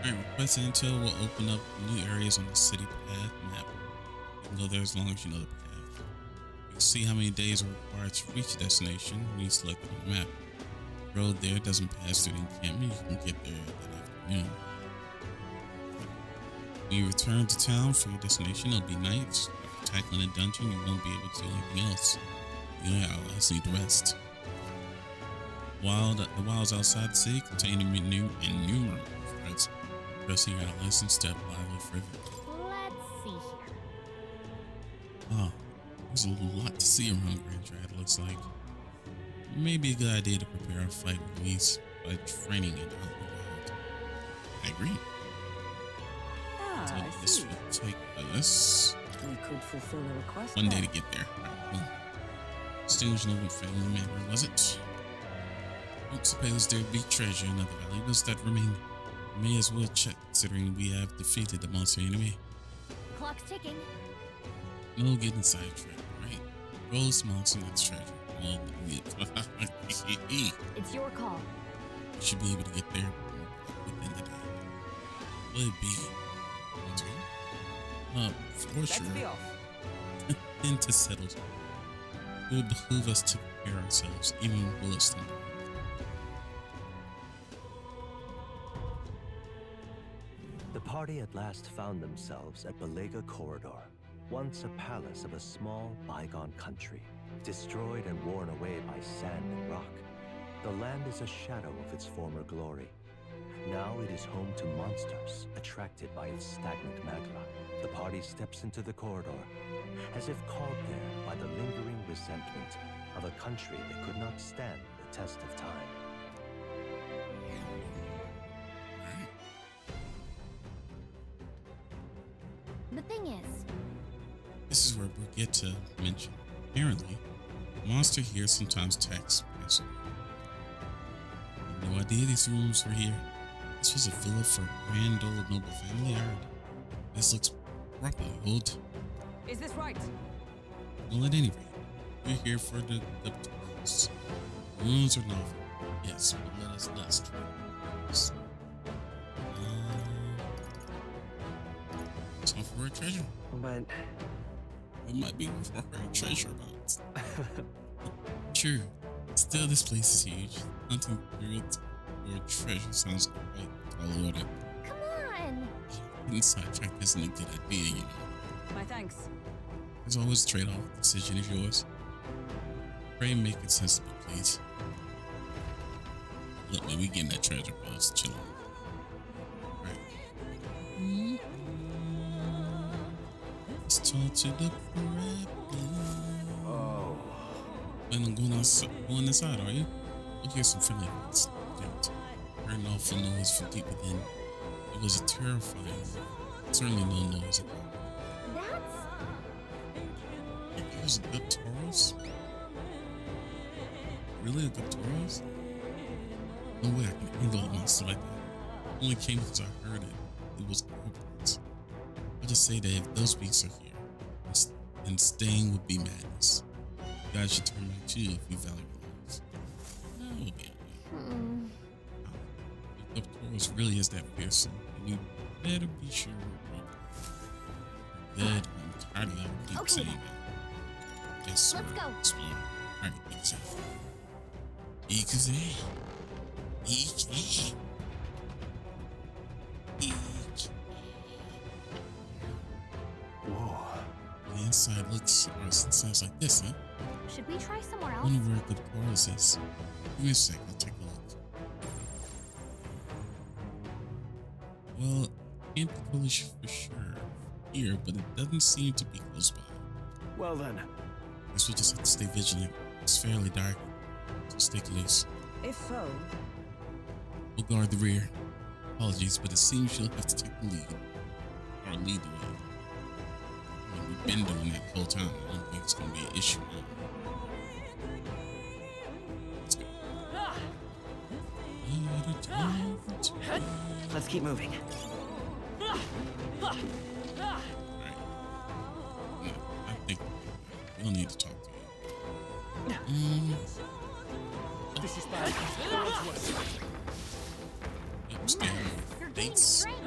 Alright, request intel will open up new areas on the city path map. You can go there as long as you know the path. You can see how many days are required to reach a destination when you select it on the map. The road there doesn't pass through the encampment. You can get there that afternoon. When you return to town for your destination, it'll be night. After tackling a dungeon, you won't be able to do anything else. You also need to rest. The wilds outside the city contain innumerable threats. Pressing out a license step wildlife river. let's see here. Oh, there's a lot to see around Grand Trad, looks like. Maybe a good idea to prepare a fight with Luis by training it out in the wild. I agree. Ah, I This see. will take us We could fulfill a request. one day then. to get there. Alright, well, distinguished noble family member, was it? Don't suppose there'd be treasure in other valuables that remain. May as well check, considering we have defeated the monster enemy. Clock's ticking. No getting sidetracked, right? Roll a small sum that's treasure. Well, you It's your call. should be able to get there within the day. Will it be? For Let's sure. be off. And to settle, it will behoove us to prepare ourselves, even will it stumble. The party at last found themselves at Belega Corridor, once a palace of a small, bygone country, destroyed and worn away by sand and rock. The land is a shadow of its former glory. Now it is home to monsters, attracted by its stagnant magma. The party steps into the corridor, as if called there by the lingering resentment of a country that could not stand the test of time. The thing is, This is where Brigitte mentioned. Apparently, the monster here sometimes attacks passers. I had no idea these rooms were here. This was a villa for a grand old noble family. I heard. This looks properly old. Is this right? Well, at any rate, we're here for the tutorials. Runes are novel. Yes, but let us try this. Time for a treasure. But It might be for a treasure box. Sure. Still, this place is huge. Hunting through it for treasure sounds quite tall-ordered. come on. Getting sidetracked isn't a good idea, you know. my thanks. There's always a trade-off. The decision is yours. Pray make it sensible, please. Look, man, we getting that treasure box. Chill on. Right. Let's talk to the Oh. Plan on going inside, are you? We'll hear some friendly words. Damn it. Heard an awful noise from deep within. It was a terrifying, certainly no noise at all. That's It was a good Taurus? Really a good Taurus? No way I can handle a monster like that. Only came because I heard it. It was goblins. I'll just say that if those beasts are here, then staying would be madness. You guys should turn back too if you value your lives. No, we'll be alright. If Taurus really is that fearsome, then you better be sure we're good. I'm tired of y'all keep Okay. saying that. Yes, sir. Let's go. Explore. Alright, easy. Easy. Easy. Easy. Whoa. The inside looks or sounds like this, huh? should we try somewhere I else? wonder where the Taurus is. Give me a sec, I'll take a look. Well, can't be totally for sure here, but it doesn't seem to be close by. Well then, Guess we'll just have to stay vigilant. It's fairly dark, so stay close. If so, We'll guard the rear. Apologies, but it seems you'll have to take the lead. Or lead the way. I mean, we've been doing that the whole time. I don't think it's going to be an issue now. Let's go. let's keep moving. Right. No, I think we don't need to talk to you. This is bad. Towards west. Yep, stay on You're getting dates. strained.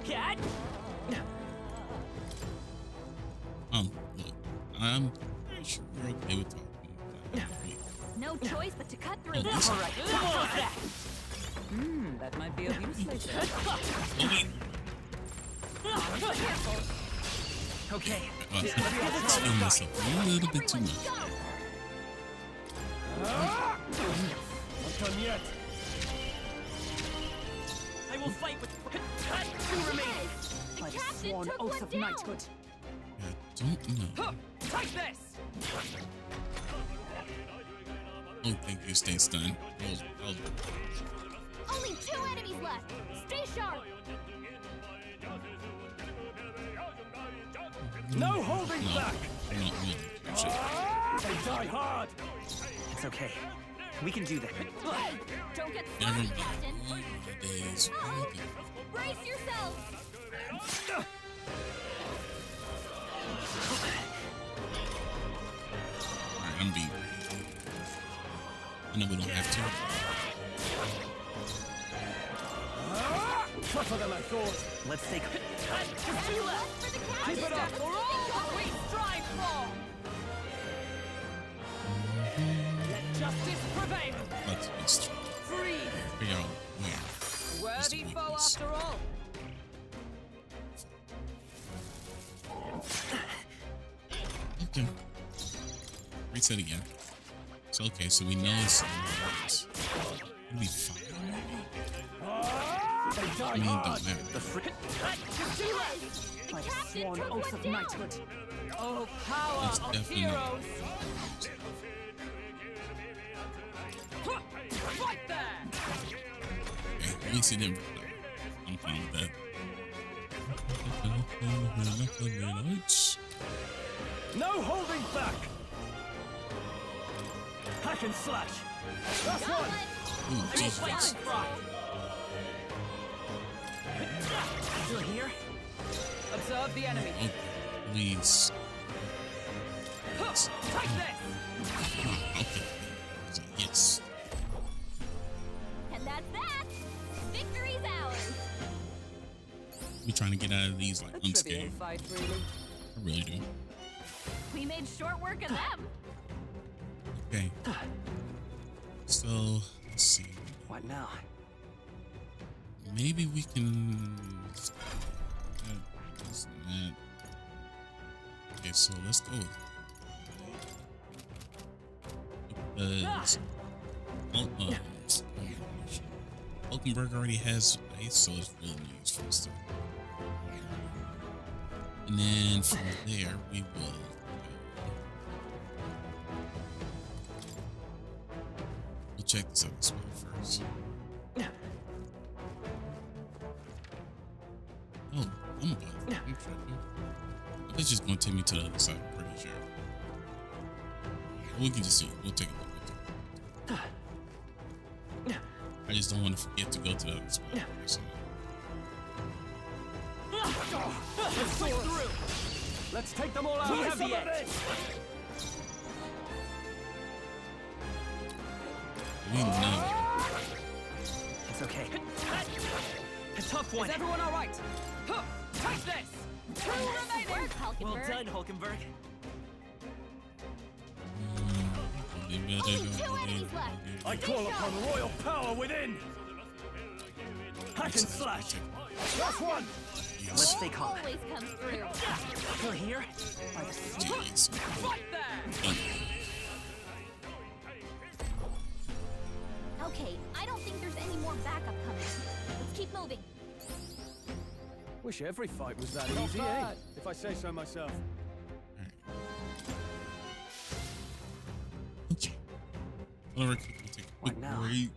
Cat? Look, I'm pretty sure we're okay with talking. No choice but to cut through. Oh, this- All right, how's that? That might be of use later. Okay. I'm feeling myself a little bit too much. Not done yet. I will fight with two remaining. The By the captain sworn took oath one of down. knighthood. I don't know. Take this. Oh, thank you. Stay stunned. Oh, Only 2 enemies left. Stay sharp. No holding no. back. No. Shit. They die hard. It's okay. We can do that. Hey, don't get Never started, mind. Captain. Oh, my days. Uh-oh. Brace yourselves. Alright, I'm beat. I know we don't have to. Tougher than I thought. Let's take. Two left for the captain. Keep it up. For all We strive for. Let justice prevail. Let's be strong. Free. Figure out where. is the Worthy foe weakness. after all. Okay. Reset again. It's okay, so we know it's it'll be fine. They I die mean, it hard. don't matter. The By the captain sworn took oath one of down. knighthood. Oh, power That's of definitely heroes. Right there. Okay, at least it didn't. I'm fine with that. No holding back. Hack and slash. That's Got one. one. Ooh, Jesus. Still here? Observe the enemy. Oh, please. Take this. Okay. So, yes. And that's that. Victory's ours. We trying to get out of these like A trivial unscathed. fight, really. I really do. We made short work of them. Okay. So let's see. What now? Maybe we can. This and that. Okay, so let's go. Because Hulkenberg already has ice, so it's really no use for us to. And then from there, we will. We'll check this other spot first. Oh, I'm about. I'm tripping. It's just gonna take me to the other side. I'm pretty sure. We can just see. We'll take a look. I just don't want to forget to go to the other spot. So, Let's go through. Let's take them all out. We have the edge. we know. It's okay. A tough one. Is everyone all right? Take this. Two Nice remaining. work, Well Hulkenberg. done, Hulkenberg. Only 2 enemies left. I call upon royal power within. Hack and slash. That's one. Let's stay calm. Always comes through. Still here? Jeez. Right there. Okay, I don't think there's any more backup coming. Let's keep moving. Wish every fight was that Not easy, bad. eh? If I say so myself. Okay. Whatever. Take a quick What now? break.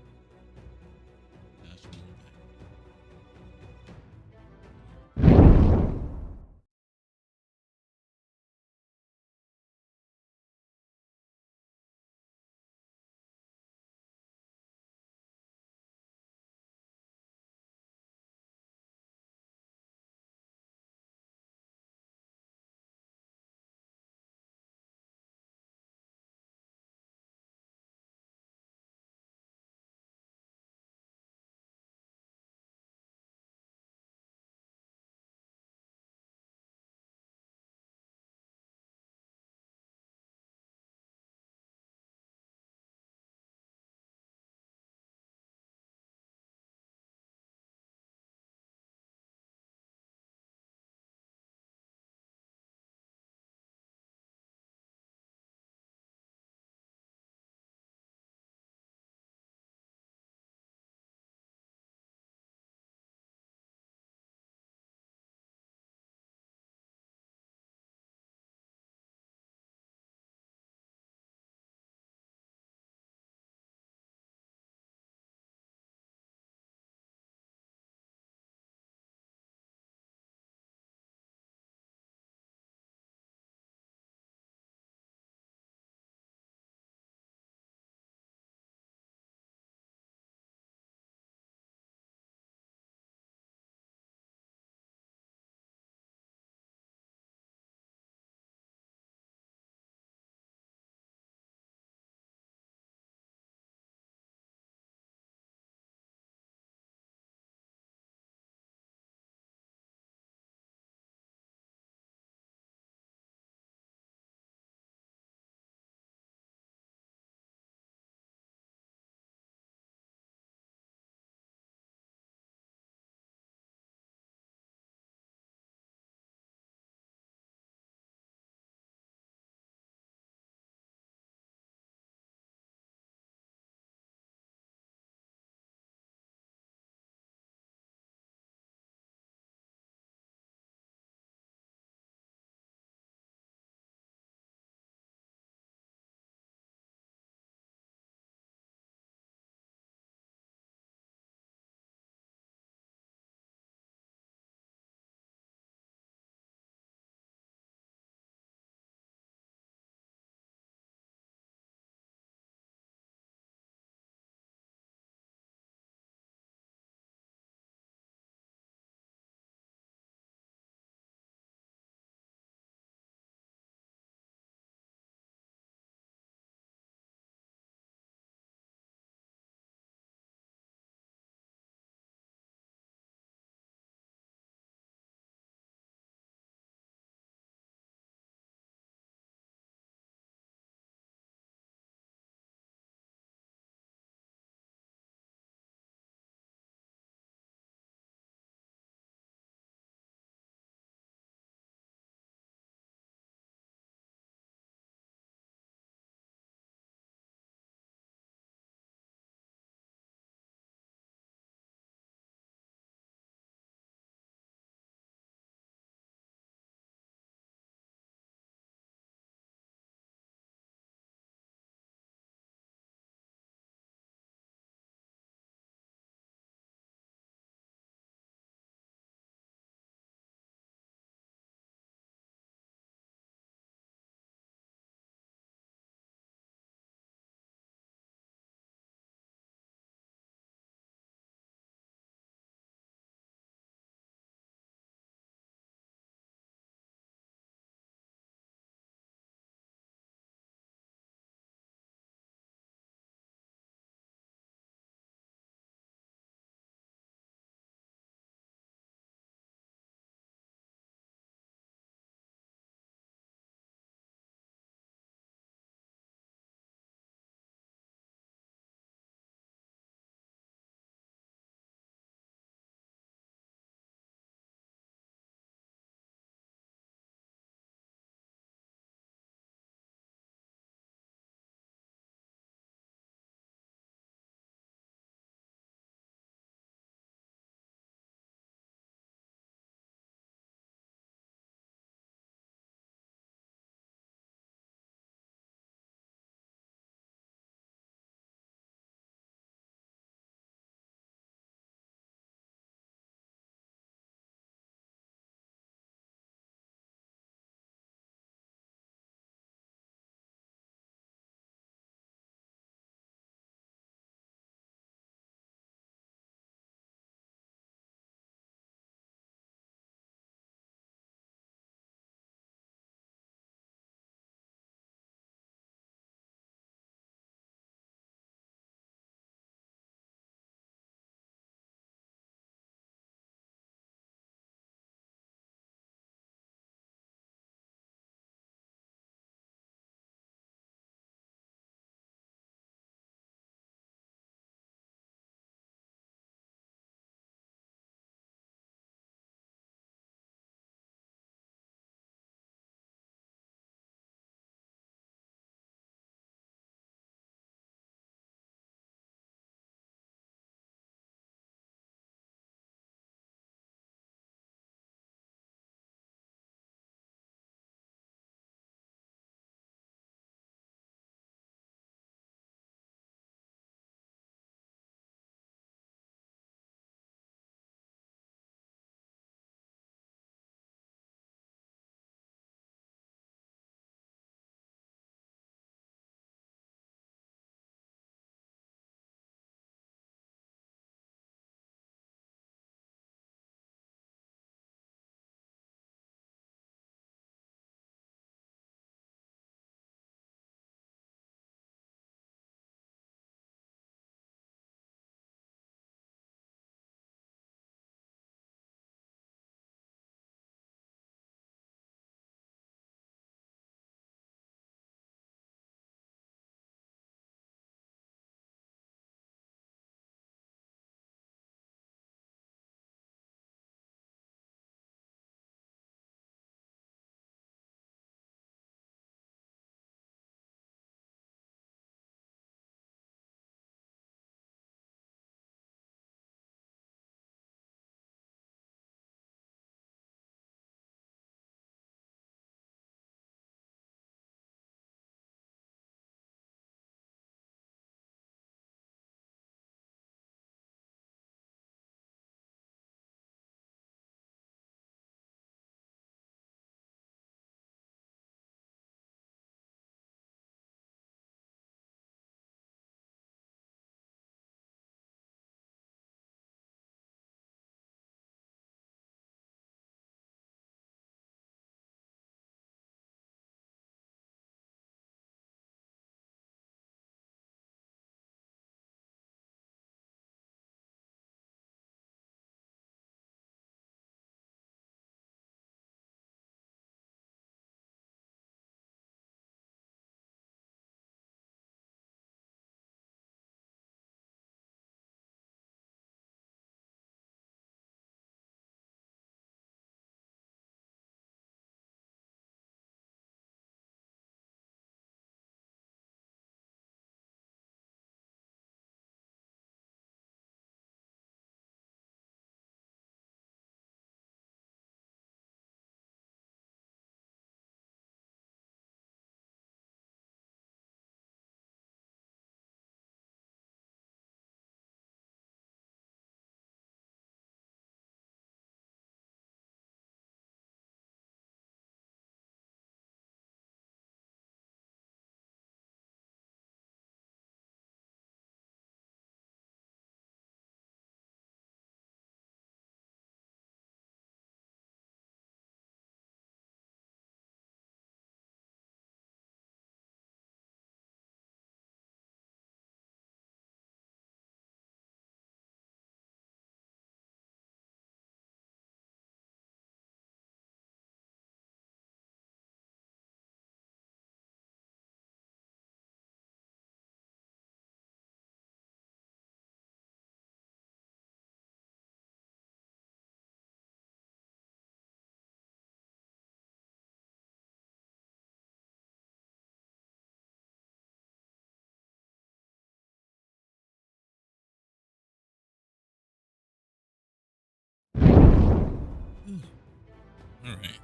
All right.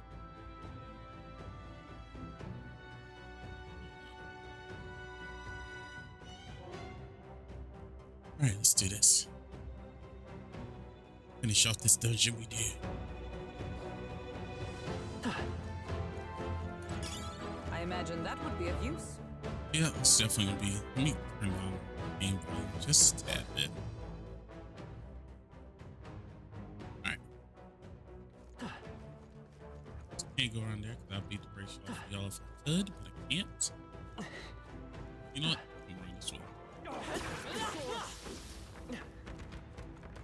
All right, let's do this. Finish off this dungeon we did. I imagine that would be of use. Yeah, it's definitely gonna be. Let me turn on game volume just a tad bit. All right. Can't go around there because I'll beat the brakes off y'all if I could, but I can't. You know what? I'm going this way.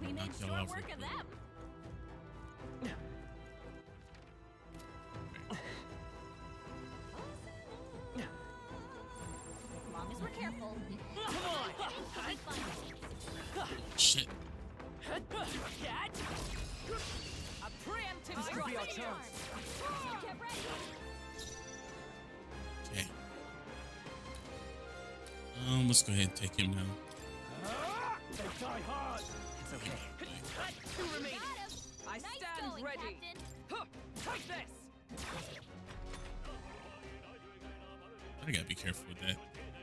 We made Knock y'all short off work real of quick. them. As long as we're careful. Shit. A preemptive This could be our strike. chance. Get ready. Okay. Let's go ahead and take him now. They die hard. It's okay. Two remaining. Got him. I Nice stand going, ready. Captain. Huh, take this. I gotta be careful with that.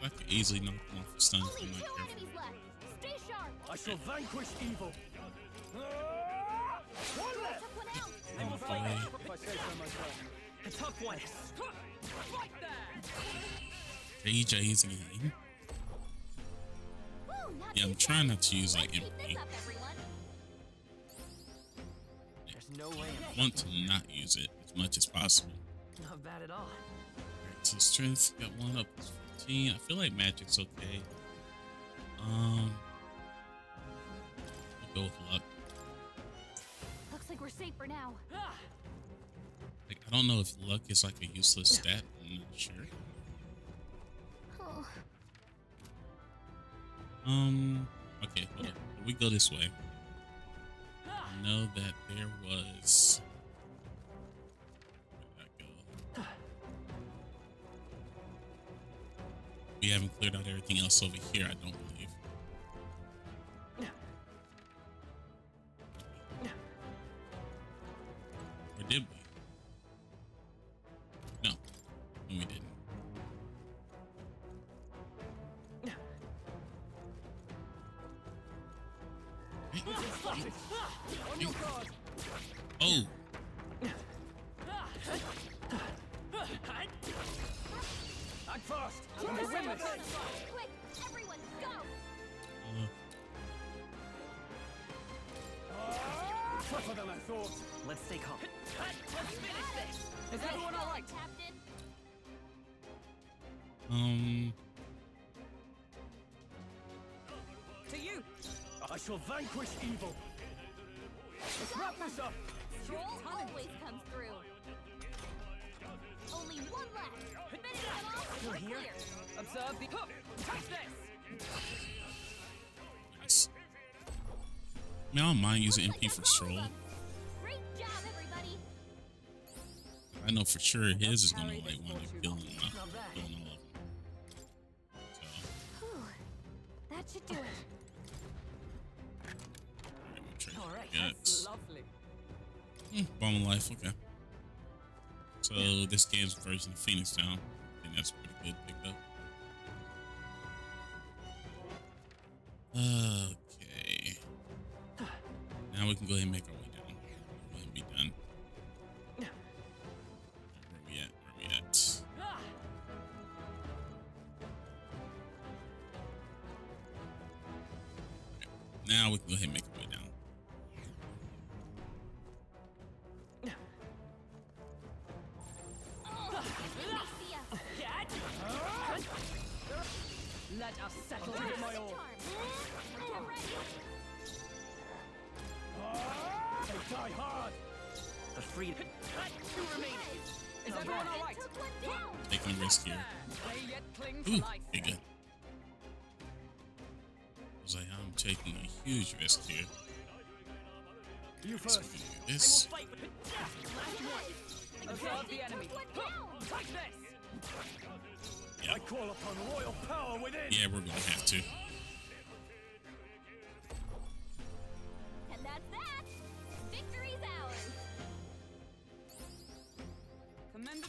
I could easily knock him off the stun if Only I'm two not careful. enemies left. Stay sharp. I shall vanquish evil. One left. Took one out. Oh, boy. If I say so myself. A tough one. Right there. JJ's again. Woo, not Yeah, I'm too trying bad. not to use like Let's keep MP. this up, everyone. There's no way. I want to not use it as much as possible. Not bad at all. Alright, so strength got one up to 15. I feel like magic's okay. We'll go with luck. Looks like we're safe for now. Like, I don't know if luck is like a useless stat. I'm not sure. Oh, Okay, hold on. We go this way. I know that there was. Where did that go? We haven't cleared out everything else over here, I don't believe. Or did we? No, we didn't. On your guard. Oh, Act fast. Quick, We'll win this. everyone, go! Tougher than I thought. Let's stay calm. Let's finish this. Is everyone all right? Captain? To you. I shall vanquish evil. Let's wrap this up. Troll always comes through. Only one left. Finish them off. Still We're here? clear. Observe the. Huh, take this. nice. I mean, I don't mind using MP for Stroll. Great job, everybody. I know for sure his is gonna like want to kill him. Not bad. Killing all of them. So, Whew. That should do it. alright, we'll trade All right, guts. Lovely. Bomb of life, okay. So this game's version of Phoenix Down. I think that's pretty good picked up. Okay. Now we can go ahead and make our way down. Go ahead and be done. Where we at? Where we at? Now we can go ahead and make our way down. Let us settle Give it this. my all. Get ready. They die hard. The freedom. Two remaining. Is everyone all right? Took one down. Taking a risk here. They yet cling to Ooh, life. okay, good. I was like, I'm taking a huge risk here. You So first. we can do this. Fight. Observe the enemy. Took one down. Take this. I call upon royal power within. Yeah, we're gonna have to. And that's that. Victory's ours.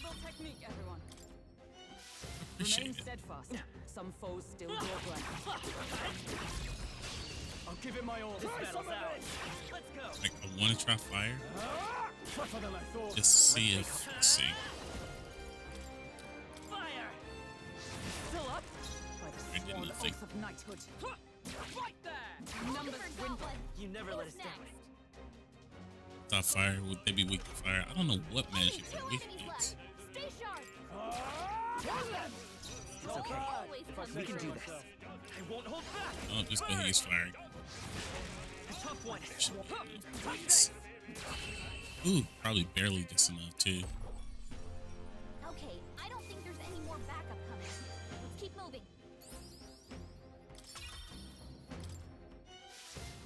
Useful technique, everyone. Appreciate Remain it. steadfast. Some foes still draw blood. I'll give it my all. This battle's ours. Let's go. Like, I want to try fire, Tougher than I thought. just to see if, let's see. Fire. Still up? By I the did sworn nothing. oath of knighthood. Right there. Numbers dwindle. You never let Who's us down. next? Thought fire, would they be weak to fire? I don't know what magic Only they're 2 weak enemies against. left. Stay sharp. It's okay. Always We can do concentrate. this. I won't hold back. Oh, just go ahead and use fire. Tough one. Nice. Ooh, probably barely just enough too. Okay, I don't think there's any more backup coming. Let's keep moving.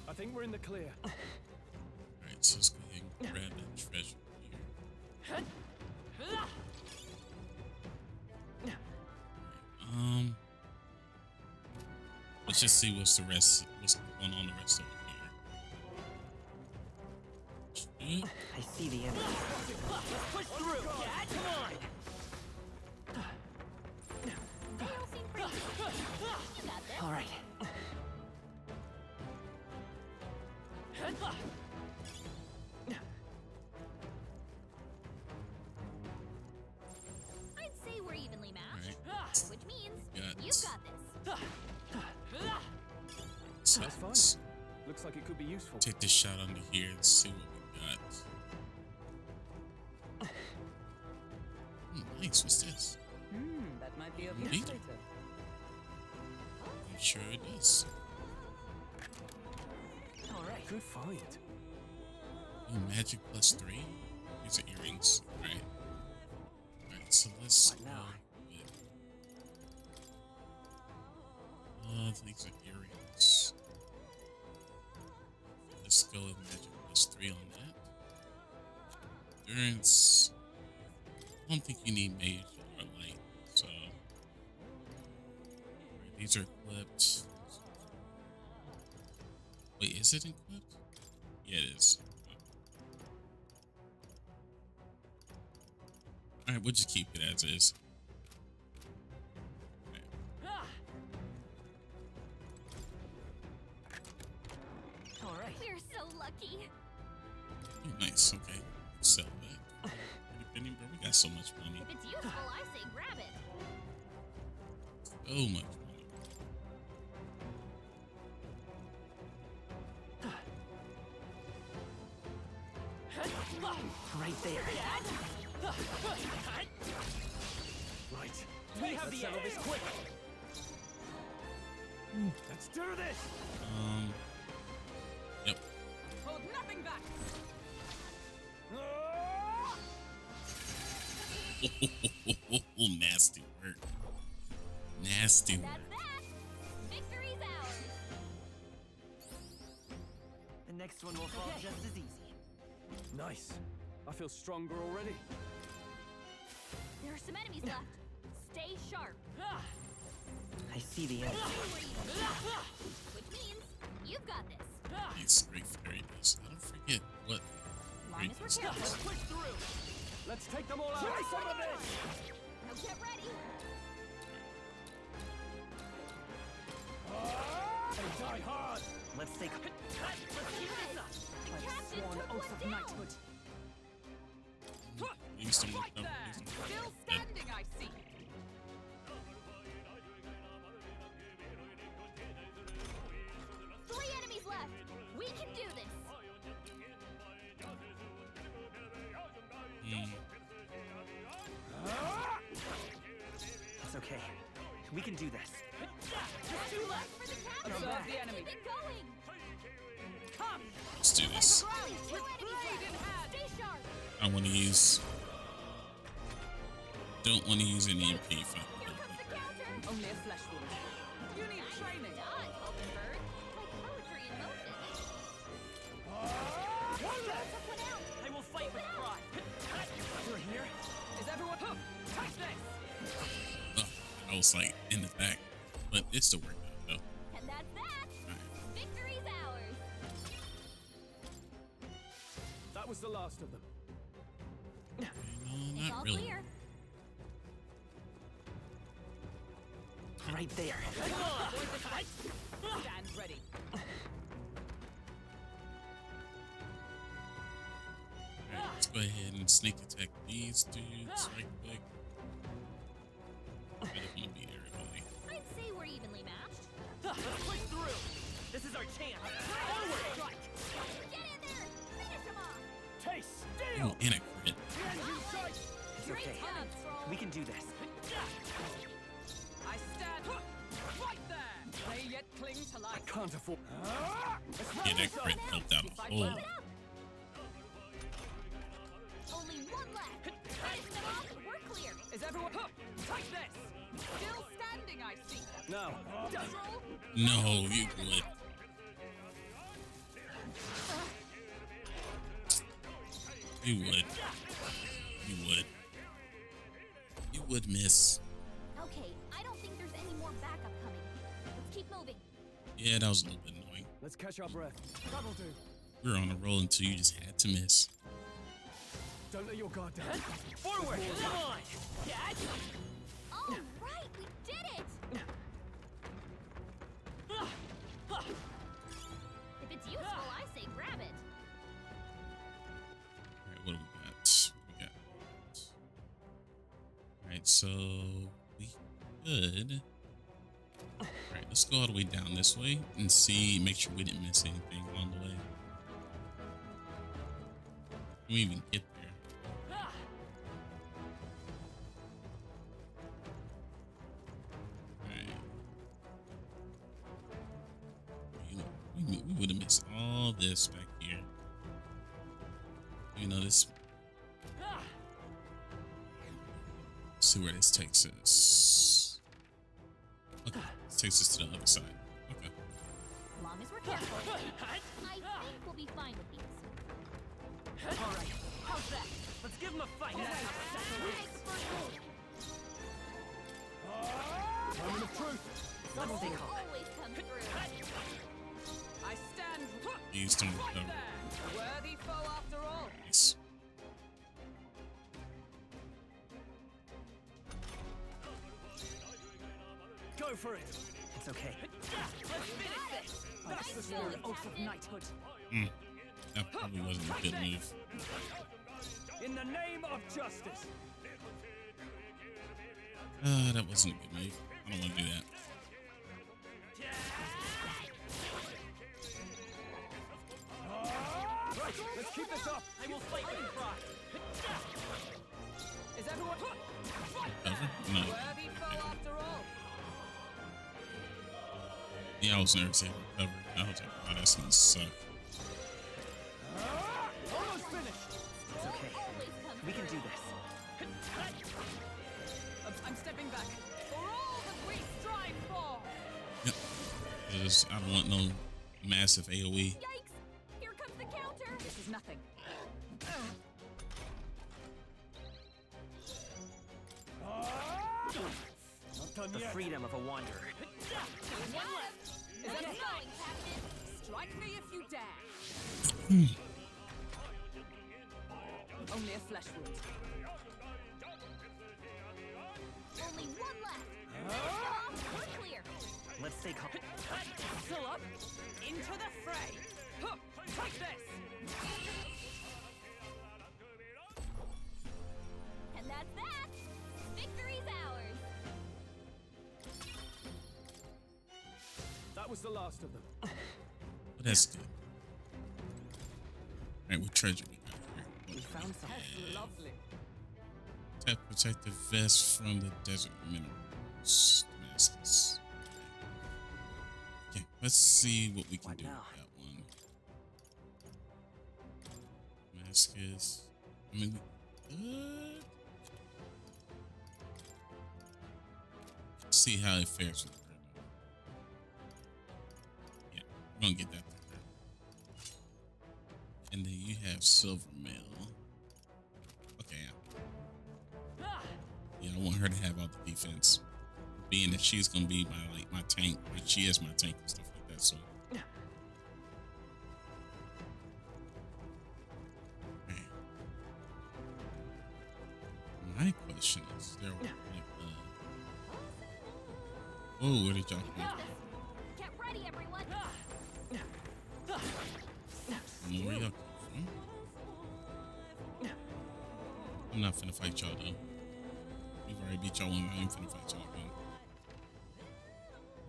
I think we're in the clear. Alright, so let's go ahead and grab that treasure here. Let's just see what's going on the rest of it here. I see the enemy. Push through. Come on. They all seem pretty. You got this. All right. I'd say we're evenly matched, Alright, which means got you've this. got this. So That's fine. let's Looks like it could be useful. take this shot under here and see what we got. Nice, what's this? That might be of Indeed. use later. I'm sure it is. All right. Good find. Ooh, magic +3. These are earrings. Alright. Alright, so let's What go now? with these are earrings. Let's go with magic +3 on that. Endurance. I don't think you need mage or light, so alright, these are equipped. Wait, is it equipped? Yeah, it is. Alright, we'll just keep it as is. All right. We're so lucky. Oh, nice, okay. Sell that. Pretty penny, bro. We got so much money. If it's useful, I say grab it. So much money. Right there. Right. We have the settle this quick. Let's do this. Yep. Hold nothing back. Nasty work. Nasty work. That's that. Victory's ours. The next one will fall just as easy. Nice. I feel stronger already. There are some enemies left. Stay sharp. I see the enemy. Which means you've got this. Nice, great fairy dust. I don't forget what Long great as we're dust careful. is. Push through. Let's take them all out. Try some of this. Now get ready. They die hard. Let's take. The By the captain sworn took oath one of down. knighthood. Use some more Right cover, there. use some more Still cover. standing, I see. Three enemies left. We can do this. It's okay. We can do this. Two left for the captain. Observe the enemy. Keep it going. Let's do this. Rally, two enemies left. Stay sharp. I want to use. Don't want to use any MP for. Here comes the counter. Only a flesh wound. You need training. Dodge, Hulkenberg. Like poetry in motion. Took one out. I will fight with pride. You're here? Is everyone hooked? Touch this. Oh, I was like in the back, but it still worked out though. And that's that. Alright. Victory's ours. That was the last of them. No, It's not all really. clear. Right there. Stand ready. Alright, let's go ahead and sneak attack these dudes right quick. I don't want to beat everybody. I'd say we're evenly matched. Let's push through. This is our chance. Forward strike. Get in there! Finish him off! Taste Ooh, steel! and a crit. The end in sight! It's okay. We can do this. I stand right there. They yet cling to life. Can't afford. Yeah, that crit helped out a whole. Only one left. Finish them off and we're clear. Is everyone? Take this. Still standing, I see. No. Control. No, you would. You would. You would. You would miss. Okay, I don't think there's any more backup coming. Let's keep moving. Yeah, that was a little bit annoying. Let's catch our breath. That'll do. We were on a roll until you just had to miss. Don't let your guard down. Forward. Come on. All right, we did it! If it's useful, I say grab it. Alright, what do we got? Alright, so we could. Alright, let's go all the way down this way and see, make sure we didn't miss anything along the way. Can we even get there? Alright. We would have missed all this back here. You know this. Let's see where this takes us. Okay, this takes us to the other side. Okay. As long as we're careful. I think we'll be fine with these. All right. How's that? Let's give him a fight. Moment of truth. Let's stay calm. Always come through. I stand These don't right recover. there. Worthy foe after all. Nice. Go for it. It's okay. That's the sworn oath of knighthood. That probably wasn't a good move. In the name of justice. That wasn't a good move. I don't want to do that. Right, let's keep this up. I will fight with pride. Is everyone? Cover? No. Worthy foe after all. Yeah, I was nervous to recover. I was like, oh, that's gonna suck. Almost finished. It's okay. Always come We can do through. this. I'm stepping back. For all that we strive for. Yep. Because I don't want no massive AoE. Yikes! Here comes the counter. This is nothing. Not done The yet. freedom of a wanderer. One left. Is Get everyone? going, Captain. Strike me if you dare. Only a flesh wound. Only one left. Finish them off. We're clear. Let's stay calm. Still up. Into the fray. Huh, take this. And that's that. Victory's ours. That was the last of them. But that's good. Alright, what treasure we got here? We found something. That's lovely. Tap protective vest from the desert minerals. Damascus. Okay, let's see what we can What do now? with that one. Damascus. I mean, we could. See how it fares with her. Yeah, we're gonna get that to her. And then you have Silver Mill. Okay, yeah. Yeah, I want her to have all the defense. Being that she's gonna be my tank, like she is my tank and stuff like that. So man. My question is, there Oh, where did y'all come Got this. Get ready, everyone. from? Where y'all come from? I'm not finna fight y'all though. We've already beat y'all one. I ain't finna fight y'all again.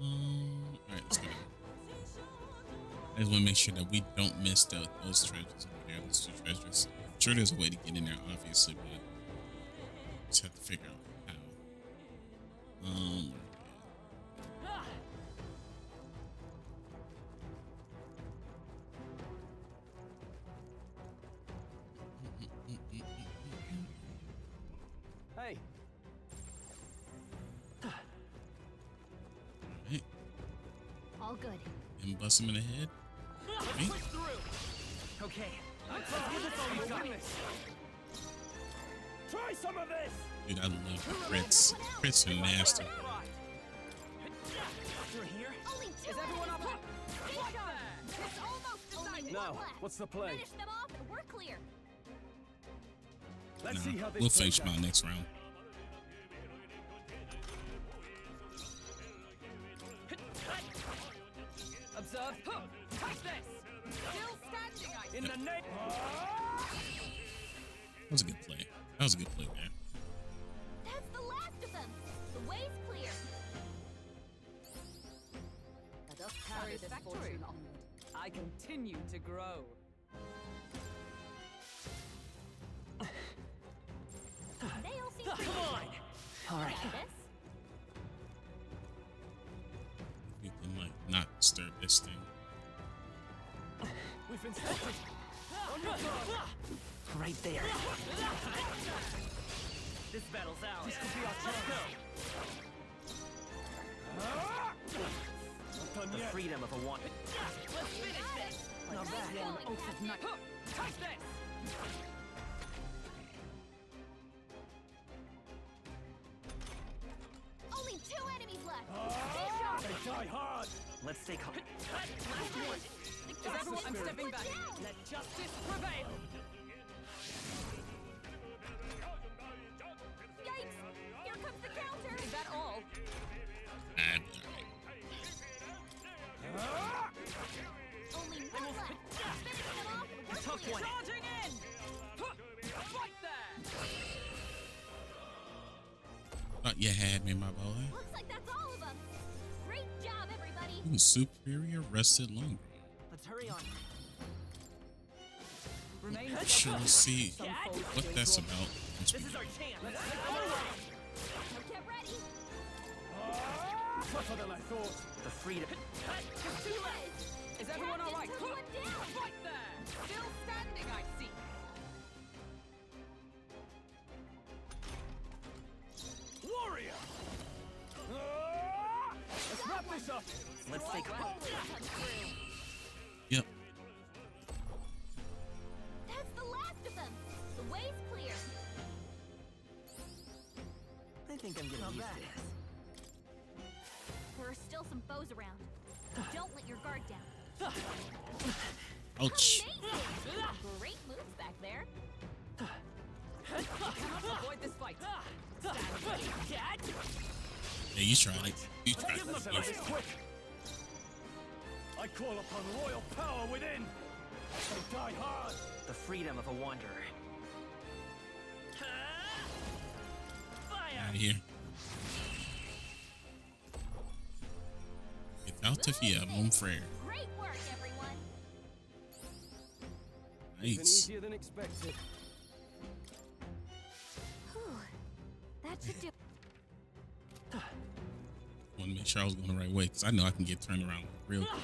All right, let's go down. I just want to make sure that we don't miss those treasures over there. Those 2 treasures. I'm sure there's a way to get in there, obviously, but just have to figure out how. Hey, Right. All good. And bust him in the head. Me? Push through. Okay. Let's give this all you got. try some of this. Dude, I love the crits. Crits are nasty. Through here. Only 2 Is everyone enemies up? left. Stay sharp. It's almost only Now, one left. what's the play? Finish them off and we're clear. Let's see how Nah, this we'll plays face him out. out next round. Observe. Take this. Still standing, I see. In the name. That was a good play. That was a good play there. That's the last of them. The way's clear. Let us carry this fortune onward. I continue to grow. They all seem pretty Come on. All right. got this. We can like not disturb this thing. We've been spotted. Right there. This battle's ours. This could be our chance. Not done The yet. freedom of a one. Let's finish this. Now Nice that going, Oath of Captain. Night. Take this. Only 2 enemies left. Stay sharp. They die hard. Let's stay calm. Last one. The Is gas everyone? I'm is stepping back. down. Let justice prevail. Yikes! Here comes the counter. Is that all? Ah, Only 1 left. Finish them off and we're Tough clear. one. Charging in. Right there. thought you had me, my boy. Looks like that's all of them. Great job, everybody. Ooh, superior rusted long. Let's hurry on. Remain Sure, we'll see Some foes what stay that's drawn. about once we This is get our chance. Now get ready. Tougher than I thought. The freedom. Is everyone all right? Captain took one down. Right there. Still standing, I see. Warrior. Let's wrap this up. Let's stay calm. Holy come through. Yep. That's the last of them. The way's clear. I think I'm getting used to this. There are still some foes around. Don't let your guard down. Ouch. Amazing! Great moves back there. Avoid this fight. Stand ready, cat. Yeah, you tried it. You tried Let's it. settle this quick. I call upon royal power within. They die hard. The freedom of a wanderer. Out of here. Without Tafia, mon frere. Great work, everyone. Even Nice. easier than expected. Whew. That should do. Want to make sure I was going the right way because I know I can get turned around real quick.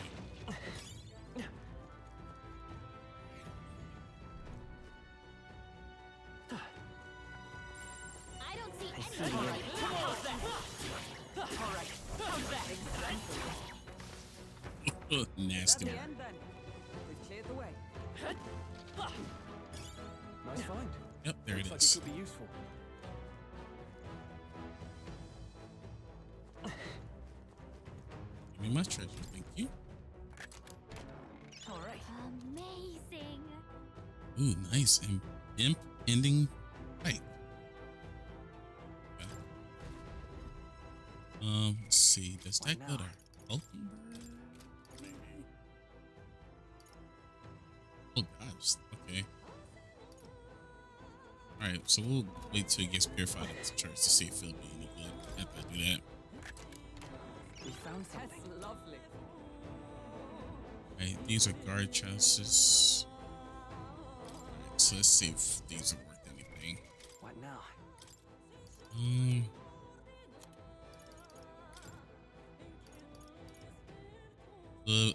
I don't see any. see All you. right. Nasty. The end then. We've cleared the way. Nice find. Yep, there it Looks is. like it could be useful. Give me my treasure, thank you. All right. Amazing. Ooh, nice. And imp ending fight. Okay. Let's see. Does that go to Hulkenberg? Maybe. Oh gosh. Okay. All right. So we'll wait till he gets purified at the church to see if he'll be any good. After I do that. We found That's something. lovely. All right. These are guard chalices. All right. So let's see if these are worth anything. What now?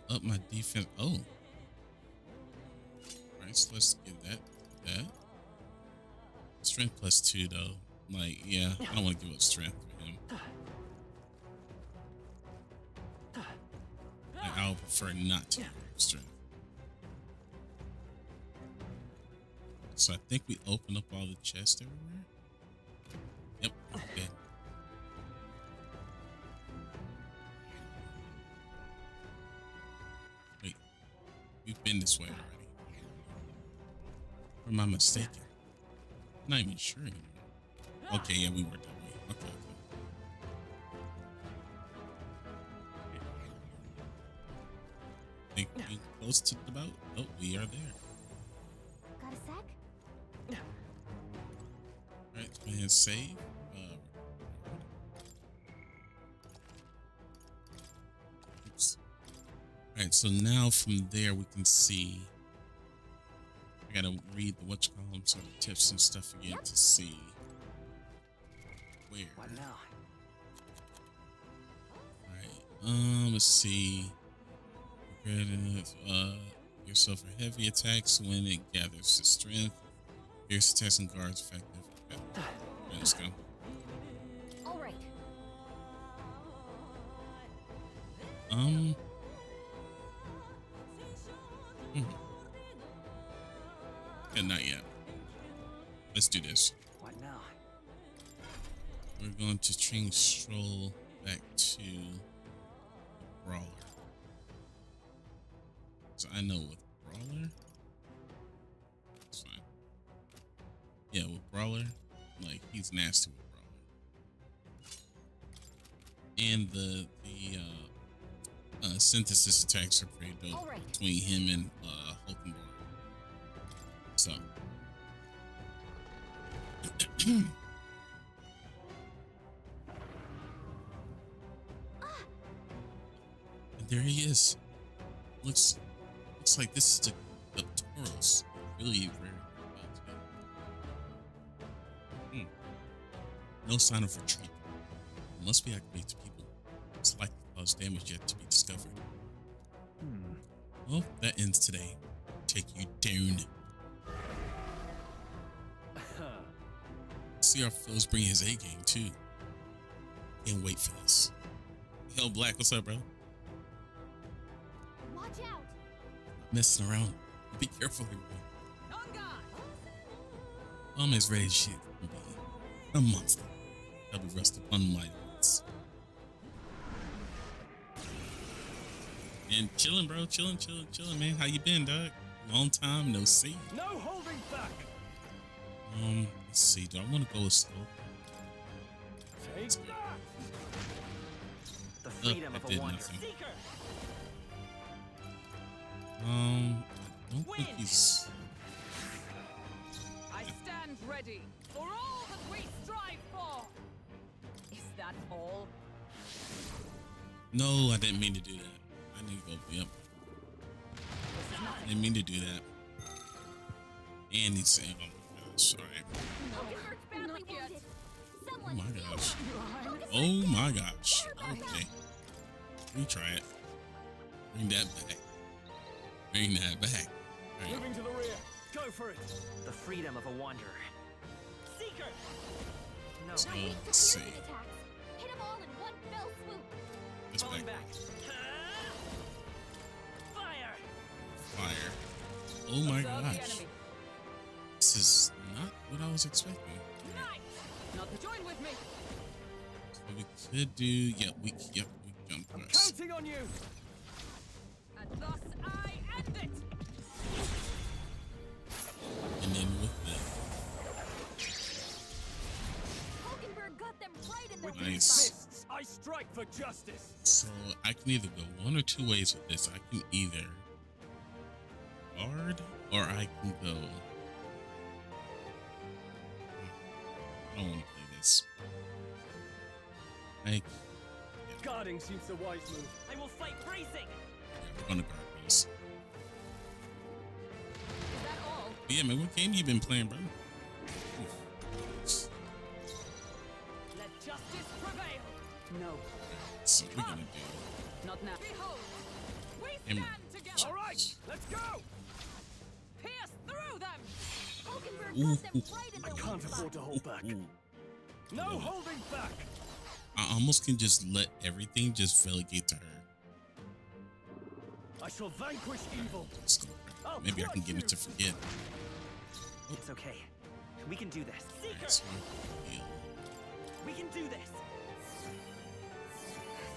Up my defense. Oh. Alright, so let's give that. Strength +2 though. Like, yeah, I don't want to give up strength for him. I would prefer not to give up strength. So I think we open up all the chests everywhere. Yep, okay. Wait, we've been this way already. Or am I mistaken? I'm not even sure anymore. Okay, yeah, we were that way. Okay. Think we close to the boat? Oh, we are there. Got a sec? Alright, go ahead and save. Oops. Alright, so now from there we can see. I gotta read the whatchamacallit, or the tips and stuff again to see where. What now? Alright, let's see. Yourself for heavy attacks when it gathers its strength. Fierce attacks and guards effective. Okay. Alright, let's go. All right. Yeah, not yet. Let's do this. What now? We're going to stroll back to the brawler. So I know with brawler, it's fine. Yeah, with brawler, like he's nasty with brawler. And the synthesis attacks are pretty dope All right. between him and Hulkenberg. So. And there he is. Looks like this is the Tauros. Really very well. No sign of retreat. It must be activated to people. It's likely to cause damage yet to be discovered. Well, that ends today. Take you down. See our foes bring his A game too. Can't wait for this. Yo, Black, what's up, bro? Watch out. Messing around. Be careful, everyone. On guard. I'm as ready as shit to be a monster. I'll be rest upon my lights. And chilling, bro. Chilling, man. How you been, dog? Long time no see. No holding back. Let's see. Do I want to go with slow? Take that. The freedom that of did a wanderer. nothing. Seeker! I don't think he's. I stand ready for all that we strive for. Is that all? No, I didn't mean to do that. I need to go. Yep. I didn't mean to do that. And he's saying, "Oh my gosh!" All right. Hulkenberg's badly wounded. Oh Someone my heal gosh. him. Oh my gosh. Okay. Retry it. Bring that back. Bring that back. All right. Moving to the rear. Go for it. The freedom of a wanderer. Seeker! No. So, I hate let's see. piercing attacks. Hit them all in one fell swoop. Let's Falling back. back. Fire! Fire. Oh my Observe the gosh. enemy. This is not what I was expecting. Nice. Now join with me. So we could do, yeah, we jump I'm first. counting on you. And thus I end it. And then with the Hulkenberg got them right in their With Nice. these fists, I strike for justice. So I can either go one or two ways with this. I can either guard or I can go. I don't want to play this. Like, Guarding seems the wise move. I will fight bracing. yeah, we're gonna guard these. Is that all? But yeah, man, what game you been playing, bro? Let justice prevail. No. So what we're gonna do. Not now. Behold, we Em- stand together. All right, let's go. Pierce through them. Hulkenberg Ooh, got them right in I the can't weak afford to spot. hold back. Ooh. No Love it. holding back. I almost can just let everything just relegate to her. I shall vanquish evil. Just go crap. Maybe I can get it to forget. It's okay. We can do this. Alright, so heal. We can do this.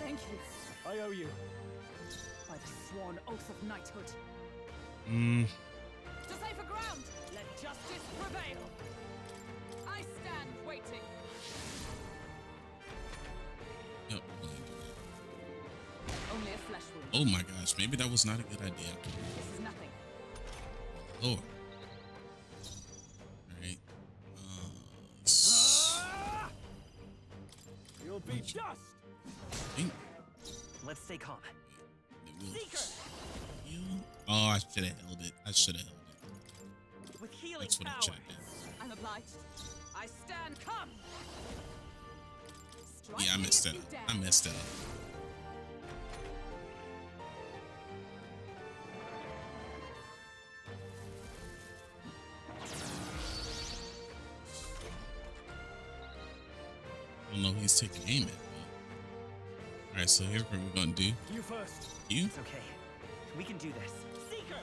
Thank you. I owe you. By the sworn oath of knighthood. To safer ground. Let justice prevail. I stand waiting. Yep. Only a flesh wound. Oh my gosh, maybe that was not a good idea. This is nothing. Lord. Alright. Ah! You'll be dust. Think Let's stay calm. it will Seeker! heal. Oh, I should have held it. I should have held it. With healing That's what I power. should have done. I'm obliged. I stand. Come. Strike Yeah, I me messed if that you up. dare. I messed that up. I don't know who he's taking aim at. Alright, so here's what we're gonna do. You first. You It's okay. We can do this. Seeker!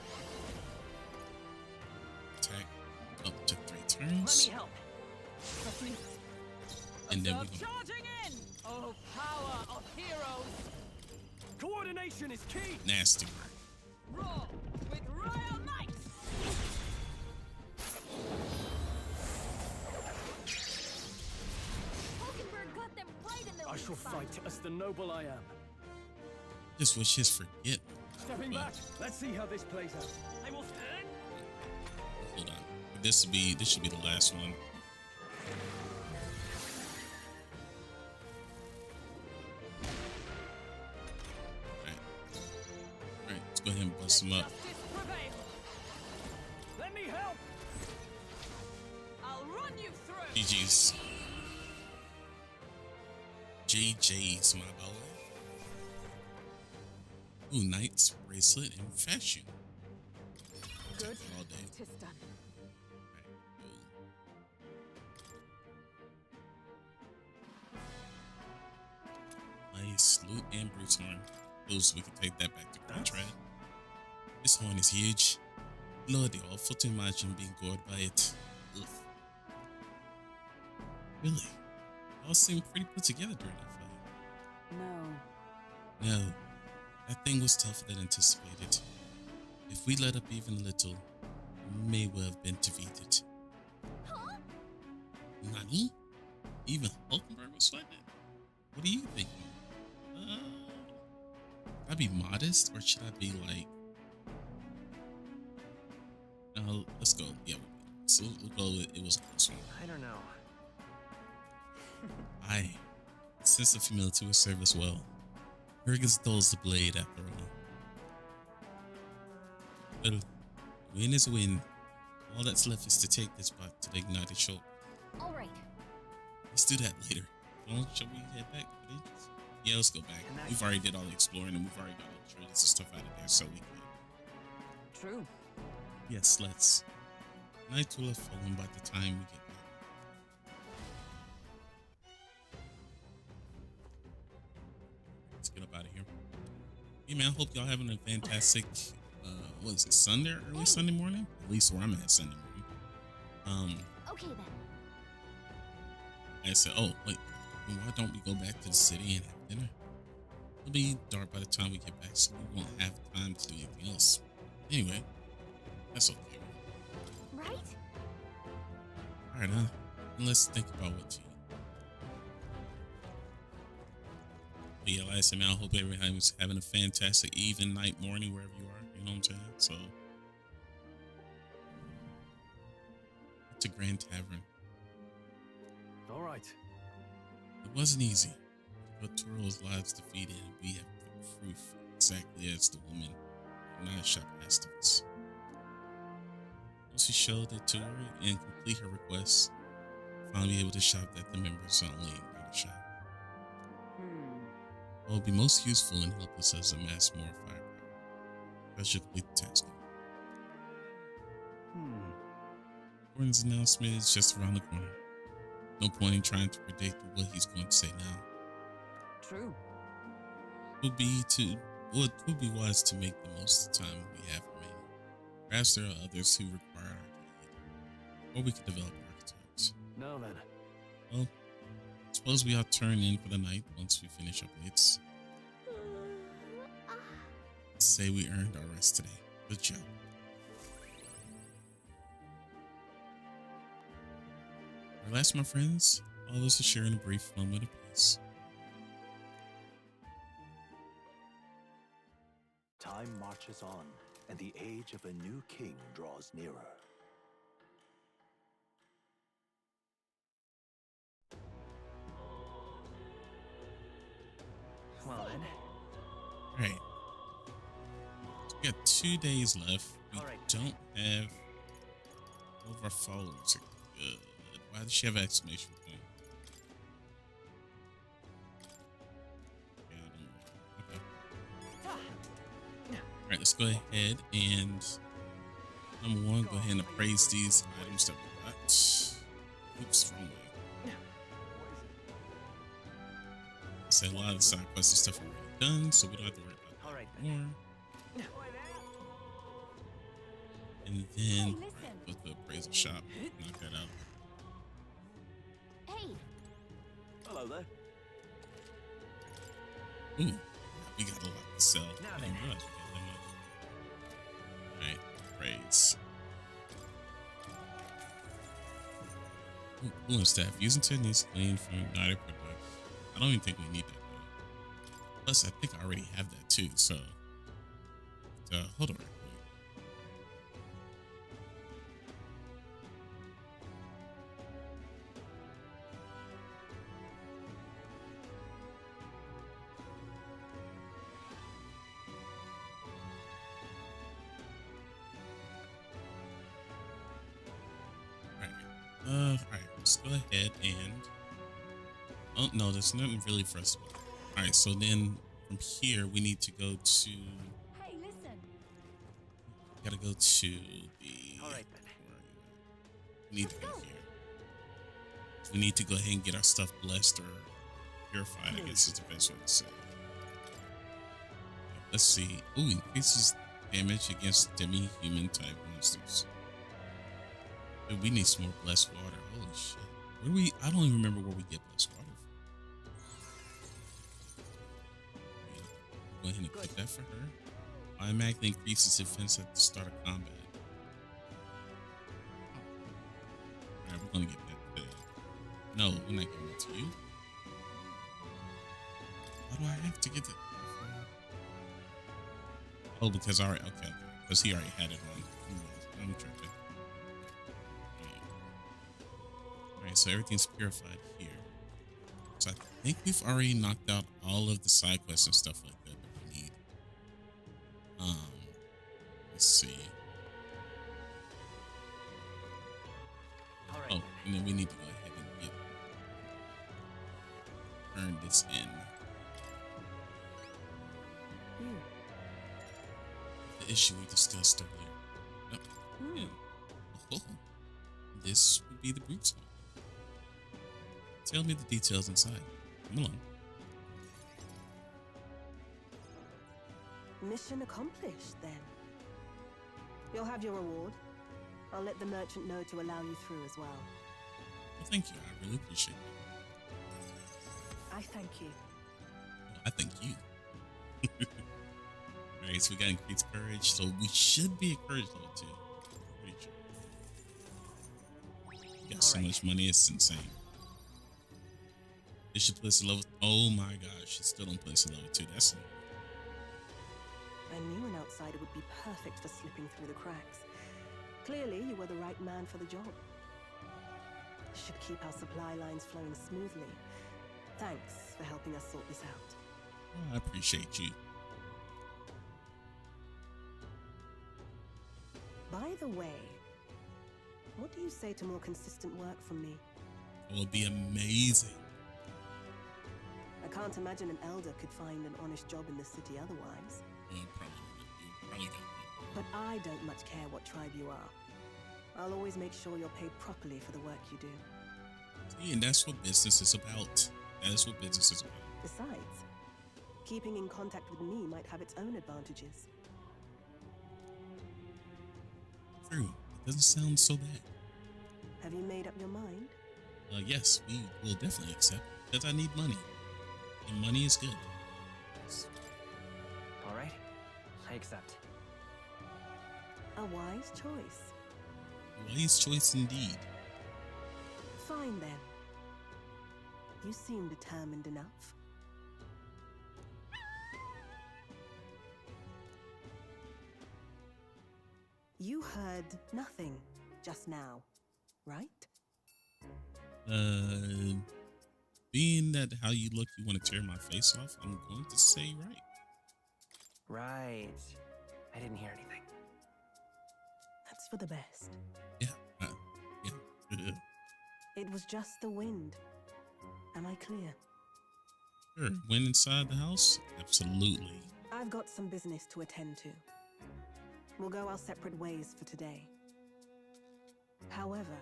attack up to 3 Let turns. me help. Proceed. And then we're Observe gonna charging in. Oh, power of heroes. Coordination is key. nasty. Roar with royal might. Hulkenberg got them right in the I weak shall spot. fight as the noble I am. Just wish his forget. Stepping back. Let's see how this plays out. I will. Hold on. This should be the last one. Alright, let's go ahead and bust him up. Justice prevail. Let me help. I'll run you through. GG's. JJ's, my boy. Ooh, Knight's bracelet and fashion. Good. All day. Tis done. Nice loot and Bruce horn. Those we can take that back to Contract. This horn is huge. Bloody awful to imagine being gored by it. Ugh. Really? All seemed pretty put together during that fight. No. No, that thing was tougher than anticipated. If we let up even a little, we may well have been defeated. Huh? Nani? Even Hulkenberg was sweating it? What do you think? Should I be modest or should I be like? Let's go. Yeah, so we'll go with it was a close one. I don't know. Aye, sense of humility will serve us well. Arrogance dulls the blade after all. Well, win is a win. All that's left is to take this back to the Ignited Shop. All right. Let's do that later. Well, shall we head back? Yeah, let's go back. We've already did all the exploring and we've already got all the treasures and stuff out of there, so we can. True. Yes, let's. Night will have fallen by the time we get back. Let's get up out of here. Hey man, I hope y'all having a fantastic what is it, Sunday, early Sunday morning? At least where I'm at Sunday morning. Okay then. I said, oh wait, why don't we go back to the city and have dinner? It'll be dark by the time we get back, so we won't have time to do anything else. Anyway, that's okay. Right? Alright, let's think about what to eat. But yeah, like I said, man, I hope everybody's having a fantastic evening, night, morning, wherever you are. You know what I'm saying? So, it's a Grand Tavern. All right. It wasn't easy, but Toro's lives defeated, and we have the proof exactly as the woman not shop asked of us. Once we showed it to her and complete her request, finally be able to shop at the members only not shop. It will be most useful and help us as amass more firepower. As you complete the task. Gordon's announcement is just around the corner. No point in trying to predict what he's going to say now. True. It would be wise to make the most of the time we have remaining. Perhaps there are others who require our aid, or we could develop archetypes. Now then. Well, suppose we all turn in for the night once we finish up dates. Say we earned our rest today. Good job. Relax, my friends. All of us are sharing a brief moment of peace. Time marches on, and the age of a new king draws nearer. Well then. Alright. So we got 2 days left. We don't have all of our followers are good. Why does she have an exclamation point? Yeah, I don't know. Okay. Alright, let's go ahead and number one, go ahead and appraise these items that we got. Oops, wrong way. I said a lot of the side quests and stuff are already done, so we don't have to worry about that anymore. And then go to the appraisal shop, knock that out. Hey, Hello there. Ooh, we got a lot to sell. Now I then. didn't realize we had that much. Alright, praise. Ooh, cooling staff. Using techniques gleaned from ignited products. I don't even think we need that though. Plus, I think I already have that too, so. Hold on right quick. Alright, let's go ahead and. Oh, no, there's nothing really for us to do. Alright, so then from here, we need to go to. hey, listen. Gotta go to the. Alright then. Where are you at? We need to go here. We need to go ahead and get our stuff blessed or purified, I guess is the best way to say it. Let's see. Ooh, increases damage against demi-human type monsters. Dude, we need some more blessed water. Holy shit. Where do we? I don't even remember where we get blessed water from. Go ahead and put that for her. Automatically increases defense at the start of combat. Alright, we're gonna get that today. No, we're not giving it to you. Why do I have to get that? Oh, because I already, okay. Because he already had it on. I'm tripping. Alright, so everything's purified here. So I think we've already knocked out all of the side quests and stuff like that we need. Let's see. Alright. Oh, and then we need to go ahead and turn this in. The issue we discussed earlier. Oh, yeah. Oh, this would be the brute swamp. Tell me the details inside. Come along. Mission accomplished, then. You'll have your reward. I'll let the merchant know to allow you through as well. Well, thank you. I really appreciate it. I thank you. Well, I thank you. Alright, so we got increased courage, so we should be at courage level 2. Pretty sure. We got so much money, it's insane. Did she place a level? Oh my gosh, she still don't place a level 2. That's I knew an outsider would be perfect for slipping through the cracks. Clearly, you were the right man for the job. Should keep our supply lines flowing smoothly. Thanks for helping us sort this out. I appreciate you. By the way, what do you say to more consistent work from me? It would be amazing. I can't imagine an elder could find an honest job in the city otherwise. Probably not. But I don't much care what tribe you are. I'll always make sure you're paid properly for the work you do. See, and that's what business is about. That's what business is about. Besides, keeping in contact with me might have its own advantages. True. It doesn't sound so bad. Have you made up your mind? Yes, we will definitely accept because I need money. And money is good. All right, I accept. A wise choice. Wise choice indeed. Fine then. You seem determined enough. You heard nothing just now, right? Being that how you look, you want to tear my face off, I'm going to say right. Right. I didn't hear anything. That's for the best. Yeah. It was just the wind. Am I clear? Sure. Went inside the house? Absolutely. I've got some business to attend to. We'll go our separate ways for today. However,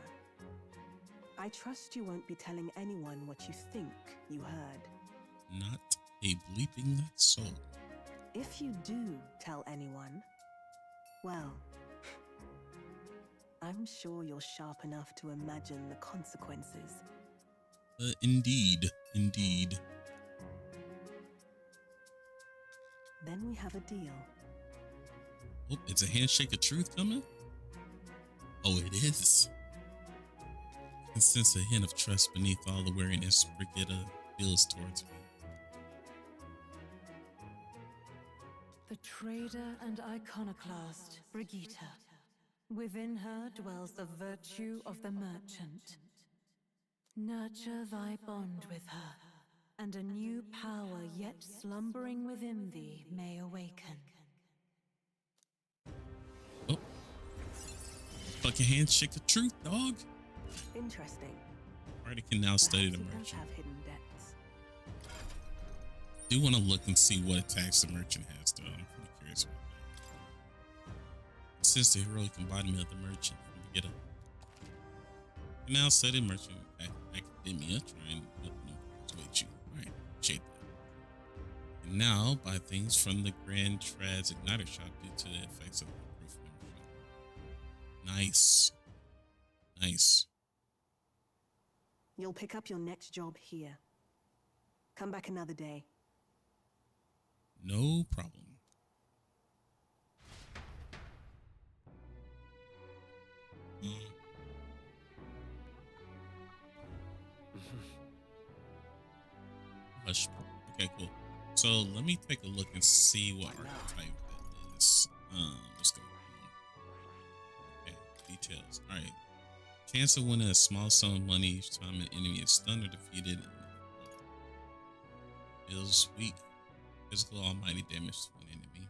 I trust you won't be telling anyone what you think you heard. Not a bleeping soul. If you do tell anyone, well, I'm sure you're sharp enough to imagine the consequences. Indeed. Indeed. Then we have a deal. Oh, it's a handshake of truth coming? Oh, it is. I can sense a hint of trust beneath all the wariness Brigitte feels towards me. The trader and iconoclast, Brigitte. Within her dwells the virtue of the merchant. Nurture thy bond with her, and a new power yet slumbering within thee may awaken. Oh. Fucking handshake of truth, dog. Interesting. Party can now study the Perhaps he does merchant. have hidden depths. Do want to look and see what attacks the merchant has, though. I'm pretty curious about that. Since the heroic embodiment of the merchant from Brigitte. Can now study merchant academia, trying to persuade you. Alright, appreciate that. And now buy things from the Grand Trans Igniter shop due to the effects of the proof membership. Nice. Nice. You'll pick up your next job here. Come back another day. No problem. Hush. Okay, cool. So let me take a look and see what archetype that is. Let's go. Okay, details. All right. Chance of winning a small sum of money each time an enemy is stunned or defeated. Deals weak physical almighty damage to an enemy.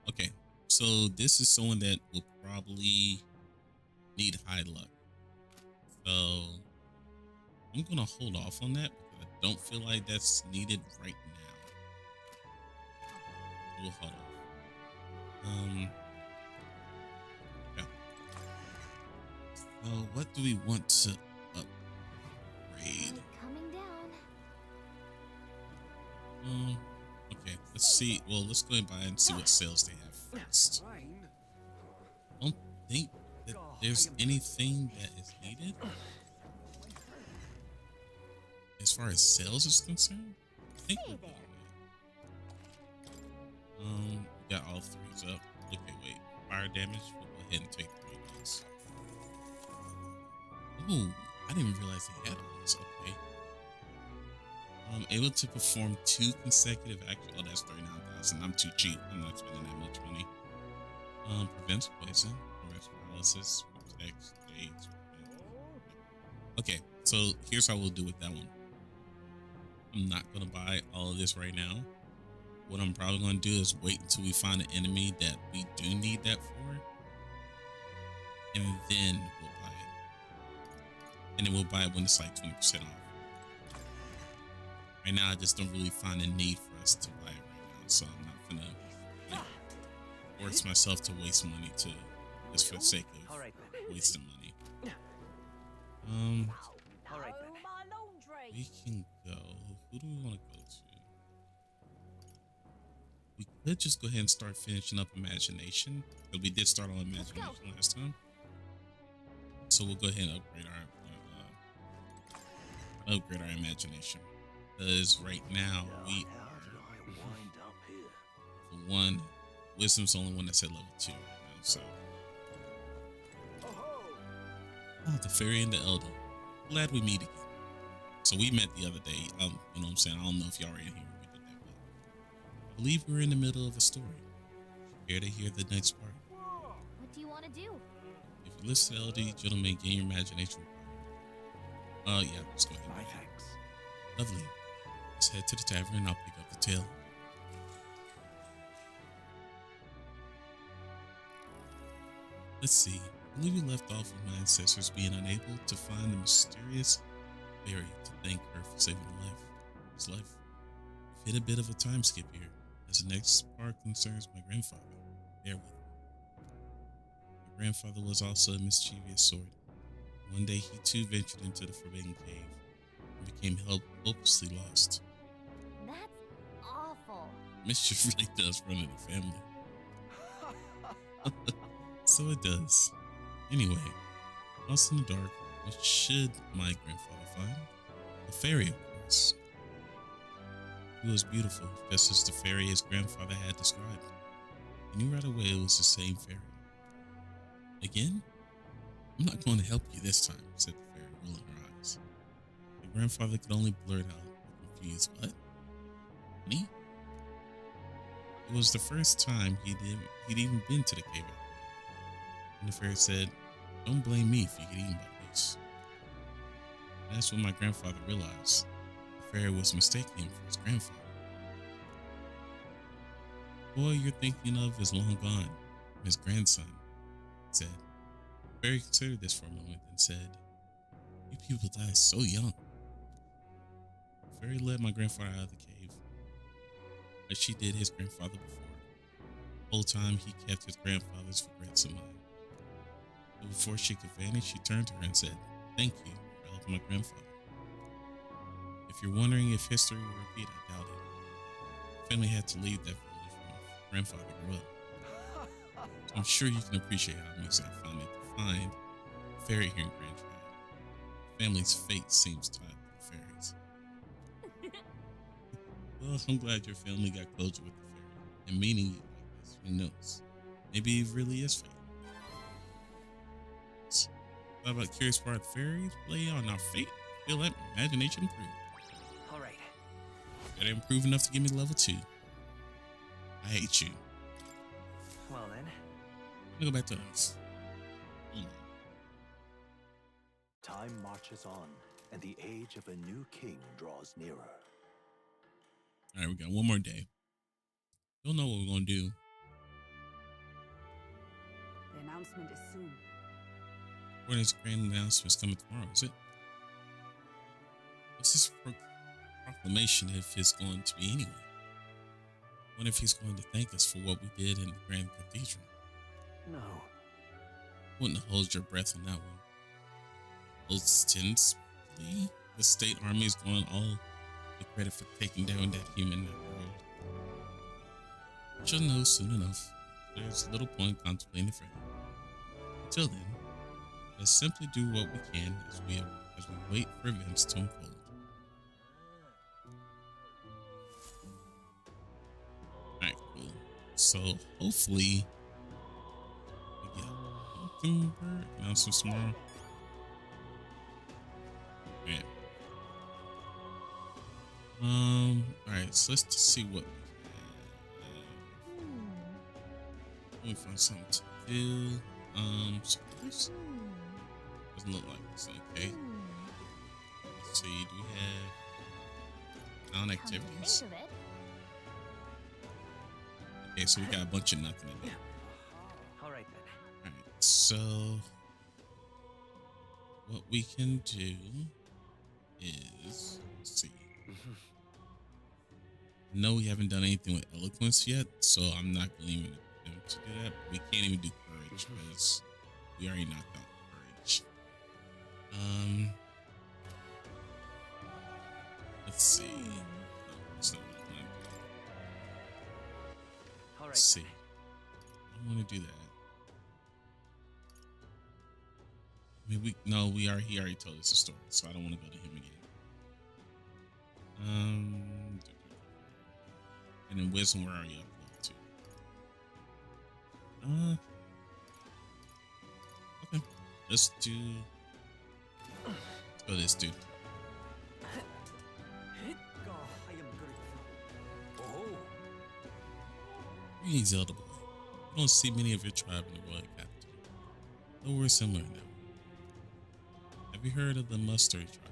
Okay, so this is someone that will probably need high luck. So I'm gonna hold off on that because I don't feel like that's needed right now. We'll hold off. Yeah. So what do we want to upgrade? Coming down. Okay, let's see. Well, let's go and buy and see what sales they have first. I don't think that there's anything that is needed as far as sales is concerned. I think we're good on that. We got all threes up. Okay, wait. Fire damage. We'll go ahead and take 3 of those. Oh, I didn't even realize they had all this. Okay. I'm able to perform 2 consecutive actions. Oh, that's 39,000. I'm too cheap. I'm not spending that much money. Prevents poison, prevents paralysis, protects aids. Okay, so here's how we'll do with that one. I'm not gonna buy all of this right now. What I'm probably gonna do is wait until we find an enemy that we do need that for, and then we'll buy it. And then we'll buy it when it's like 20% off. Right now, I just don't really find a need for us to buy it right now, so I'm not gonna like, force myself to waste money to just for the sake of wasting money. All right then. We can go. Who do we want to go to? We could just go ahead and start finishing up Imagination, because we did start on Imagination last time. So we'll go ahead and upgrade our Imagination. Because right now we are, for one, Wisdom's the only one that's at level 2 right now. So, oh, the Fairy and the Elder. Glad we meet again. So we met the other day. You know what I'm saying? I don't know if y'all were in here when we did that, but I believe we're in the middle of a story. Prepare to hear the next part. What do you want to do? If you listen to LD, gentlemen, gain your imagination. Yeah, let's go ahead. My thanks. Lovely. Let's head to the tavern and I'll pick up the tale. Let's see. I believe we left off with my ancestors being unable to find the mysterious fairy to thank her for saving his life. We've hit a bit of a time skip here, as the next part concerns my grandfather. Bear with me. My grandfather was also a mischievous sort. One day he too ventured into the Forbidden Cave and became hopelessly lost. That's awful. Mischief really does run in the family. So it does. Anyway, lost in the dark, what should my grandfather find? A fairy, of course. He was beautiful, just as the fairy his grandfather had described. He knew right away it was the same fairy. Again? I'm not going to help you this time, said the fairy, rolling her eyes. My grandfather could only blurt out, confused, what? Me? It was the first time he'd even been to the cave. And the fairy said, don't blame me if you get eaten by beasts. And that's when my grandfather realized the fairy was mistaking him for his grandfather. The boy you're thinking of is long gone, his grandson, said. The fairy considered this for a moment and said, you people die so young. The fairy led my grandfather out of the cave, as she did his grandfather before. The whole time he kept his grandfather's regrets in mind. But before she could vanish, she turned to her and said, thank you for helping my grandfather. If you're wondering if history will repeat, I doubt it. The family had to leave that village when my grandfather grew up. So I'm sure you can appreciate how amusing I found it to find a fairy here in Grand Triad. The family's fate seems tied to the fairies. Well, I'm glad your family got closure with the fairy. And meaning you like this, who knows? Maybe it really is fate. How about curious part of fairies play on our fate? Feel that imagination improve. All right. Better improve enough to give me level 2. I hate you. Well then. Let me go back to us. Time marches on, and the age of a new king draws nearer. All right, we got one more day. You'll know what we're gonna do. The announcement is soon. When this grand announcement's coming tomorrow, is it? What's this proclamation if it's going to be anyway? What if he's going to thank us for what we did in the Grand Cathedral? No. Wouldn't hold your breath on that one. Ostensibly, the state army is going all the credit for taking down that human in that world. She'll know soon enough. There's little point contemplating further. Until then, let's simply do what we can as we wait for events to unfold. Alright, cool. So hopefully we get Mockingbird announcements tomorrow. Man. All right, so let's just see what let me find something to do. So this doesn't look like this. Okay. Let's see. Do we have Come to activities? think of it, Okay, so we got a bunch of nothing to do. All right then. All right. So what we can do is let's see. No, we haven't done anything with eloquence yet, so I'm not going to even attempt to do that. We can't even do courage because we already knocked out courage. Let's see. No, that's not what I want to do. All right. Let's see. I don't want to do that. I mean, he already told us a story, so I don't want to go to him again. And then wisdom, where are you up to? Okay. Let's go this dude. I am good. Oh. Greetings, Zelda boy. You don't see many of your tribe in the royal capital. Though we're similar now. Have you heard of the Mustard tribe?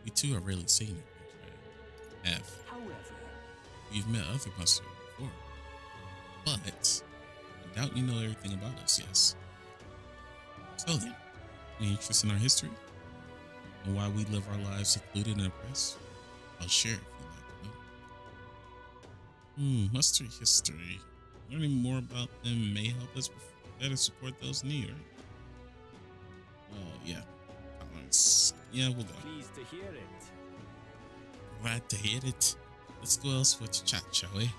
We too are rarely seen in that tribe. However, You've met other Mustard before. But I doubt you know everything about us, yes. So then, any interest in our history? And why we live our lives secluded and oppressed? I'll share if you'd like to know. Mustard history. Learning more about them may help us better support those in need, right? Yeah. Tolerance. Yeah, we'll go. pleased to hear it. Glad to hear it. Let's go elsewhere to chat, shall we?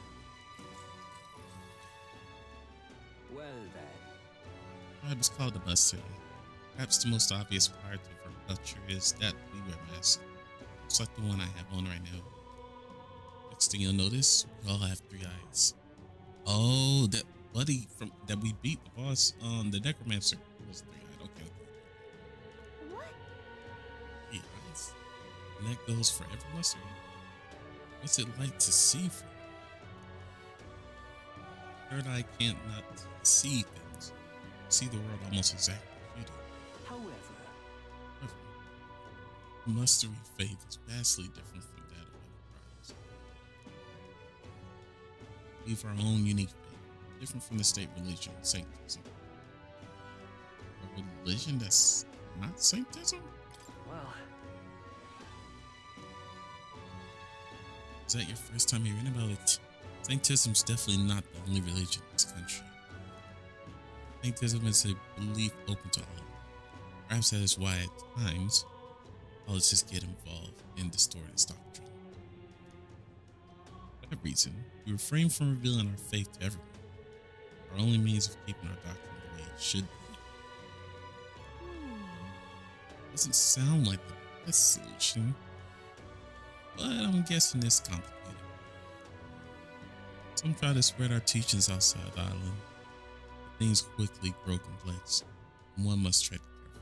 Well then. Tribe is called the Mustard. Perhaps the most obvious part of our culture is that we wear masks. Just like the one I have on right now. Next thing you'll notice, we all have 3 eyes. Oh, that buddy from that we beat the boss on the necromancer was 3-eyed. Okay. what? 3 eyes. And that goes for every Mustard. What's it like to see from? Third eye can't not see things. See the world almost exactly as you do. However, However, the Mustery faith is vastly different from that of other tribes. We have our own unique faith, different from the state religion, Sanctism. A religion that's not Sanctism? well, Is that your first time hearing about it? Sanctism's definitely not the only religion in this country. Sanctism is a belief open to all. Perhaps that is why at times politics get involved and distort its doctrine. For that reason, we refrain from revealing our faith to everyone. Our only means of keeping our doctrine the way it should be. Doesn't sound like the best solution, but I'm guessing it's complicated. Some try to spread our teachings outside the island, but things quickly grow complex, and one must tread carefully.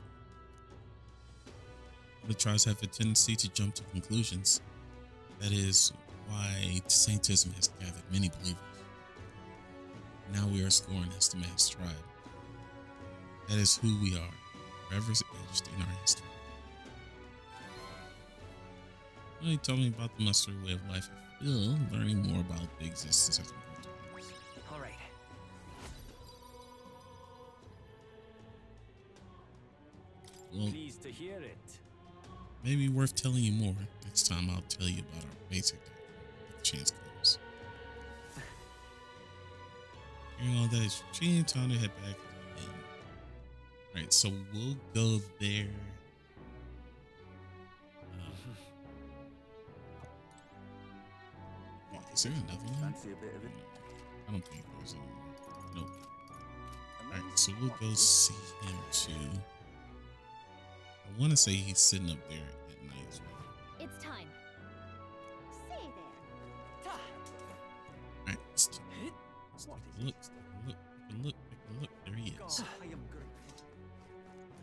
Other tribes have a tendency to jump to conclusions. That is why Saintism has gathered many believers. Now we are scorned as the mass tribe. That is who we are, forever aged in our history. When he told me about the Mustard way of life, I feel learning more about the existence of the Mustard. all right. Well, Pleased to hear it. maybe worth telling you more. Next time I'll tell you about our basic doctrine if the chance comes. Hearing all that, it's time to head back to the inn. Alright, so we'll go there. Is there another one? Fancy a bit of it? I don't think there's any more. Nope. Alright, so we'll go see him too. I want to say he's sitting up there at night as well. It's time. Say there. Alright, let's take a look. Take a look. There he is. I am grateful.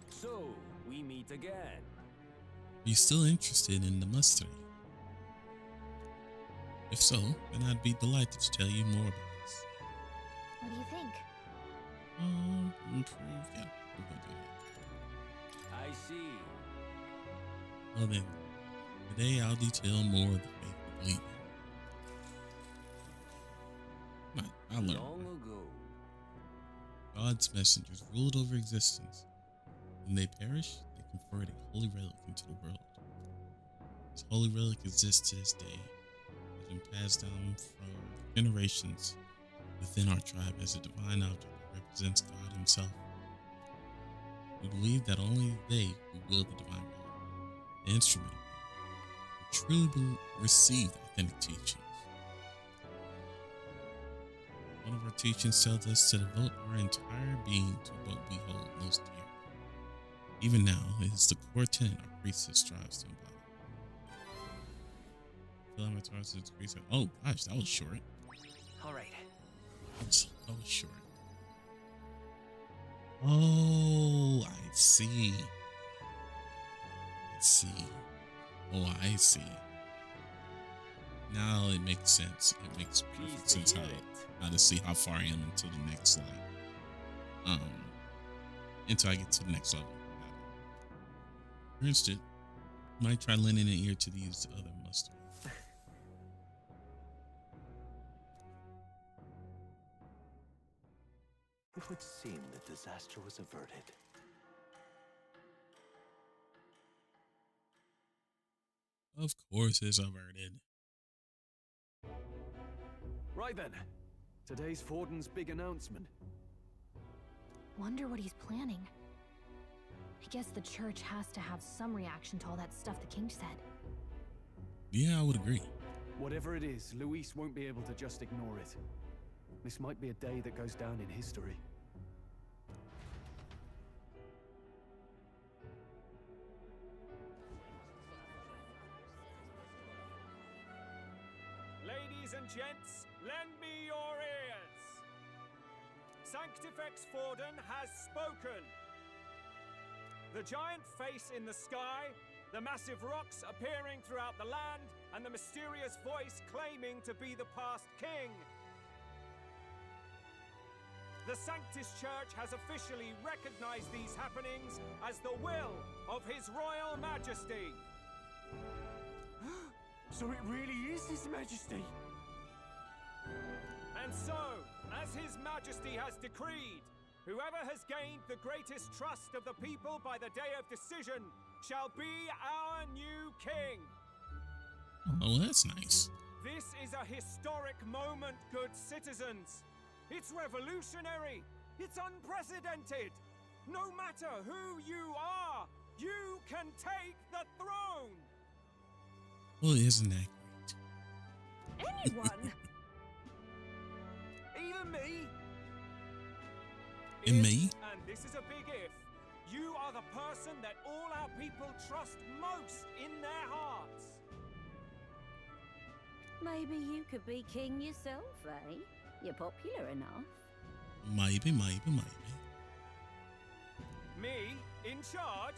So, we meet again. Are you still interested in the Mustang? If so, then I'd be delighted to tell you more about this. What do you think? Improve. Yeah, we're gonna do that. I see. Well then, today I'll detail more of the faith we believe in. I learned. Long ago. God's messengers ruled over existence. When they perish, they conferred a holy relic into the world. This holy relic exists to this day. It has been passed down from generations within our tribe as a divine object that represents God Himself. We believe that only they who wield the divine power, the instrument of God, will truly receive authentic teachings. One of our teachings tells us to devote our entire being to what we hold most dear. Even now, it is the core tenet our priesthood strives to embody. Oh gosh, that was short. All right. That was short. Oh, I see. Oh, I see. Now it makes sense. It makes perfect sense how to see how far I am until the next until I get to the next level. For instance, might try lending an ear to these other mustard. It would seem that disaster was averted. Of course it's averted. Right then. Today's Forden's big announcement. Wonder what he's planning. I guess the church has to have some reaction to all that stuff the king said. Yeah, I would agree. Whatever it is, Luis won't be able to just ignore it. This might be a day that goes down in history. Ladies and gents, lend me your ears. Sanctifex Forden has spoken. The giant face in the sky, the massive rocks appearing throughout the land, and the mysterious voice claiming to be the past king. The Sanctus Church has officially recognized these happenings as the will of His Royal Majesty. So it really is His Majesty! And so, as His Majesty has decreed, whoever has gained the greatest trust of the people by the day of decision shall be our new king. Oh, that's nice. This is a historic moment, good citizens. It's revolutionary. It's unprecedented. No matter who you are, you can take the throne. Well, isn't that great? Anyone? Even me? And me? And this is a big if. You are the person that all our people trust most in their hearts. Maybe you could be king yourself, eh? You're popular enough. Maybe. Me? In charge?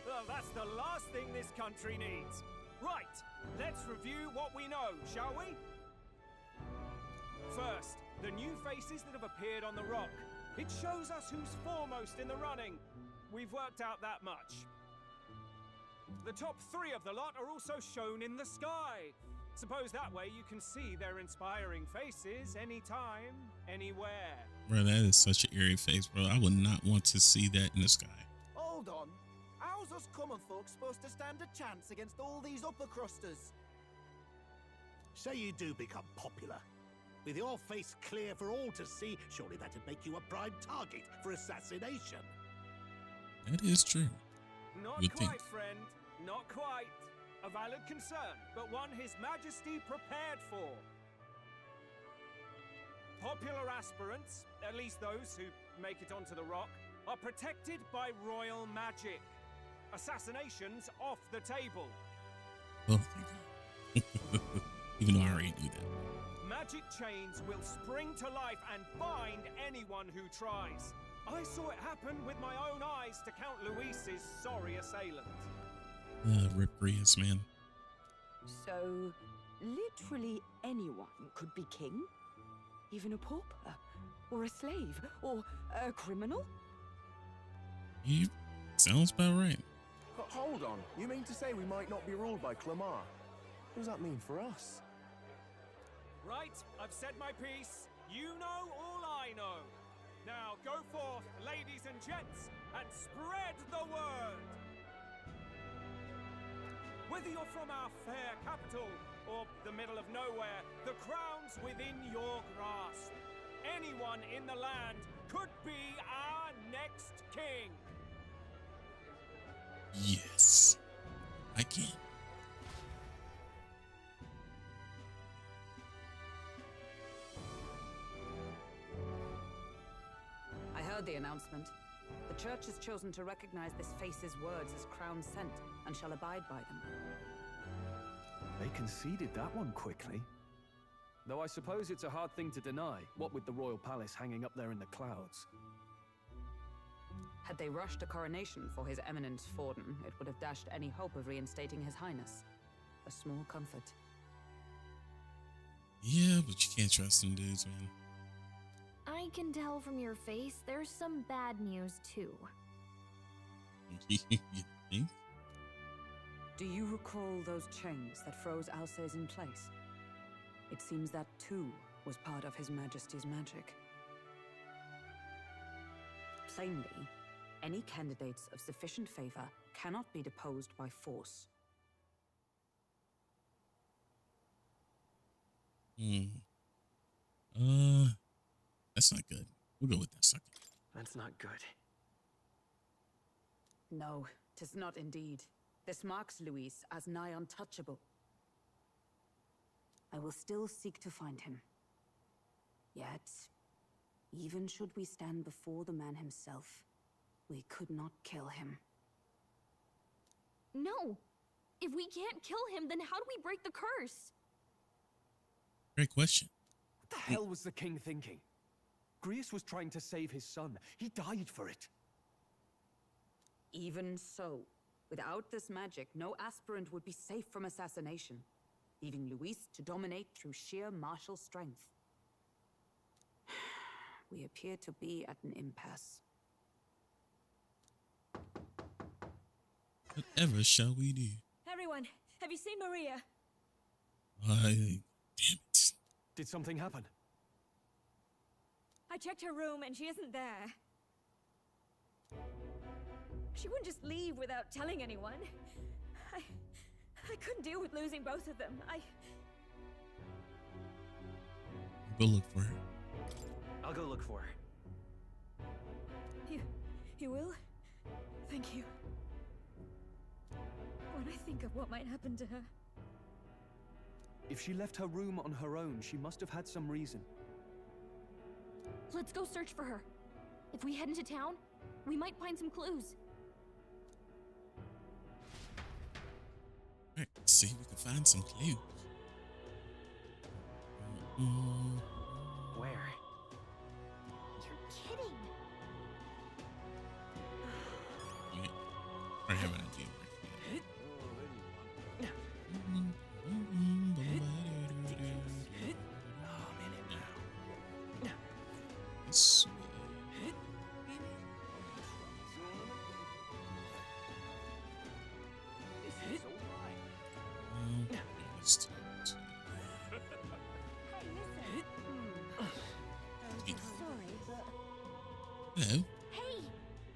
Well, that's the last thing this country needs. Right, let's review what we know, shall we? First, the new faces that have appeared on the rock. It shows us who's foremost in the running. We've worked out that much. The top 3 of the lot are also shown in the sky. Suppose that way you can see their inspiring faces anytime, anywhere. Bro, that is such an eerie face, bro. I would not want to see that in the sky. Hold on. How's us common folk supposed to stand a chance against all these upper crusters? Say you do become popular. With your face clear for all to see, surely that'd make you a prime target for assassination. That is true. Not Would quite, think. friend. Not quite. A valid concern, but one His Majesty prepared for. Popular aspirants, at least those who make it onto the rock, are protected by royal magic. Assassinations off the table. Oh, thank God. Even though I already knew that. Magic chains will spring to life and bind anyone who tries. I saw it happen with my own eyes to Count Luis's sorry assailant. Rip Grievous, man. So, literally anyone could be king? Even a pauper, or a slave, or a criminal? You sounds about right. Hold on, you mean to say we might not be ruled by Clamar? What does that mean for us? Right, I've said my piece. You know all I know. Now go forth, ladies and gents, and spread the word! Whether you're from our fair capital or the middle of nowhere, the crown's within your grasp. Anyone in the land could be our next king. Yes, I can. I heard the announcement. The church has chosen to recognize this face's words as crown sent and shall abide by them. They conceded that one quickly. Though I suppose it's a hard thing to deny, what with the royal palace hanging up there in the clouds. Had they rushed a coronation for His Eminence Forden, it would have dashed any hope of reinstating His Highness. A small comfort. Yeah, but you can't trust them dudes, man. I can tell from your face there's some bad news too. You think? Do you recall those chains that froze Alsace in place? It seems that too was part of His Majesty's magic. Plainly, any candidates of sufficient favor cannot be deposed by force. That's not good. We'll go with that sucker. That's not good. No, 'tis not indeed. This marks Luis as nigh untouchable. I will still seek to find him. Yet, even should we stand before the man himself, we could not kill him. No! If we can't kill him, then how do we break the curse? Great question. What the hell was the king thinking? Grius was trying to save his son. He died for it. Even so, without this magic, no aspirant would be safe from assassination, leaving Luis to dominate through sheer martial strength. We appear to be at an impasse. Whatever shall we do? Everyone, have you seen Maria? Why, damn it. Did something happen? I checked her room and she isn't there. She wouldn't just leave without telling anyone. I couldn't deal with losing both of them. Go look for her. I'll go look for her. You will? Thank you. When I think of what might happen to her. If she left her room on her own, she must have had some reason. Let's go search for her. If we head into town, we might find some clues. Alright, let's see if we can find some clues. Where? You're kidding. I have an idea. Hello. Hey.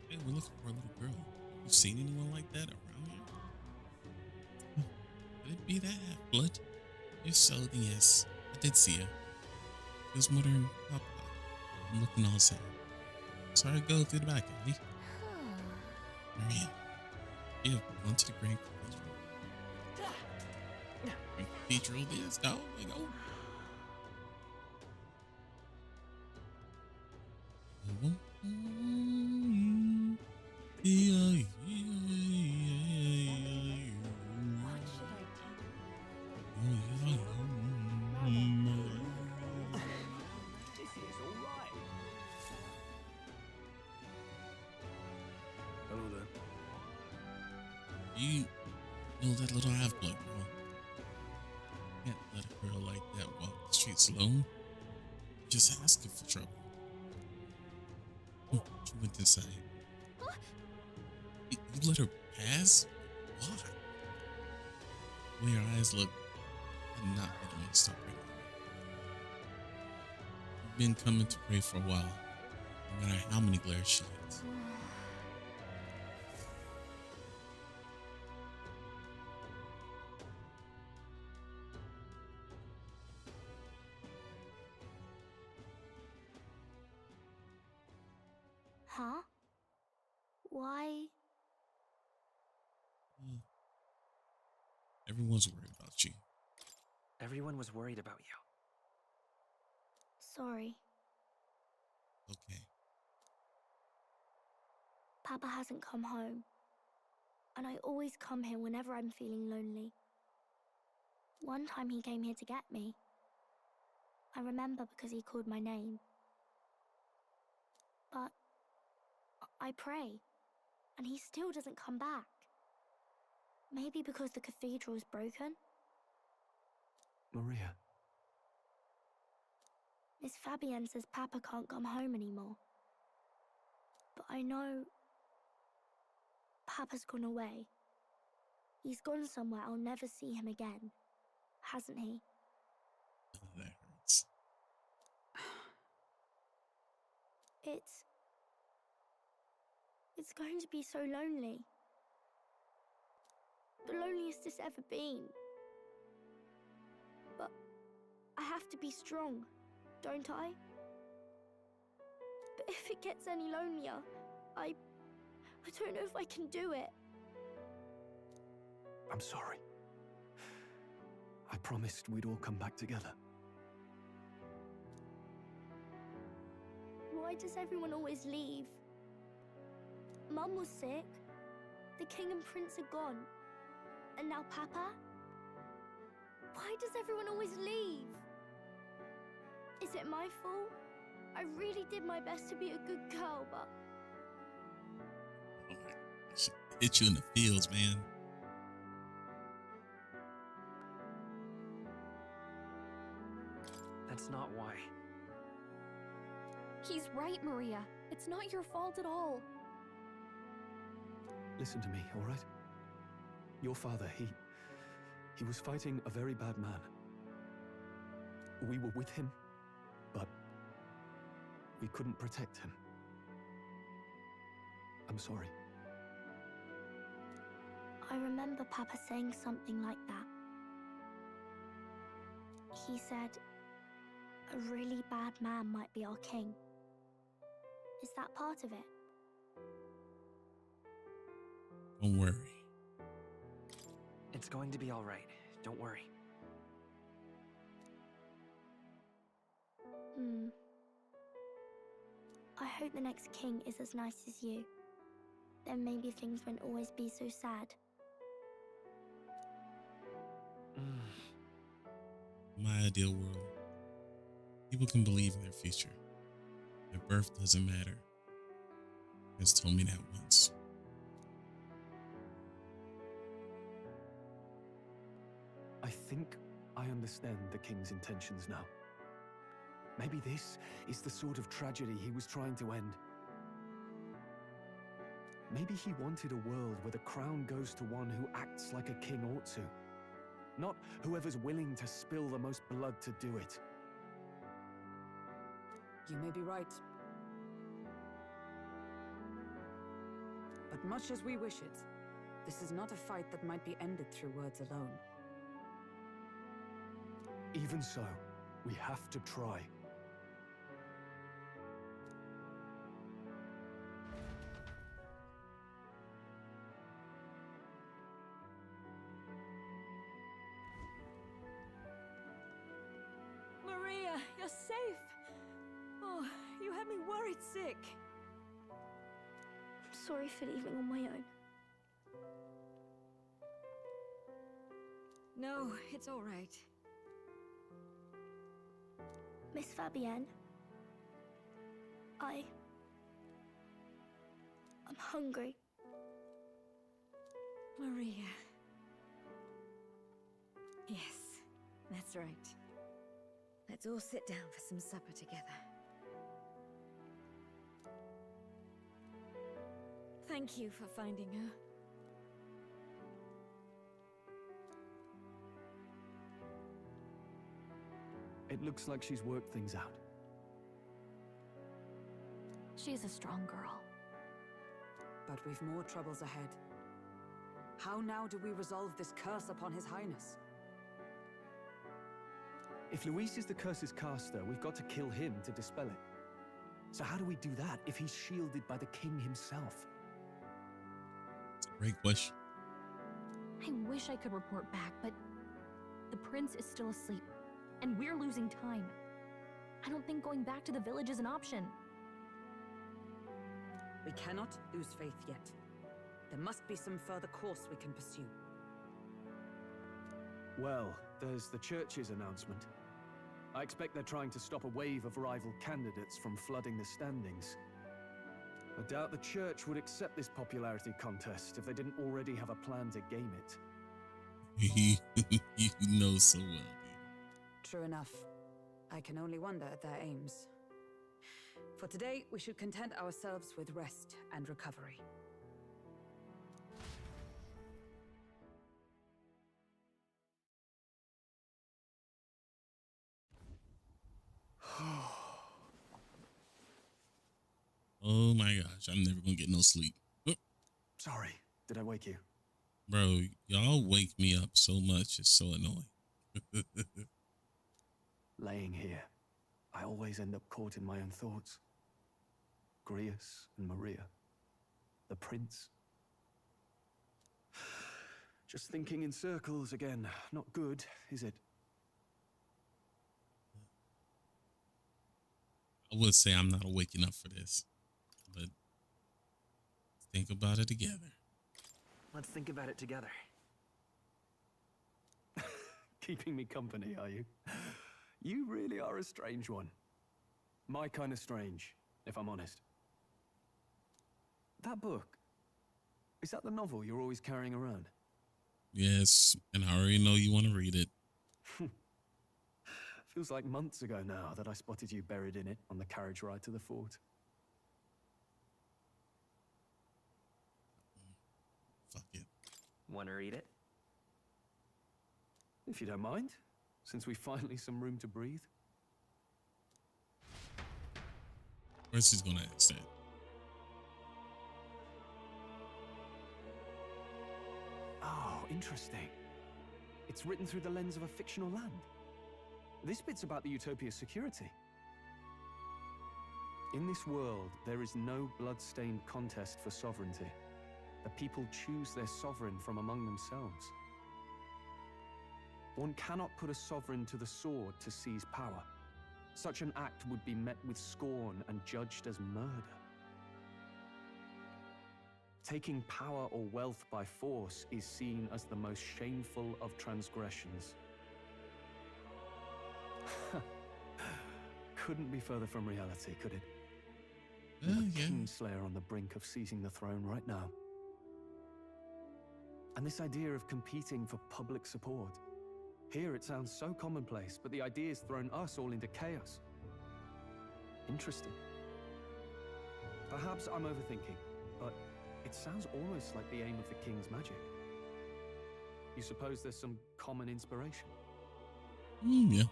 Hey, we're looking for a little girl. You seen anyone like that around here? Could it be that half-blood? If so, then yes, I did see her. It was Mother and Papa. I'm looking all sad. So I go through the back alley. Maria, you have gone to the Grand Cathedral. Grand Cathedral it is, dog. Like, oh. You know that little half-blood girl. Can't let She's alone. Just asking for trouble. She went inside. You let her pass? Why? The way her eyes look, I'm not letting it stop right now. You've been coming to pray for a while, no matter how many glares she gets. Huh? Why? Everyone's worried about you. Everyone was worried about you. Sorry. Okay. Papa hasn't come home. And I always come here whenever I'm feeling lonely. One time he came here to get me. I remember because he called my name. But I pray, and he still doesn't come back. Maybe because the cathedral's broken? Maria. Miss Fabienne says Papa can't come home anymore. But I know Papa's gone away. He's gone somewhere I'll never see him again, hasn't he? Oh, that hurts. It's going to be so lonely. The loneliest it's ever been. But I have to be strong, don't I? But if it gets any lonelier, I don't know if I can do it. I'm sorry. I promised we'd all come back together. Why does everyone always leave? Mum was sick. The king and prince are gone. And now Papa? Why does everyone always leave? Is it my fault? I really did my best to be a good girl, but... Oh my gosh. Hit you in the fields, man. That's not why. He's right, Maria. It's not your fault at all. Listen to me, all right? Your father, he was fighting a very bad man. We were with him, but we couldn't protect him. I'm sorry. I remember Papa saying something like that. He said, a really bad man might be our king. Is that part of it? Don't worry. It's going to be all right. Don't worry. I hope the next king is as nice as you. Then maybe things won't always be so sad. My ideal world, people can believe in their future. Their birth doesn't matter. Has told me that once. I think I understand the king's intentions now. Maybe this is the sort of tragedy he was trying to end. Maybe he wanted a world where the crown goes to one who acts like a king ought to. Not whoever's willing to spill the most blood to do it. You may be right. But much as we wish it, this is not a fight that might be ended through words alone. Even so, we have to try. Maria, you're safe. Oh, you had me worried sick. I'm sorry for leaving on my own. No, it's all right. Miss Fabienne, I'm hungry. Maria. Yes, that's right. Let's all sit down for some supper together. Thank you for finding her. It looks like she's worked things out. She's a strong girl. But we've more troubles ahead. How now do we resolve this curse upon His Highness? If Luis is the curse's caster, we've got to kill him to dispel it. So how do we do that if he's shielded by the king himself? It's a great question. I wish I could report back, but the prince is still asleep, and we're losing time. I don't think going back to the village is an option. We cannot lose faith yet. There must be some further course we can pursue. Well, there's the church's announcement. I expect they're trying to stop a wave of rival candidates from flooding the standings. I doubt the church would accept this popularity contest if they didn't already have a plan to game it. You know so well. True enough. I can only wonder at their aims. For today, we should content ourselves with rest and recovery. Oh my gosh, I'm never gonna get no sleep. Sorry, did I wake you? Bro, y'all wake me up so much, it's so annoying. Laying here, I always end up caught in my own thoughts. Grius and Maria, the prince. Just thinking in circles again. Not good, is it? I would say I'm not awake enough for this, but think about it together. Let's think about it together. Keeping me company, are you? You really are a strange one. My kind of strange, if I'm honest. That book, is that the novel you're always carrying around? Yes, and I already know you want to read it. Feels like months ago now that I spotted you buried in it on the carriage ride to the fort. Fuck it. Want to read it? If you don't mind, since we finally some room to breathe. Where's he's gonna ask that? Oh, interesting. It's written through the lens of a fictional land. This bit's about the Utopia's security. In this world, there is no blood-stained contest for sovereignty. The people choose their sovereign from among themselves. One cannot put a sovereign to the sword to seize power. Such an act would be met with scorn and judged as murder. Taking power or wealth by force is seen as the most shameful of transgressions. Couldn't be further from reality, could it? With a Kingslayer on the brink of seizing the throne right now. And this idea of competing for public support. Here it sounds so commonplace, but the idea's thrown us all into chaos. Interesting. Perhaps I'm overthinking, but it sounds almost like the aim of the king's magic. You suppose there's some common inspiration? Yeah.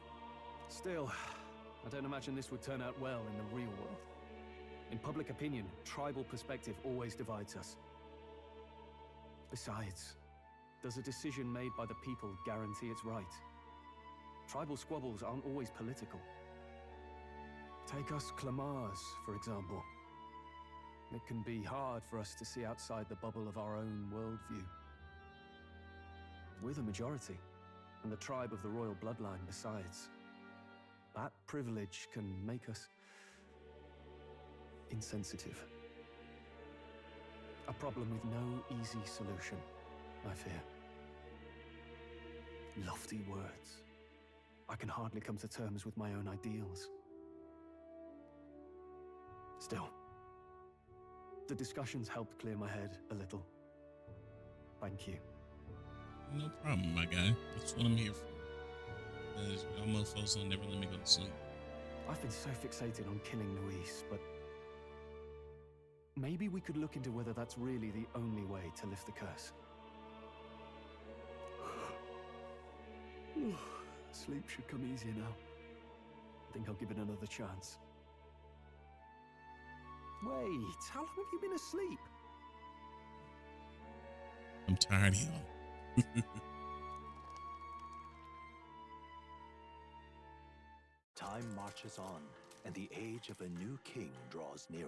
Still, I don't imagine this would turn out well in the real world. In public opinion, tribal perspective always divides us. Besides, does a decision made by the people guarantee it's right? Tribal squabbles aren't always political. Take us Clamars, for example. It can be hard for us to see outside the bubble of our own worldview. We're the majority, and the tribe of the royal bloodline besides. That privilege can make us insensitive. A problem with no easy solution, I fear. Lofty words. I can hardly come to terms with my own ideals. Still, the discussions helped clear my head a little. Thank you. No problem, my guy. That's what I'm here for. Because y'all mofos don't never let me go to sleep. I've been so fixated on killing Luis, but maybe we could look into whether that's really the only way to lift the curse. Sleep should come easier now. I think I'll give it another chance. Wait, how long have you been asleep? I'm tired of y'all. Time marches on, and the age of a new king draws nearer.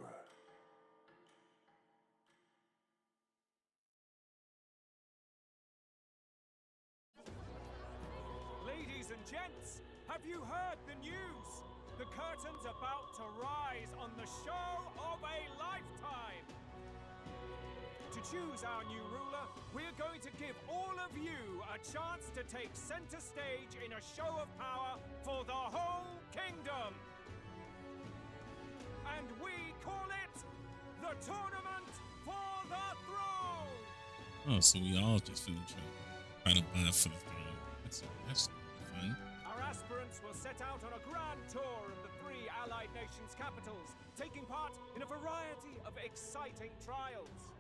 Ladies and gents, have you heard the news? The curtain's about to rise on the show of a lifetime. To choose our new ruler, we're going to give all of you a chance to take center stage in a show of power for the whole kingdom. And we call it the Tournament for the Throne. Oh, so we all just finna try to buy for the throne. That's fun. Our aspirants will set out on a grand tour of the 3 allied nations' capitals, taking part in a variety of exciting trials.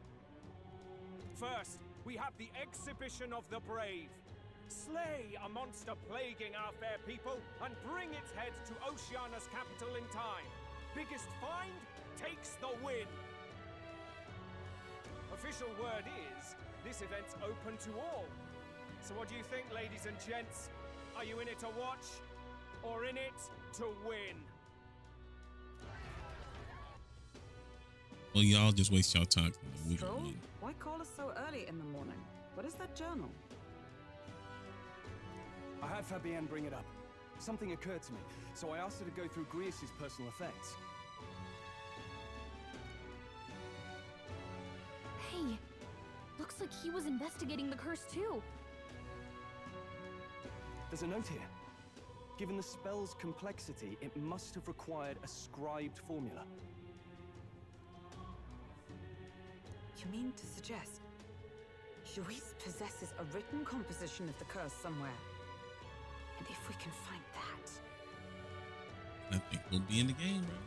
First, we have the Exhibition of the Brave. Slay a monster plaguing our fair people and bring its head to Oceania's capital in time. Biggest find takes the win. Official word is, this event's open to all. So what do you think, ladies and gents? Are you in it to watch, or in it to win? Well, y'all just waste y'all time. Stroll? Why call us so early in the morning? What is that journal? I had Fabienne bring it up. Something occurred to me, so I asked her to go through Grius' personal effects. Hey, looks like he was investigating the curse too. There's a note here. Given the spell's complexity, it must have required a scribed formula. You mean to suggest Luis possesses a written composition of the curse somewhere? And if we can find that... I think we'll be in the game, bro.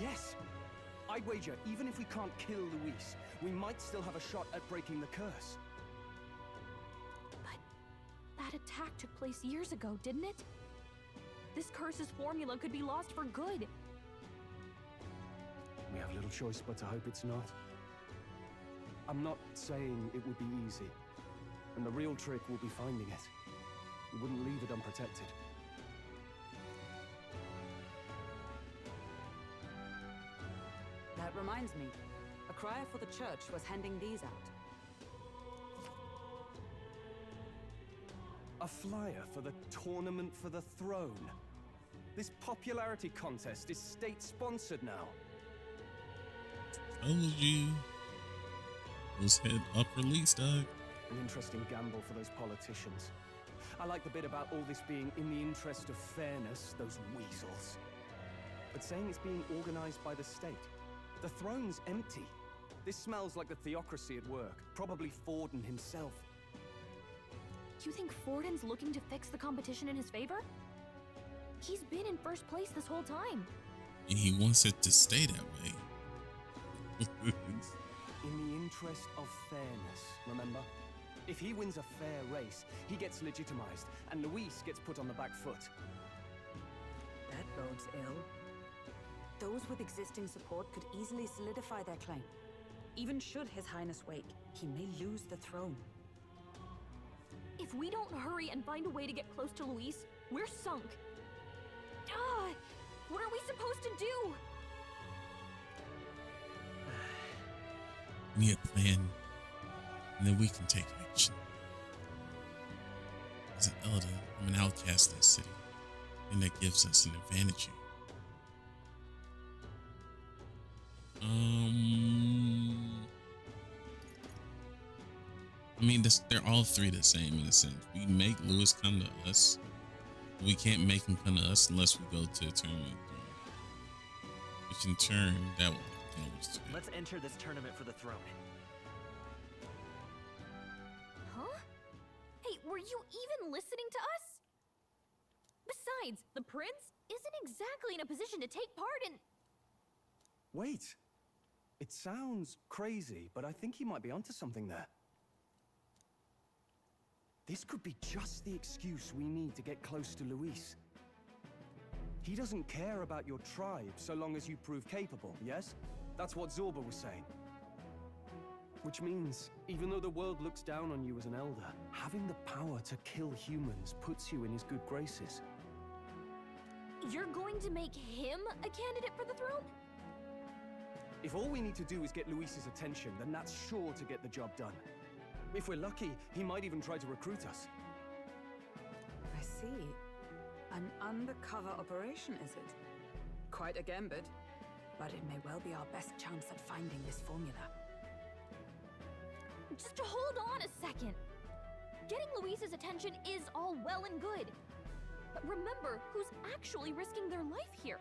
Yes! I'd wager, even if we can't kill Luis, we might still have a shot at breaking the curse. That attack took place years ago, didn't it? This curse's formula could be lost for good. We have little choice but to hope it's not. I'm not saying it would be easy, and the real trick will be finding it. We wouldn't leave it unprotected. That reminds me, a crier for the church was handing these out. A flyer for the Tournament for the Throne. This popularity contest is state-sponsored now. Told you. Those head up release, dog. An interesting gamble for those politicians. I like the bit about all this being in the interest of fairness, those weasels. But saying it's being organized by the state. The throne's empty. This smells like the theocracy at work. Probably Forden himself. You think Forden's looking to fix the competition in his favor? He's been in first place this whole time. And he wants it to stay that way. In the interest of fairness, remember? If he wins a fair race, he gets legitimized, and Luis gets put on the back foot. That bodes ill. Those with existing support could easily solidify their claim. Even should His Highness wake, he may lose the throne. If we don't hurry and find a way to get close to Luis, we're sunk. What are we supposed to do? We need a plan, and then we can take action. As an elder, I'm an outcast in the city, and that gives us an advantage here. I mean, they're all three the same in a sense. We make Lewis come to us. But we can't make him come to us unless we go to a tournament. Which in turn, that will Let's enter this tournament for the throne. Huh? Hey, were you even listening to us? Besides, the prince isn't exactly in a position to take part in... Wait. It sounds crazy, but I think he might be onto something there. This could be just the excuse we need to get close to Luis. He doesn't care about your tribe so long as you prove capable, yes? That's what Zorba was saying. Which means, even though the world looks down on you as an elder, having the power to kill humans puts you in his good graces. You're going to make him a candidate for the throne? If all we need to do is get Luis's attention, then that's sure to get the job done. If we're lucky, he might even try to recruit us. I see. An undercover operation, is it? Quite a gambit, but it may well be our best chance at finding this formula. Just hold on a second. Getting Luis's attention is all well and good. But remember who's actually risking their life here.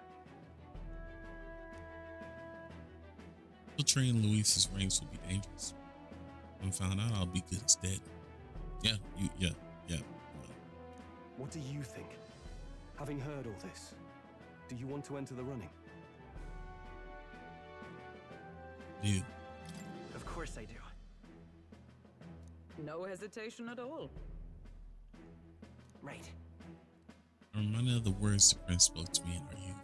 Infiltrating Luis's ranks will be dangerous. When found out, I'll be good as dead. Yeah. What do you think? Having heard all this, do you want to enter the running? Do. Of course I do. No hesitation at all. Right. I'm reminded of the words the prince spoke to me in our youth.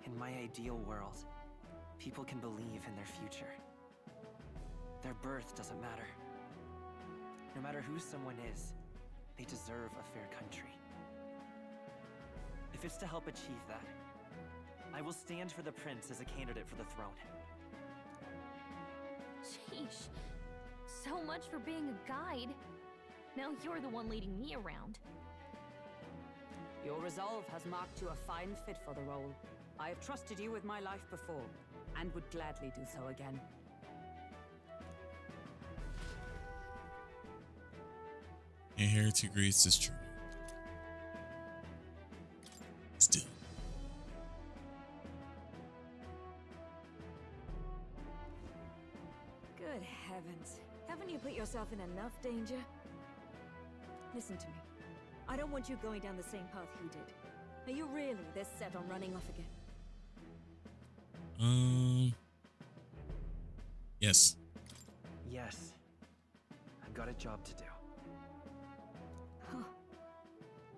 In my ideal world, people can believe in their future. Their birth doesn't matter. No matter who someone is, they deserve a fair country. If it's to help achieve that, I will stand for the prince as a candidate for the throne. Sheesh. So much for being a guide. Now you're the one leading me around. Your resolve has marked you a fine fit for the role. I have trusted you with my life before, and would gladly do so again. And Heretic agrees this true. Still. Good heavens. Haven't you put yourself in enough danger? Listen to me. I don't want you going down the same path he did. Are you really this set on running off again? Yes. Yes. I've got a job to do. Huh.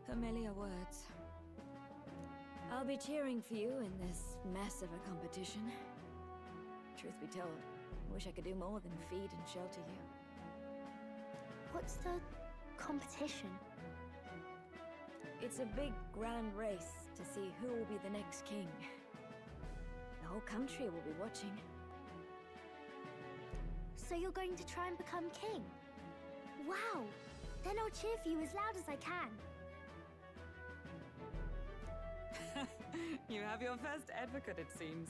Familiar words. I'll be cheering for you in this mess of a competition. Truth be told, I wish I could do more than feed and shelter you. What's the competition? It's a big, grand race to see who will be the next king. The whole country will be watching. So you're going to try and become king? Wow! Then I'll cheer for you as loud as I can. You have your first advocate, it seems.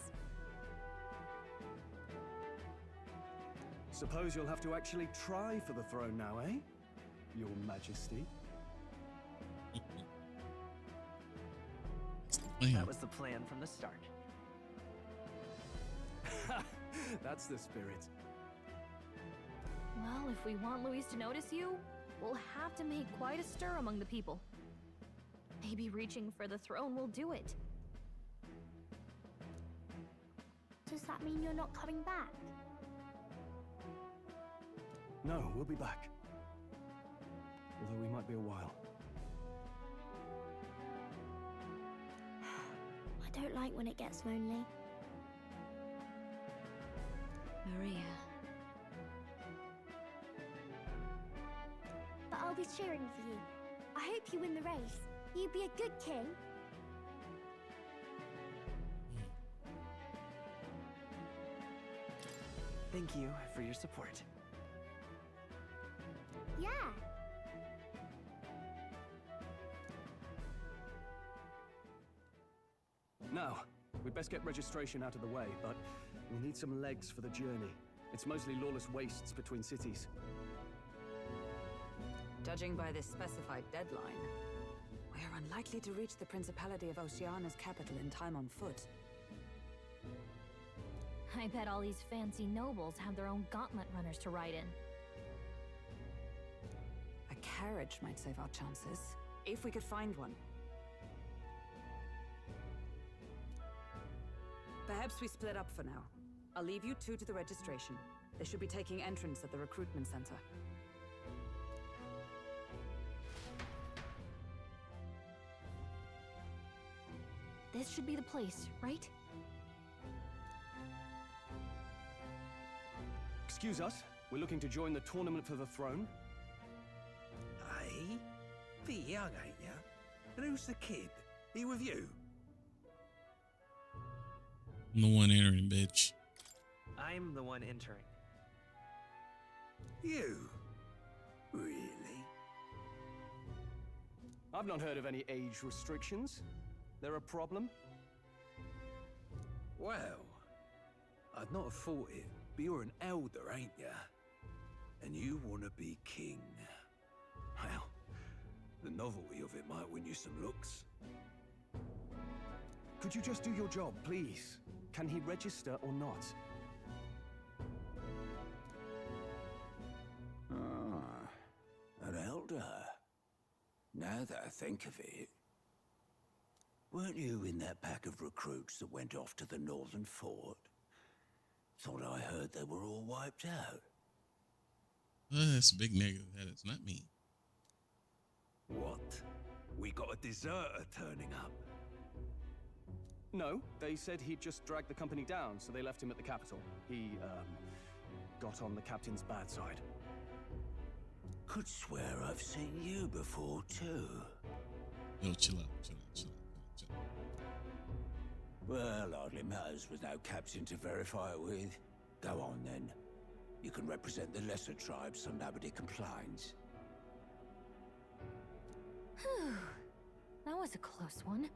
Suppose you'll have to actually try for the throne now, eh? Your Majesty. That was the plan from the start. That's the spirit. Well, if we want Luis to notice you, we'll have to make quite a stir among the people. Maybe reaching for the throne will do it. Does that mean you're not coming back? No, we'll be back. Although we might be a while. I don't like when it gets lonely. Maria. But I'll be cheering for you. I hope you win the race. You'd be a good king. Thank you for your support. Yeah. Now, we'd best get registration out of the way, but we'll need some legs for the journey. It's mostly lawless wastes between cities. Judging by this specified deadline, we are unlikely to reach the Principality of Oceana's capital in time on foot. I bet all these fancy nobles have their own gauntlet runners to ride in. A carriage might save our chances, if we could find one. Perhaps we split up for now. I'll leave you two to the registration. They should be taking entrance at the recruitment center. This should be the place, right? Excuse us, we're looking to join the tournament for the throne. Aye? Bit young, ain't ya? And who's the kid? He with you? I'm the one entering, bitch. I'm the one entering. You? Really? I've not heard of any age restrictions. There a problem? Well, I'd not have thought it, but you're an elder, ain't ya? And you want to be king. Well, the novelty of it might win you some looks. Could you just do your job, please? Can he register or not? Ah, an elder. Now that I think of it, weren't you in that pack of recruits that went off to the northern fort? Thought I heard they were all wiped out. That's a big negative. That is not me. What? We got a deserter turning up. No, they said he'd just dragged the company down, so they left him at the capital. He, got on the captain's bad side. Could swear I've seen you before, too. Yo, chill out, chill out, chill out, chill out. Well, hardly matters with no captain to verify it with. Go on, then. You can represent the lesser tribes so nobody complains. Whew. That was a close one.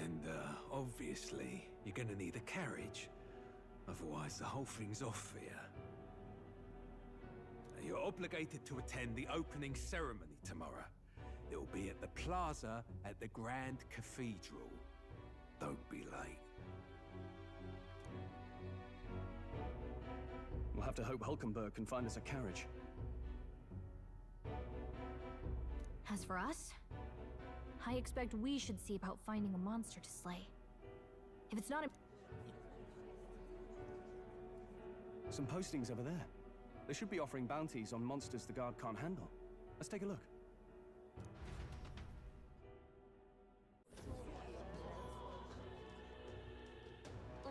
And, obviously, you're gonna need a carriage. Otherwise, the whole thing's off for you. You're obligated to attend the opening ceremony tomorrow. It'll be at the plaza at the Grand Cathedral. Don't be late. We'll have to hope Hulkenberg can find us a carriage. As for us, I expect we should see about finding a monster to slay. If it's not a... Some postings over there. They should be offering bounties on monsters the guard can't handle. Let's take a look.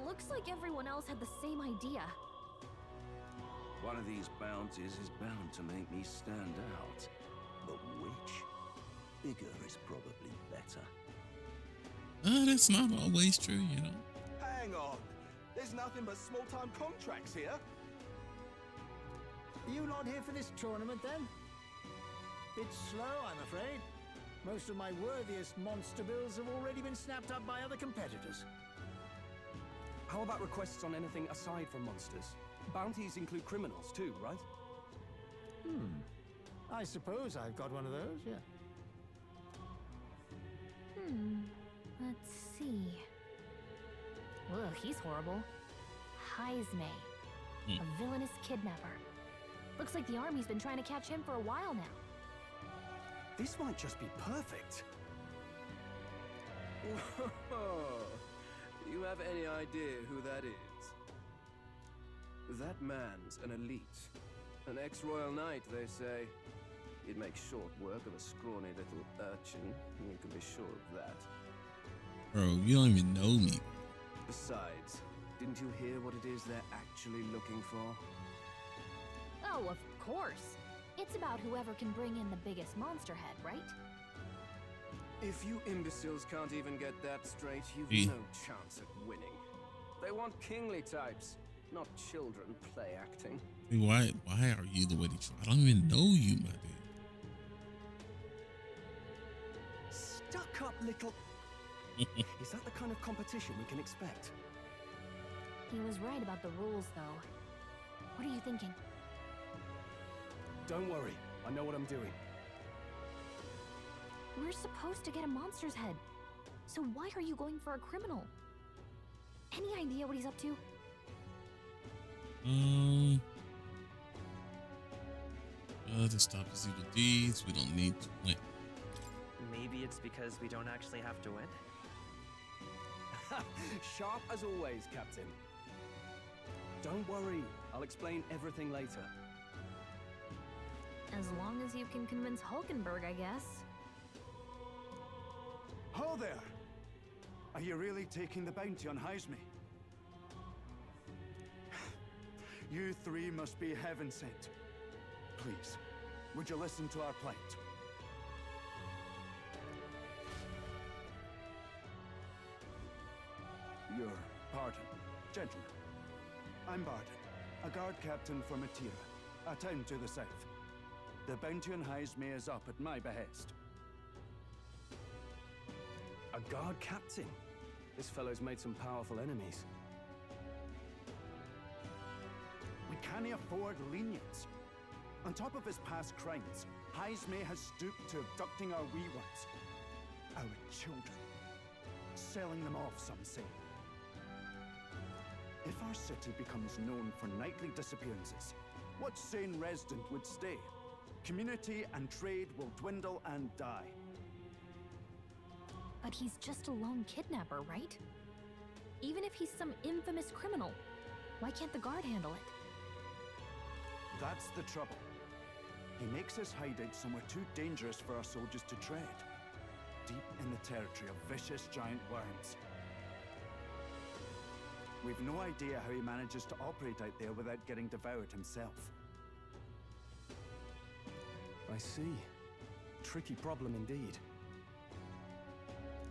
Looks like everyone else had the same idea. One of these bounties is bound to make me stand out. But which? Bigger is probably better. That's not always true, you know. Hang on. There's nothing but small-time contracts here. You lot here for this tournament, then? Bit slow, I'm afraid. Most of my worthiest monster bills have already been snapped up by other competitors. How about requests on anything aside from monsters? Bounties include criminals too, right? I suppose I've got one of those, yeah. Let's see. Ugh, he's horrible. Heisme, a villainous kidnapper. Looks like the army's been trying to catch him for a while now. This might just be perfect. Do you have any idea who that is? That man's an elite. An ex-royal knight, they say. He'd make short work of a scrawny little urchin. You can be sure of that. Bro, you don't even know me. Besides, didn't you hear what it is they're actually looking for? Oh, of course. It's about whoever can bring in the biggest monster head, right? If you imbeciles can't even get that straight, you've no chance at winning. They want kingly types, not children play acting. Why are you the way they try? I don't even know you, my dude. Stuck up little... Is that the kind of competition we can expect? He was right about the rules, though. What are you thinking? Don't worry, I know what I'm doing. We're supposed to get a monster's head. So why are you going for a criminal? Any idea what he's up to? To stop his evil deeds, we don't need to win. Maybe it's because we don't actually have to win? Sharp as always, Captain. Don't worry, I'll explain everything later. As long as you can convince Hulkenberg, I guess. Ho there! Are you really taking the bounty on Haisme? You three must be heaven sent. Please, would you listen to our plight? Your pardon, gentlemen. I'm Barden, a guard captain from Atira, a town to the south. The bounty on Haisme is up at my behest. A guard captain? This fellow's made some powerful enemies. We can't afford lenience. On top of his past crimes, Haisme has stooped to abducting our wee ones. Our children. Selling them off, some say. If our city becomes known for nightly disappearances, what sane resident would stay? Community and trade will dwindle and die. But he's just a lone kidnapper, right? Even if he's some infamous criminal, why can't the guard handle it? That's the trouble. He makes his hideout somewhere too dangerous for our soldiers to tread. Deep in the territory of vicious giant worms. We've no idea how he manages to operate out there without getting devoured himself. I see. Tricky problem indeed.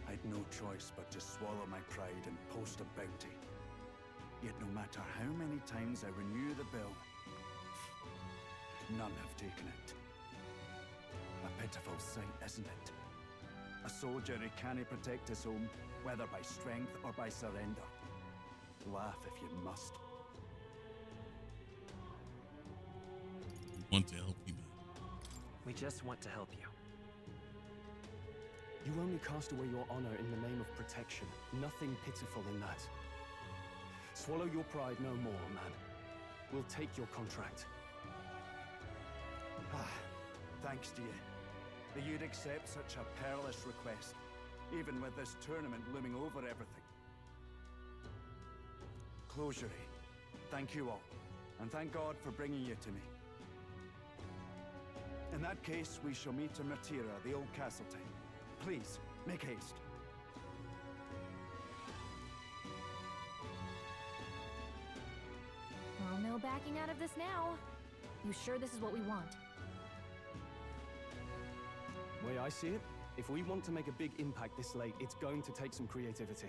I'd no choice but to swallow my pride and post a bounty. Yet no matter how many times I renew the bill, none have taken it. A pitiful sight, isn't it? A soldier who can't protect his home, whether by strength or by surrender. Laugh if you must. We want to help you, man. We just want to help you. You only cast away your honor in the name of protection. Nothing pitiful in that. Swallow your pride no more, man. We'll take your contract. Thanks to you. That you'd accept such a perilous request, even with this tournament looming over everything. Closure. Thank you all, and thank God for bringing you to me. In that case, we shall meet in Matira, the old castle town. Please, make haste. Well, no backing out of this now. You sure this is what we want? Way I see it, if we want to make a big impact this late, it's going to take some creativity.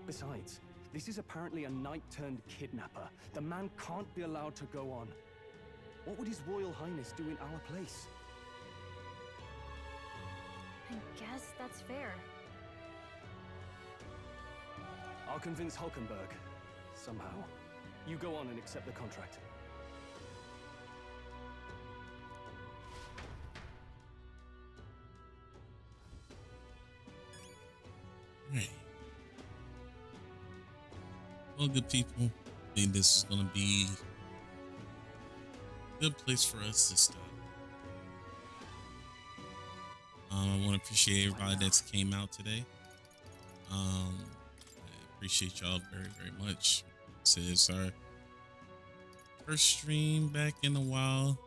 Besides, this is apparently a knight-turned-kidnapper. The man can't be allowed to go on. What would His Royal Highness do in our place? I guess that's fair. I'll convince Hulkenberg. Somehow. You go on and accept the contract. Right. Well, good people, I think this is going to be a good place for us to stop. I want to appreciate everybody that's came out today. I appreciate y'all very, very much. So it's our first stream back in a while.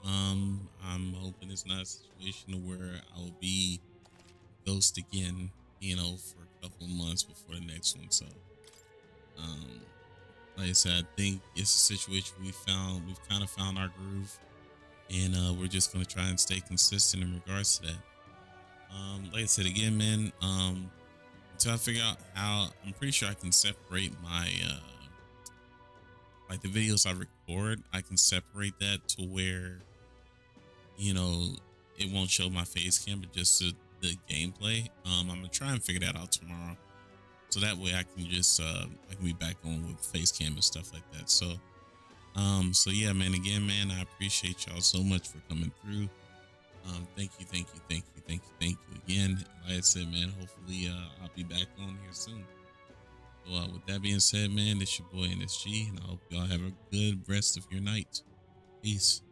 I'm hoping it's not a situation where I'll be ghost again, you know, for a couple of months before the next one. So, like I said, I think it's a situation we've kind of found our groove, and we're just gonna try and stay consistent in regards to that. Like I said again, man, until I figure out how, I'm pretty sure I can separate my like the videos I record, I can separate that to where, you know, it won't show my face cam, but just the gameplay. I'm gonna try and figure that out tomorrow, so that way I can just I can be back on with face cam and stuff like that. So so yeah, man, again, man, I appreciate y'all so much for coming through. Thank you again. Like I said, man, hopefully I'll be back on here soon. So with that being said, man, it's your boy NSG, and I hope y'all have a good rest of your night. Peace.